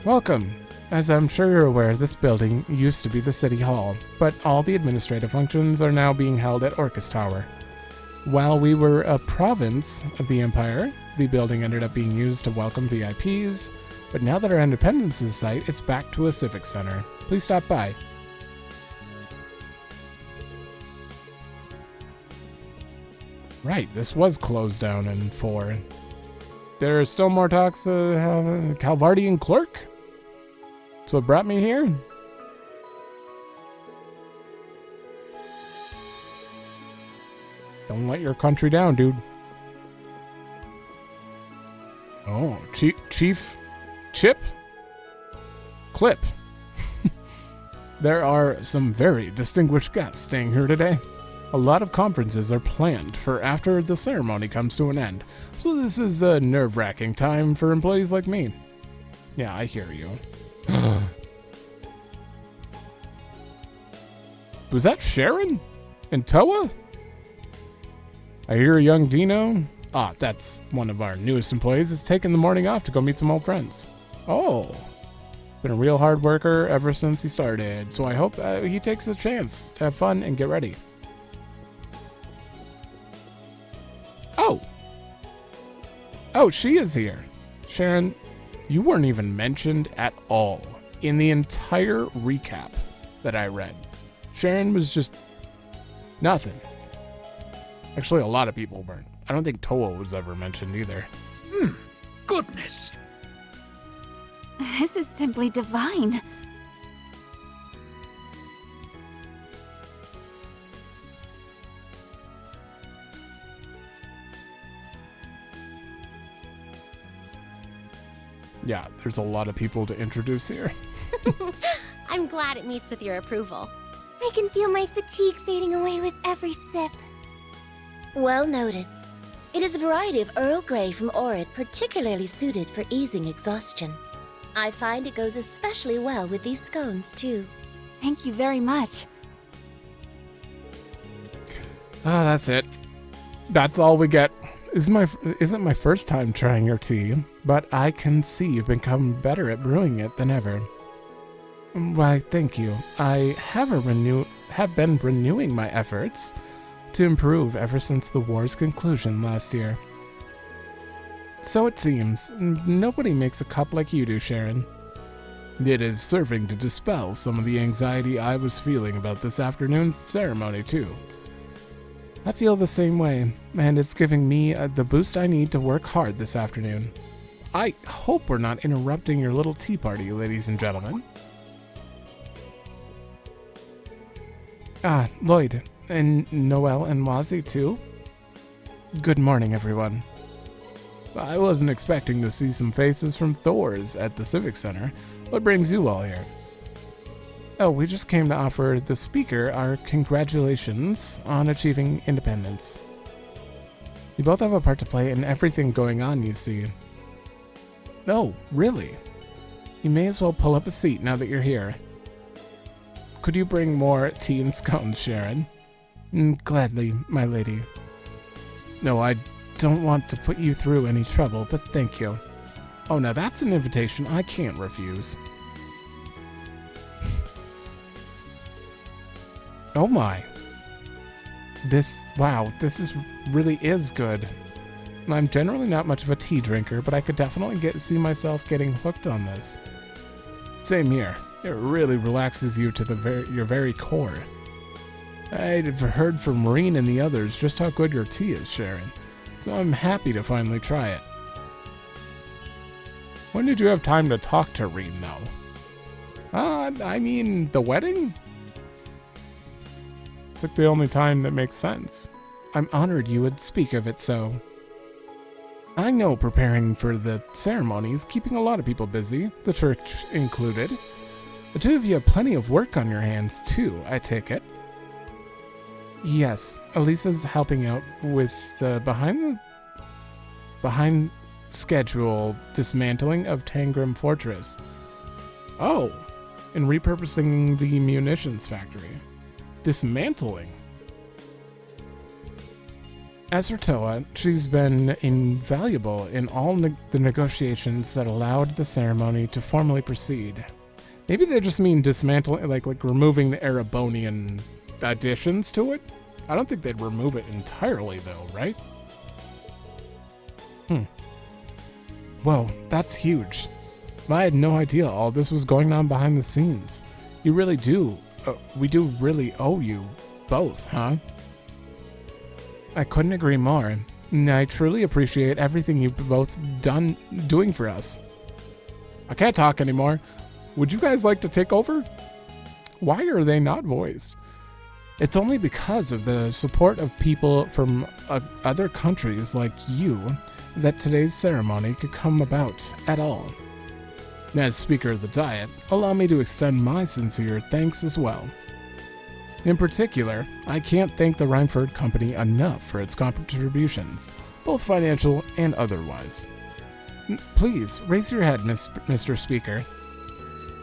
Welcome. As I'm sure you're aware, this building used to be the city hall, but all the administrative functions are now being held at Orcus Tower. While we were a province of the Empire, the building ended up being used to welcome VIPs, but now that our independence is in sight, it's back to a civic center. Please stop by. Right, this was closed down in 4. There are still more talks of Calvardian clerk? That's what brought me here? Don't let your country down, dude. Oh, Chief Chip? Clip. There are some very distinguished guests staying here today. A lot of conferences are planned for after the ceremony comes to an end, so this is a nerve-wracking time for employees like me. Yeah, I hear you. Was that Sharon? And Toa? I hear young Dino. Ah, that's one of our newest employees, is taking the morning off to go meet some old friends. Oh. Been a real hard worker ever since he started, so I hope he takes a chance to have fun and get ready. Oh, she is here. Sharon, you weren't even mentioned at all in the entire recap that I read. Sharon was just nothing. Actually, a lot of people weren't. I don't think Toa was ever mentioned either. Goodness. This is simply divine. Yeah, there's a lot of people to introduce here. I'm glad it meets with your approval. I can feel my fatigue fading away with every sip. Well noted. It is a variety of Earl Grey from Orid particularly suited for easing exhaustion. I find it goes especially well with these scones, too. Thank you very much. Ah, that's it. That's all we get. Isn't my first time trying your tea, but I can see you've become better at brewing it than ever. Why, thank you. I have been renewing my efforts to improve ever since the war's conclusion last year. So it seems, nobody makes a cup like you do, Sharon. It is serving to dispel some of the anxiety I was feeling about this afternoon's ceremony, too. I feel the same way, and it's giving me the boost I need to work hard this afternoon. I hope we're not interrupting your little tea party, ladies and gentlemen. Ah, Lloyd, and Noelle and Wazzy, too. Good morning, everyone. I wasn't expecting to see some faces from Thor's at the Civic Center. What brings you all here? Oh, we just came to offer the speaker our congratulations on achieving independence. You both have a part to play in everything going on, you see. Oh, really? You may as well pull up a seat now that you're here. Could you bring more tea and scones, Sharon? Gladly, my lady. No, I don't want to put you through any trouble, but thank you. Oh, now that's an invitation I can't refuse. Oh my. This really is good. I'm generally not much of a tea drinker, but I could definitely see myself getting hooked on this. Same here. It really relaxes you to your very core. I've heard from Maureen and the others just how good your tea is, Sharon, so I'm happy to finally try it. When did you have time to talk to Reen, though? I mean, the wedding? It's like the only time that makes sense. I'm honored you would speak of it so. I know preparing for the ceremony is keeping a lot of people busy, the church included. The two of you have plenty of work on your hands, too, I take it. Yes, Elisa's helping out with the behind schedule dismantling of Tangram Fortress. Oh, and repurposing the munitions factory. Dismantling. As for Toa, she's been invaluable in all the negotiations that allowed the ceremony to formally proceed. Maybe they just mean dismantling, like removing the Erebonian additions to it? I don't think they'd remove it entirely, though, right? Whoa, that's huge. I had no idea all this was going on behind the scenes. You really do. We do really owe you both, huh? I couldn't agree more. I truly appreciate everything you've both doing for us. I can't talk anymore. Would you guys like to take over? Why are they not voiced? It's only because of the support of people from other countries like you that today's ceremony could come about at all. As Speaker of the Diet, allow me to extend my sincere thanks as well. In particular, I can't thank the Rhymeford Company enough for its contributions, both financial and otherwise. Please, raise your head, Mr. Speaker.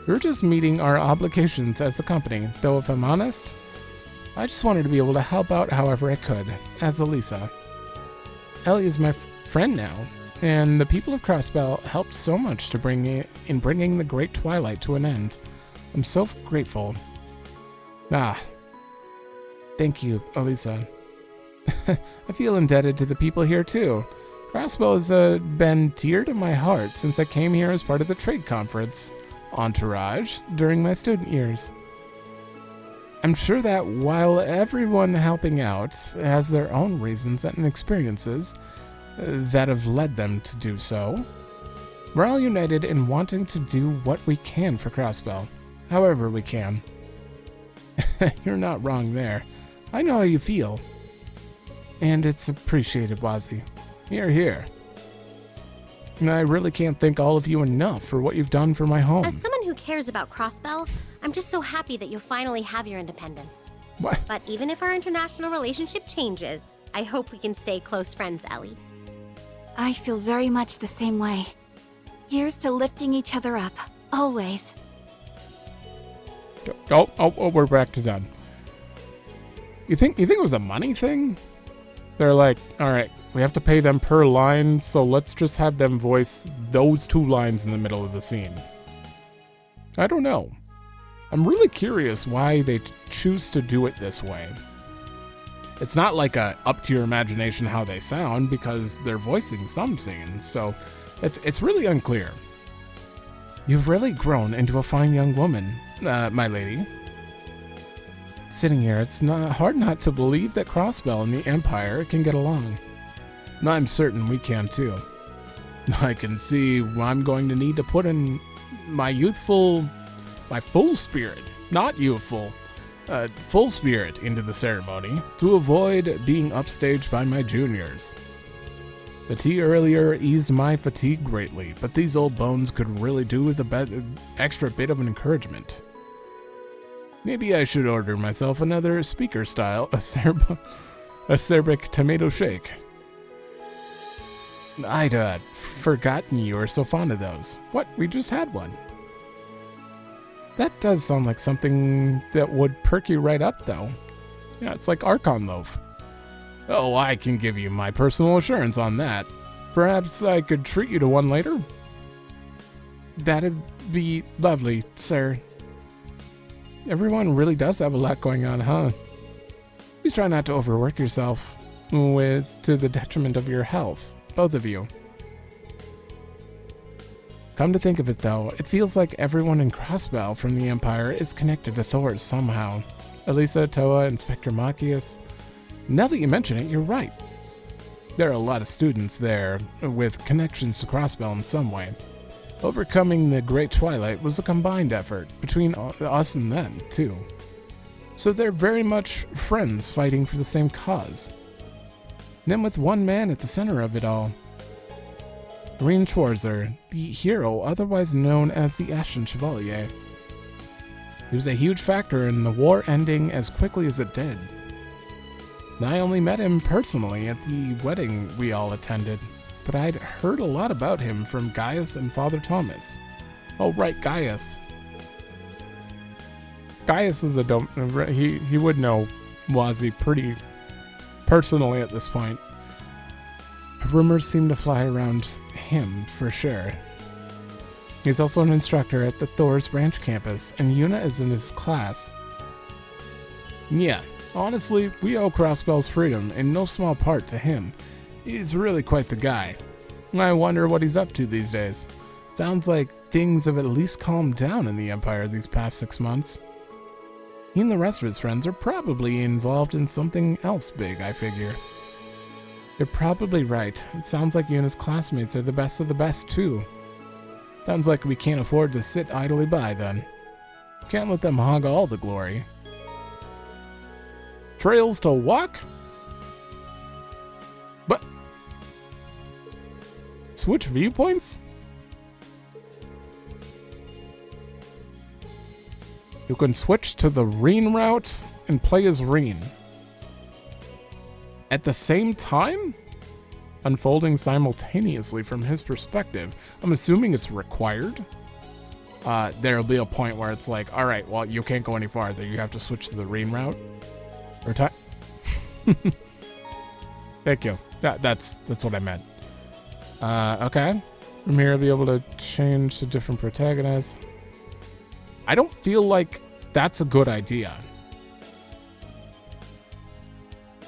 We're just meeting our obligations as a company, though if I'm honest, I just wanted to be able to help out however I could, as Elisa. Ellie is my friend now, and the people of Crossbell helped so much to bringing the Great Twilight to an end. I'm so grateful. Thank you, Elisa. I feel indebted to the people here too. Crossbell has been dear to my heart since I came here as part of the trade conference entourage during my student years. I'm sure that while everyone helping out has their own reasons and experiences that have led them to do so, we're all united in wanting to do what we can for Crossbell, however we can. You're not wrong there. I know how you feel. And it's appreciated, Wazzy. Here, here. And I really can't thank all of you enough for what you've done for my home. As someone who cares about Crossbell, I'm just so happy that you'll finally have your independence. What? But even if our international relationship changes, I hope we can stay close friends, Ellie. I feel very much the same way. Here's to lifting each other up, always. Oh, we're back to done. You think it was a money thing? They're like, all right, we have to pay them per line, so let's just have them voice those 2 lines in the middle of the scene. I don't know. I'm really curious why they choose to do it this way. It's not like up to your imagination how they sound, because they're voicing some scenes, so it's really unclear. You've really grown into a fine young woman, my lady. Sitting here, it's hard not to believe that Crossbell and the Empire can get along. And I'm certain we can too. I can see I'm going to need to put in my full spirit, not youthful, full spirit into the ceremony to avoid being upstaged by my juniors. The tea earlier eased my fatigue greatly, but these old bones could really do with extra bit of an encouragement. Maybe I should order myself another speaker style acerbic tomato shake. I'd forgotten you were so fond of those. What? We just had one. That does sound like something that would perk you right up, though. Yeah, it's like Archon loaf. Oh, I can give you my personal assurance on that. Perhaps I could treat you to one later? That'd be lovely, sir. Everyone really does have a lot going on, huh? Please try not to overwork yourself to the detriment of your health, both of you. Come to think of it, though, it feels like everyone in Crossbell from the Empire is connected to Thor somehow. Elisa, Toa, Inspector Machias. Now that you mention it, you're right. There are a lot of students there with connections to Crossbell in some way. Overcoming the Great Twilight was a combined effort between us and them, too. So they're very much friends fighting for the same cause. Then with one man at the center of it all. Reen Schwarzer, the hero otherwise known as the Ashen Chevalier. He was a huge factor in the war ending as quickly as it did. I only met him personally at the wedding we all attended, but I'd heard a lot about him from Gaius and Father Thomas. Oh right, Gaius. Gaius is he would know Wazzy pretty personally at this point. Rumors seem to fly around him for sure. He's also an instructor at the Thor's branch campus, and Yuna is in his class. Yeah, honestly, we owe Crossbell's freedom in no small part to him. He's really quite the guy. I wonder what he's up to these days. Sounds like things have at least calmed down in the Empire these past 6 months. He and the rest of his friends are probably involved in something else big, I figure. You're probably right. It sounds like Yuna's classmates are the best of the best, too. Sounds like we can't afford to sit idly by, then. Can't let them hog all the glory. Trails to walk? But switch viewpoints? You can switch to the Reen route and play as Reen. At the same time? Unfolding simultaneously from his perspective. I'm assuming it's required. There'll be a point where it's like, alright, well, you can't go any farther. You have to switch to the Reen route. Or Thank you. That's what I meant. Okay. From here, I'll be able to change to different protagonists. I don't feel like that's a good idea.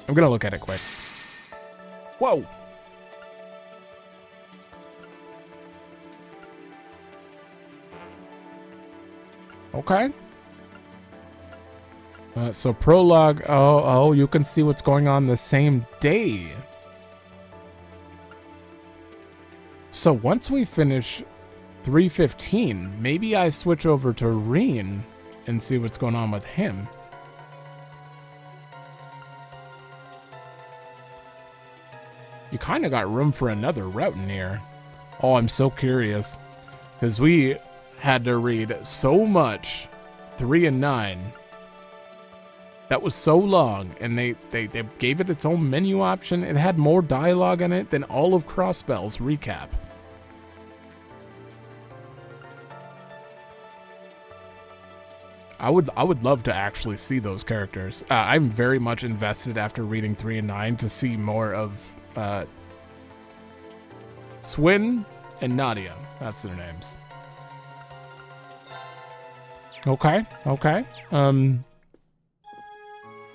I'm gonna look at it quick. Whoa! Okay. So prologue, oh, you can see what's going on the same day. So once we finish 315, maybe I switch over to Reen and see what's going on with him. You kind of got room for another route in here. Oh, I'm so curious. Because we had to read so much 3 and 9. That was so long, and they gave it its own menu option. It had more dialogue in it than all of Crossbell's recap. I would love to actually see those characters. I'm very much invested after reading 3 and 9 to see more of Swin and Nadia. That's their names. Okay.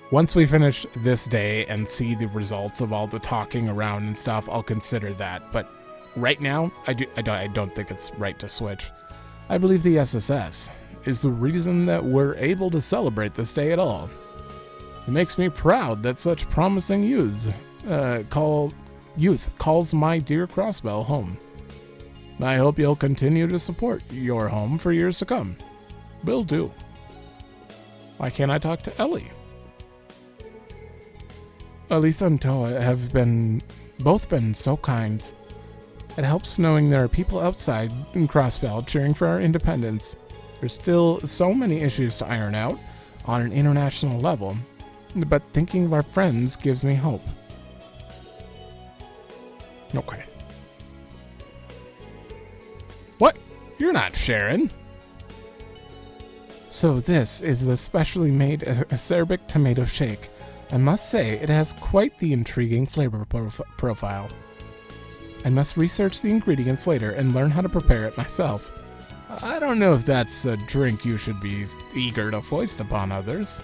Once we finish this day and see the results of all the talking around and stuff, I'll consider that. But right now, I don't think it's right to switch. I believe the SSS is the reason that we're able to celebrate this day at all. It makes me proud that such promising youth calls my dear Crossbell home. I hope you'll continue to support your home for years to come. Will do. Why can't I talk to Ellie? Elisa and Toa have both been so kind. It helps knowing there are people outside in Crossbell cheering for our independence. There's still so many issues to iron out on an international level, but thinking of our friends gives me hope. Okay. What? You're not Sharon. So this is the specially made acerbic tomato shake. I must say, it has quite the intriguing flavor profile. I must research the ingredients later and learn how to prepare it myself. I don't know if that's a drink you should be eager to foist upon others.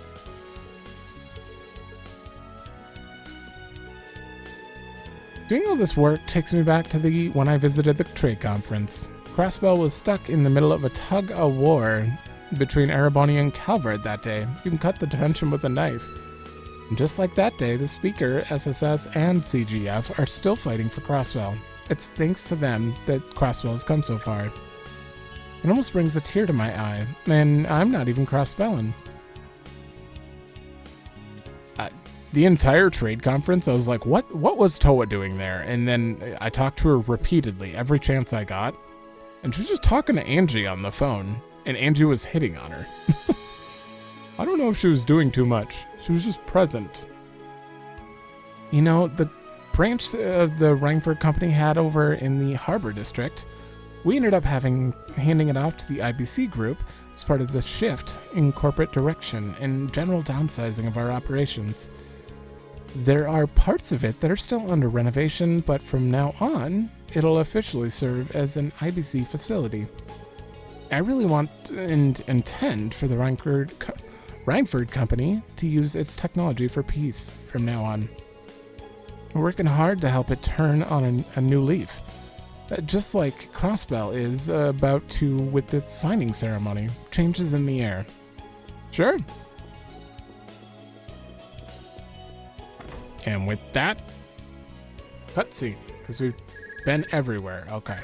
Doing all this work takes me back to when I visited the trade conference. Crossbell was stuck in the middle of a tug-of-war between Ereboni and Calvert that day. You can cut the tension with a knife. And just like that day, the Speaker, SSS, and CGF are still fighting for Crossbell. It's thanks to them that Crossbell has come so far. It almost brings a tear to my eye, and I'm not even Crossbellan. The entire trade conference, I was like, what was Toa doing there? And then I talked to her repeatedly, every chance I got. And she was just talking to Angie on the phone, and Angie was hitting on her. I don't know if she was doing too much. She was just present. You know, the branch the Rangford Company had over in the Harbor District, we ended up handing it off to the IBC group as part of the shift in corporate direction and general downsizing of our operations. There are parts of it that are still under renovation, but from now on, it'll officially serve as an IBC facility. I really want and intend for the Rangford Company to use its technology for peace from now on. We're working hard to help it turn on a new leaf, just like Crossbell is about to with its signing ceremony. Changes in the air. Sure. And with that, cutscene, because we've been everywhere. Okay.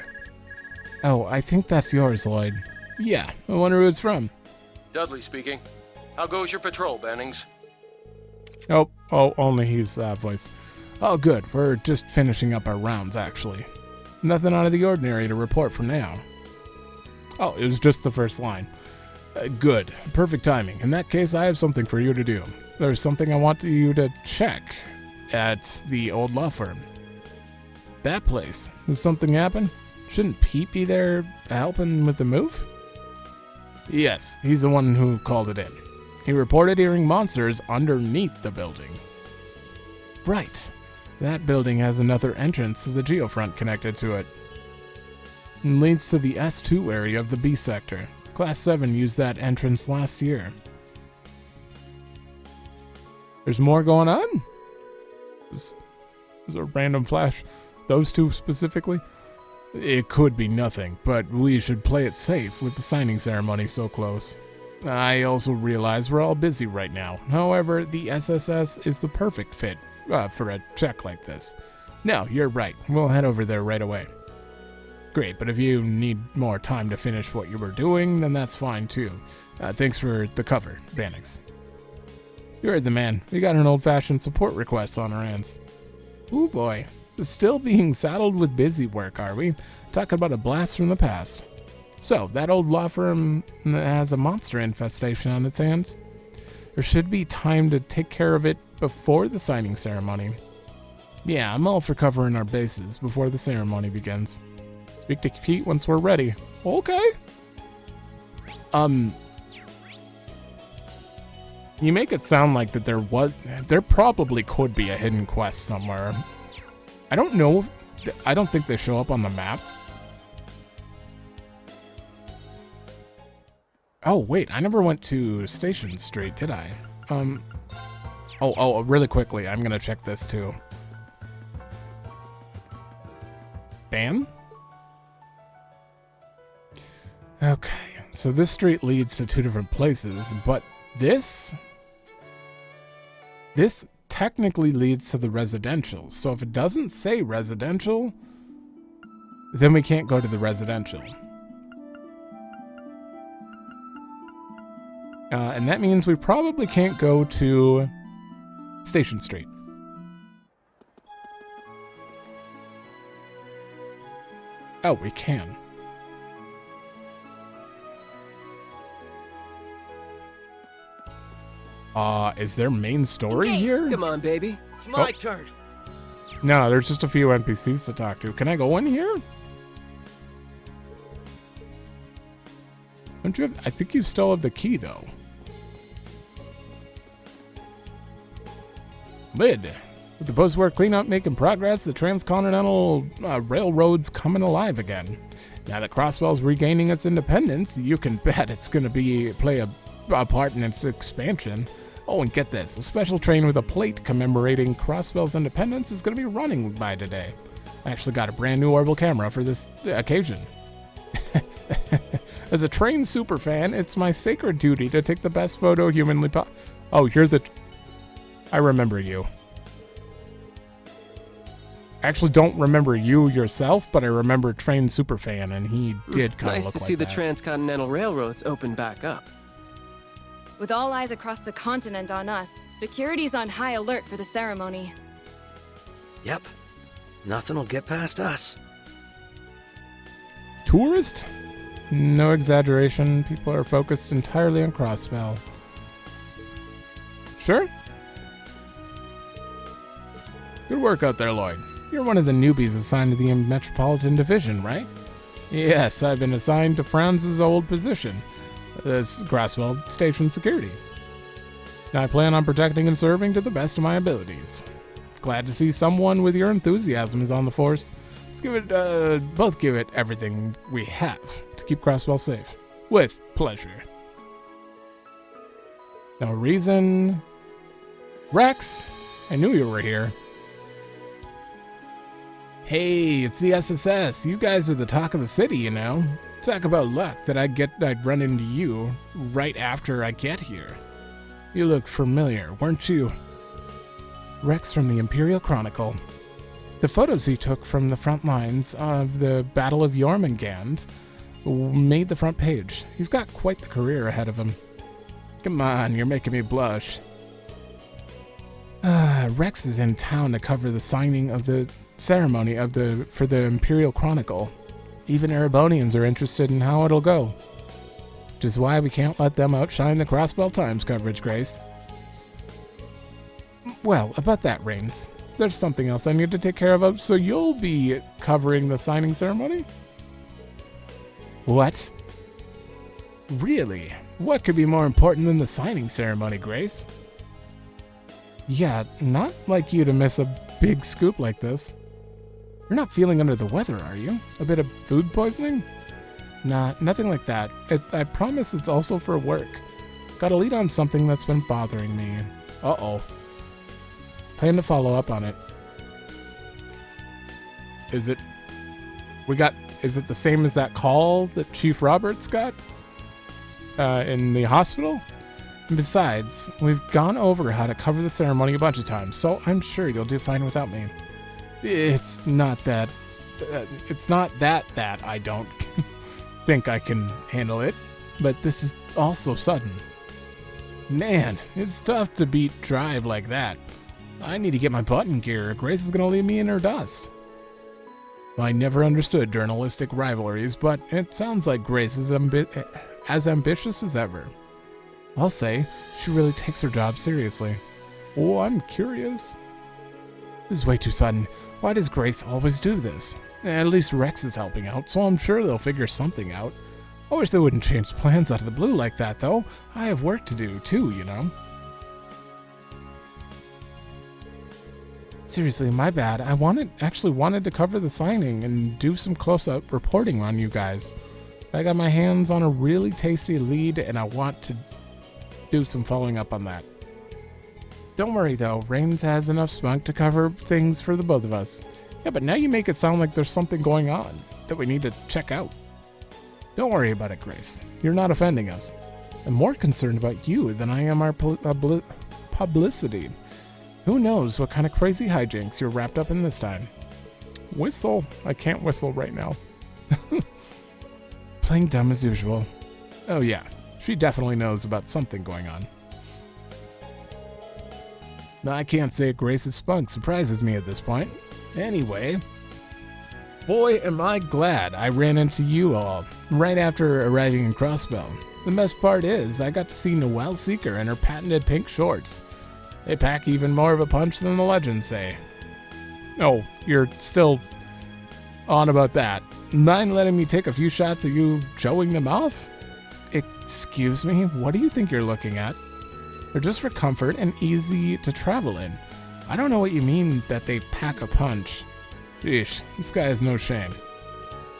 Oh, I think that's yours, Lloyd. Yeah, I wonder who it's from. Dudley speaking. How goes your patrol, Bannings? Oh, only he's voiced. Oh, good. We're just finishing up our rounds, actually. Nothing out of the ordinary to report for now. Oh, it was just the first line. Good. Perfect timing. In that case, I have something for you to do. There's something I want you to check at the old law firm. That place. Does something happen? Shouldn't Pete be there helping with the move? Yes, he's the one who called it in. He reported hearing monsters underneath the building. Right. That building has another entrance to the geofront connected to it. It leads to the S2 area of the B sector. Class 7 used that entrance last year. There's more going on? Was a random flash. Those two specifically? It could be nothing, but we should play it safe with the signing ceremony so close. I also realize we're all busy right now. However, the SSS is the perfect fit for a check like this. No, you're right. We'll head over there right away. Great, but if you need more time to finish what you were doing, then that's fine too. Thanks for the cover, Bannix. You heard the man. We got an old-fashioned support request on our hands. Ooh boy. Still being saddled with busy work, are we? Talk about a blast from the past. So, that old law firm has a monster infestation on its hands. There should be time to take care of it before the signing ceremony. Yeah, I'm all for covering our bases before the ceremony begins. Speak to Pete once we're ready. Okay. You make it sound like that there probably could be a hidden quest somewhere. I don't know. I don't think they show up on the map. Oh, wait. I never went to Station Street, did I? Oh, really quickly. I'm going to check this too. Ban? Okay. So this street leads to two different places, but this technically leads to the residential. So if it doesn't say residential, then we can't go to the residential. And that means we probably can't go to Station Street. Oh, we can. Is there main story Engaged. here? Come on, baby. It's my turn. No, there's just a few NPCs to talk to. Can I go in here? Don't you have? I think you still have the key, though. Lid. With the post-war cleanup making progress, the transcontinental railroad's coming alive again. Now that Crossbell's regaining its independence, you can bet it's going to play a part in its expansion. Oh, and get this. A special train with a plate commemorating Crossbell's independence is going to be running by today. I actually got a brand new orbital camera for this occasion. As a train superfan, it's my sacred duty to take the best photo humanly possible. Oh, you're the... I remember you. I actually don't remember you yourself, but I remember Train Superfan, and he did kind of nice look like that. Nice to see the transcontinental railroads open back up. With all eyes across the continent on us, security's on high alert for the ceremony. Yep. Nothing will get past us. Tourist? No exaggeration. People are focused entirely on Crossbell. Sure? Good work out there, Lloyd. You're one of the newbies assigned to the Metropolitan Division, right? Yes, I've been assigned to Franz's old position. This Crossbell Station Security. I plan on protecting and serving to the best of my abilities. Glad to see someone with your enthusiasm is on the force. Let's give it, both give it everything we have to keep Crossbell safe. With pleasure. No reason. Rex, I knew you were here. Hey, it's the SSS. You guys are the talk of the city, you know. Talk about luck that I'd run into you right after I get here. You look familiar, weren't you? Rex from the Imperial Chronicle. The photos he took from the front lines of the Battle of Jormungand made the front page. He's got quite the career ahead of him. Come on, you're making me blush. Rex is in town to cover the signing of the ceremony for the Imperial Chronicle. Even Erebonians are interested in how it'll go. Which is why we can't let them outshine the Crossbell Times coverage, Grace. Well, about that, Reigns. There's something else I need to take care of, so you'll be covering the signing ceremony? What? Really? What could be more important than the signing ceremony, Grace? Yeah, not like you to miss a big scoop like this. You're not feeling under the weather, are you? A bit of food poisoning? Nah, nothing like that. I promise it's also for work. Gotta lead on something that's been bothering me. Uh-oh. Plan to follow up on it. Is it the same as that call that Chief Roberts got? in the hospital. And besides, we've gone over how to cover the ceremony a bunch of times, so I'm sure you'll do fine without me. It's not that I don't think I can handle it, but this is all so sudden. Man, it's tough to beat Drive like that. I need to get my butt in gear, or Grace is gonna leave me in her dust. I never understood journalistic rivalries, but it sounds like Grace is as ambitious as ever. I'll say, she really takes her job seriously. Oh, I'm curious. This is way too sudden. Why does Grace always do this? At least Rex is helping out, so I'm sure they'll figure something out. I wish they wouldn't change plans out of the blue like that, though. I have work to do, too, you know. Seriously, my bad. I actually wanted to cover the signing and do some close-up reporting on you guys. I got my hands on a really tasty lead, and I want to do some following up on that. Don't worry, though. Reigns has enough spunk to cover things for the both of us. Yeah, but now you make it sound like there's something going on that we need to check out. Don't worry about it, Grace. You're not offending us. I'm more concerned about you than I am our publicity. Who knows what kind of crazy hijinks you're wrapped up in this time? Whistle? I can't whistle right now. Playing dumb as usual. Oh yeah, she definitely knows about something going on. I can't say Grace's spunk surprises me at this point. Anyway, boy am I glad I ran into you all right after arriving in Crossbell. The best part is I got to see Noelle Seeker in her patented pink shorts. They pack even more of a punch than the legends say. Oh, you're still on about that. Mind letting me take a few shots of you showing them off? Excuse me, what do you think you're looking at? They're just for comfort and easy to travel in. I don't know what you mean that they pack a punch. Eesh, this guy has no shame.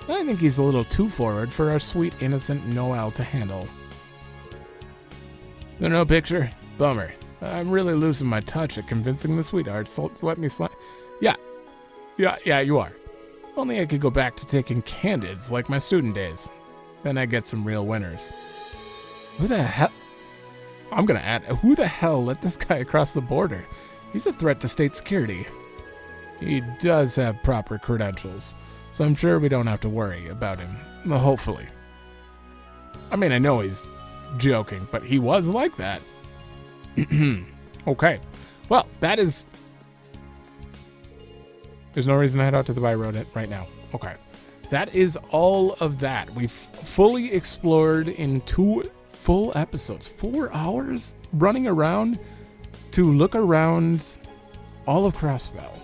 I think he's a little too forward for our sweet, innocent Noelle to handle. There's no picture? Bummer. I'm really losing my touch at convincing the sweethearts to let me slide. Yeah, you are. Only I could go back to taking candids like my student days. Then I get some real winners. Who the hell? I'm gonna add, who the hell let this guy across the border? He's a threat to state security. He does have proper credentials, so I'm sure we don't have to worry about him. Well, hopefully. I mean, I know he's joking, but he was like that. Okay. Well, that is... There's no reason to head out to the by road right now. Okay. That is all of that. We've fully explored in 2 full episodes. 4 hours running around to look around all of Crossbell.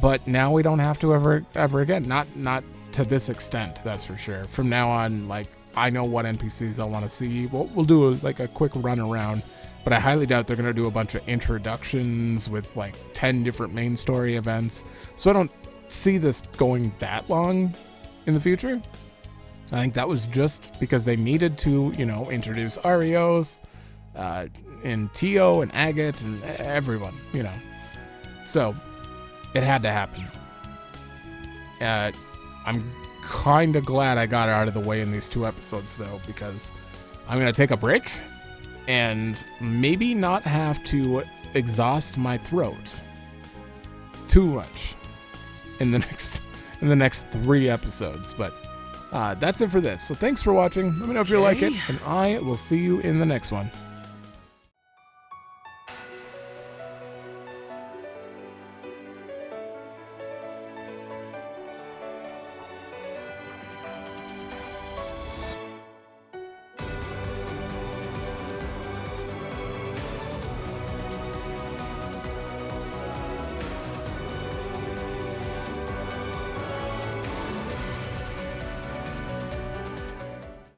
But now we don't have to ever again. Not to this extent, that's for sure. From now on, like, I know what NPCs I want to see. We'll do a quick run around, but I highly doubt they're going to do a bunch of introductions with like 10 different main story events. So I don't see this going that long in the future. I think that was just because they needed to, introduce Arios, and Tio and Agate and everyone, So it had to happen. I'm kind of glad I got it out of the way in these 2 episodes, though, because I'm going to take a break and maybe not have to exhaust my throat too much in the next 3 episodes. But that's it for this. So thanks for watching. Let me know if you like it, and I will see you in the next one.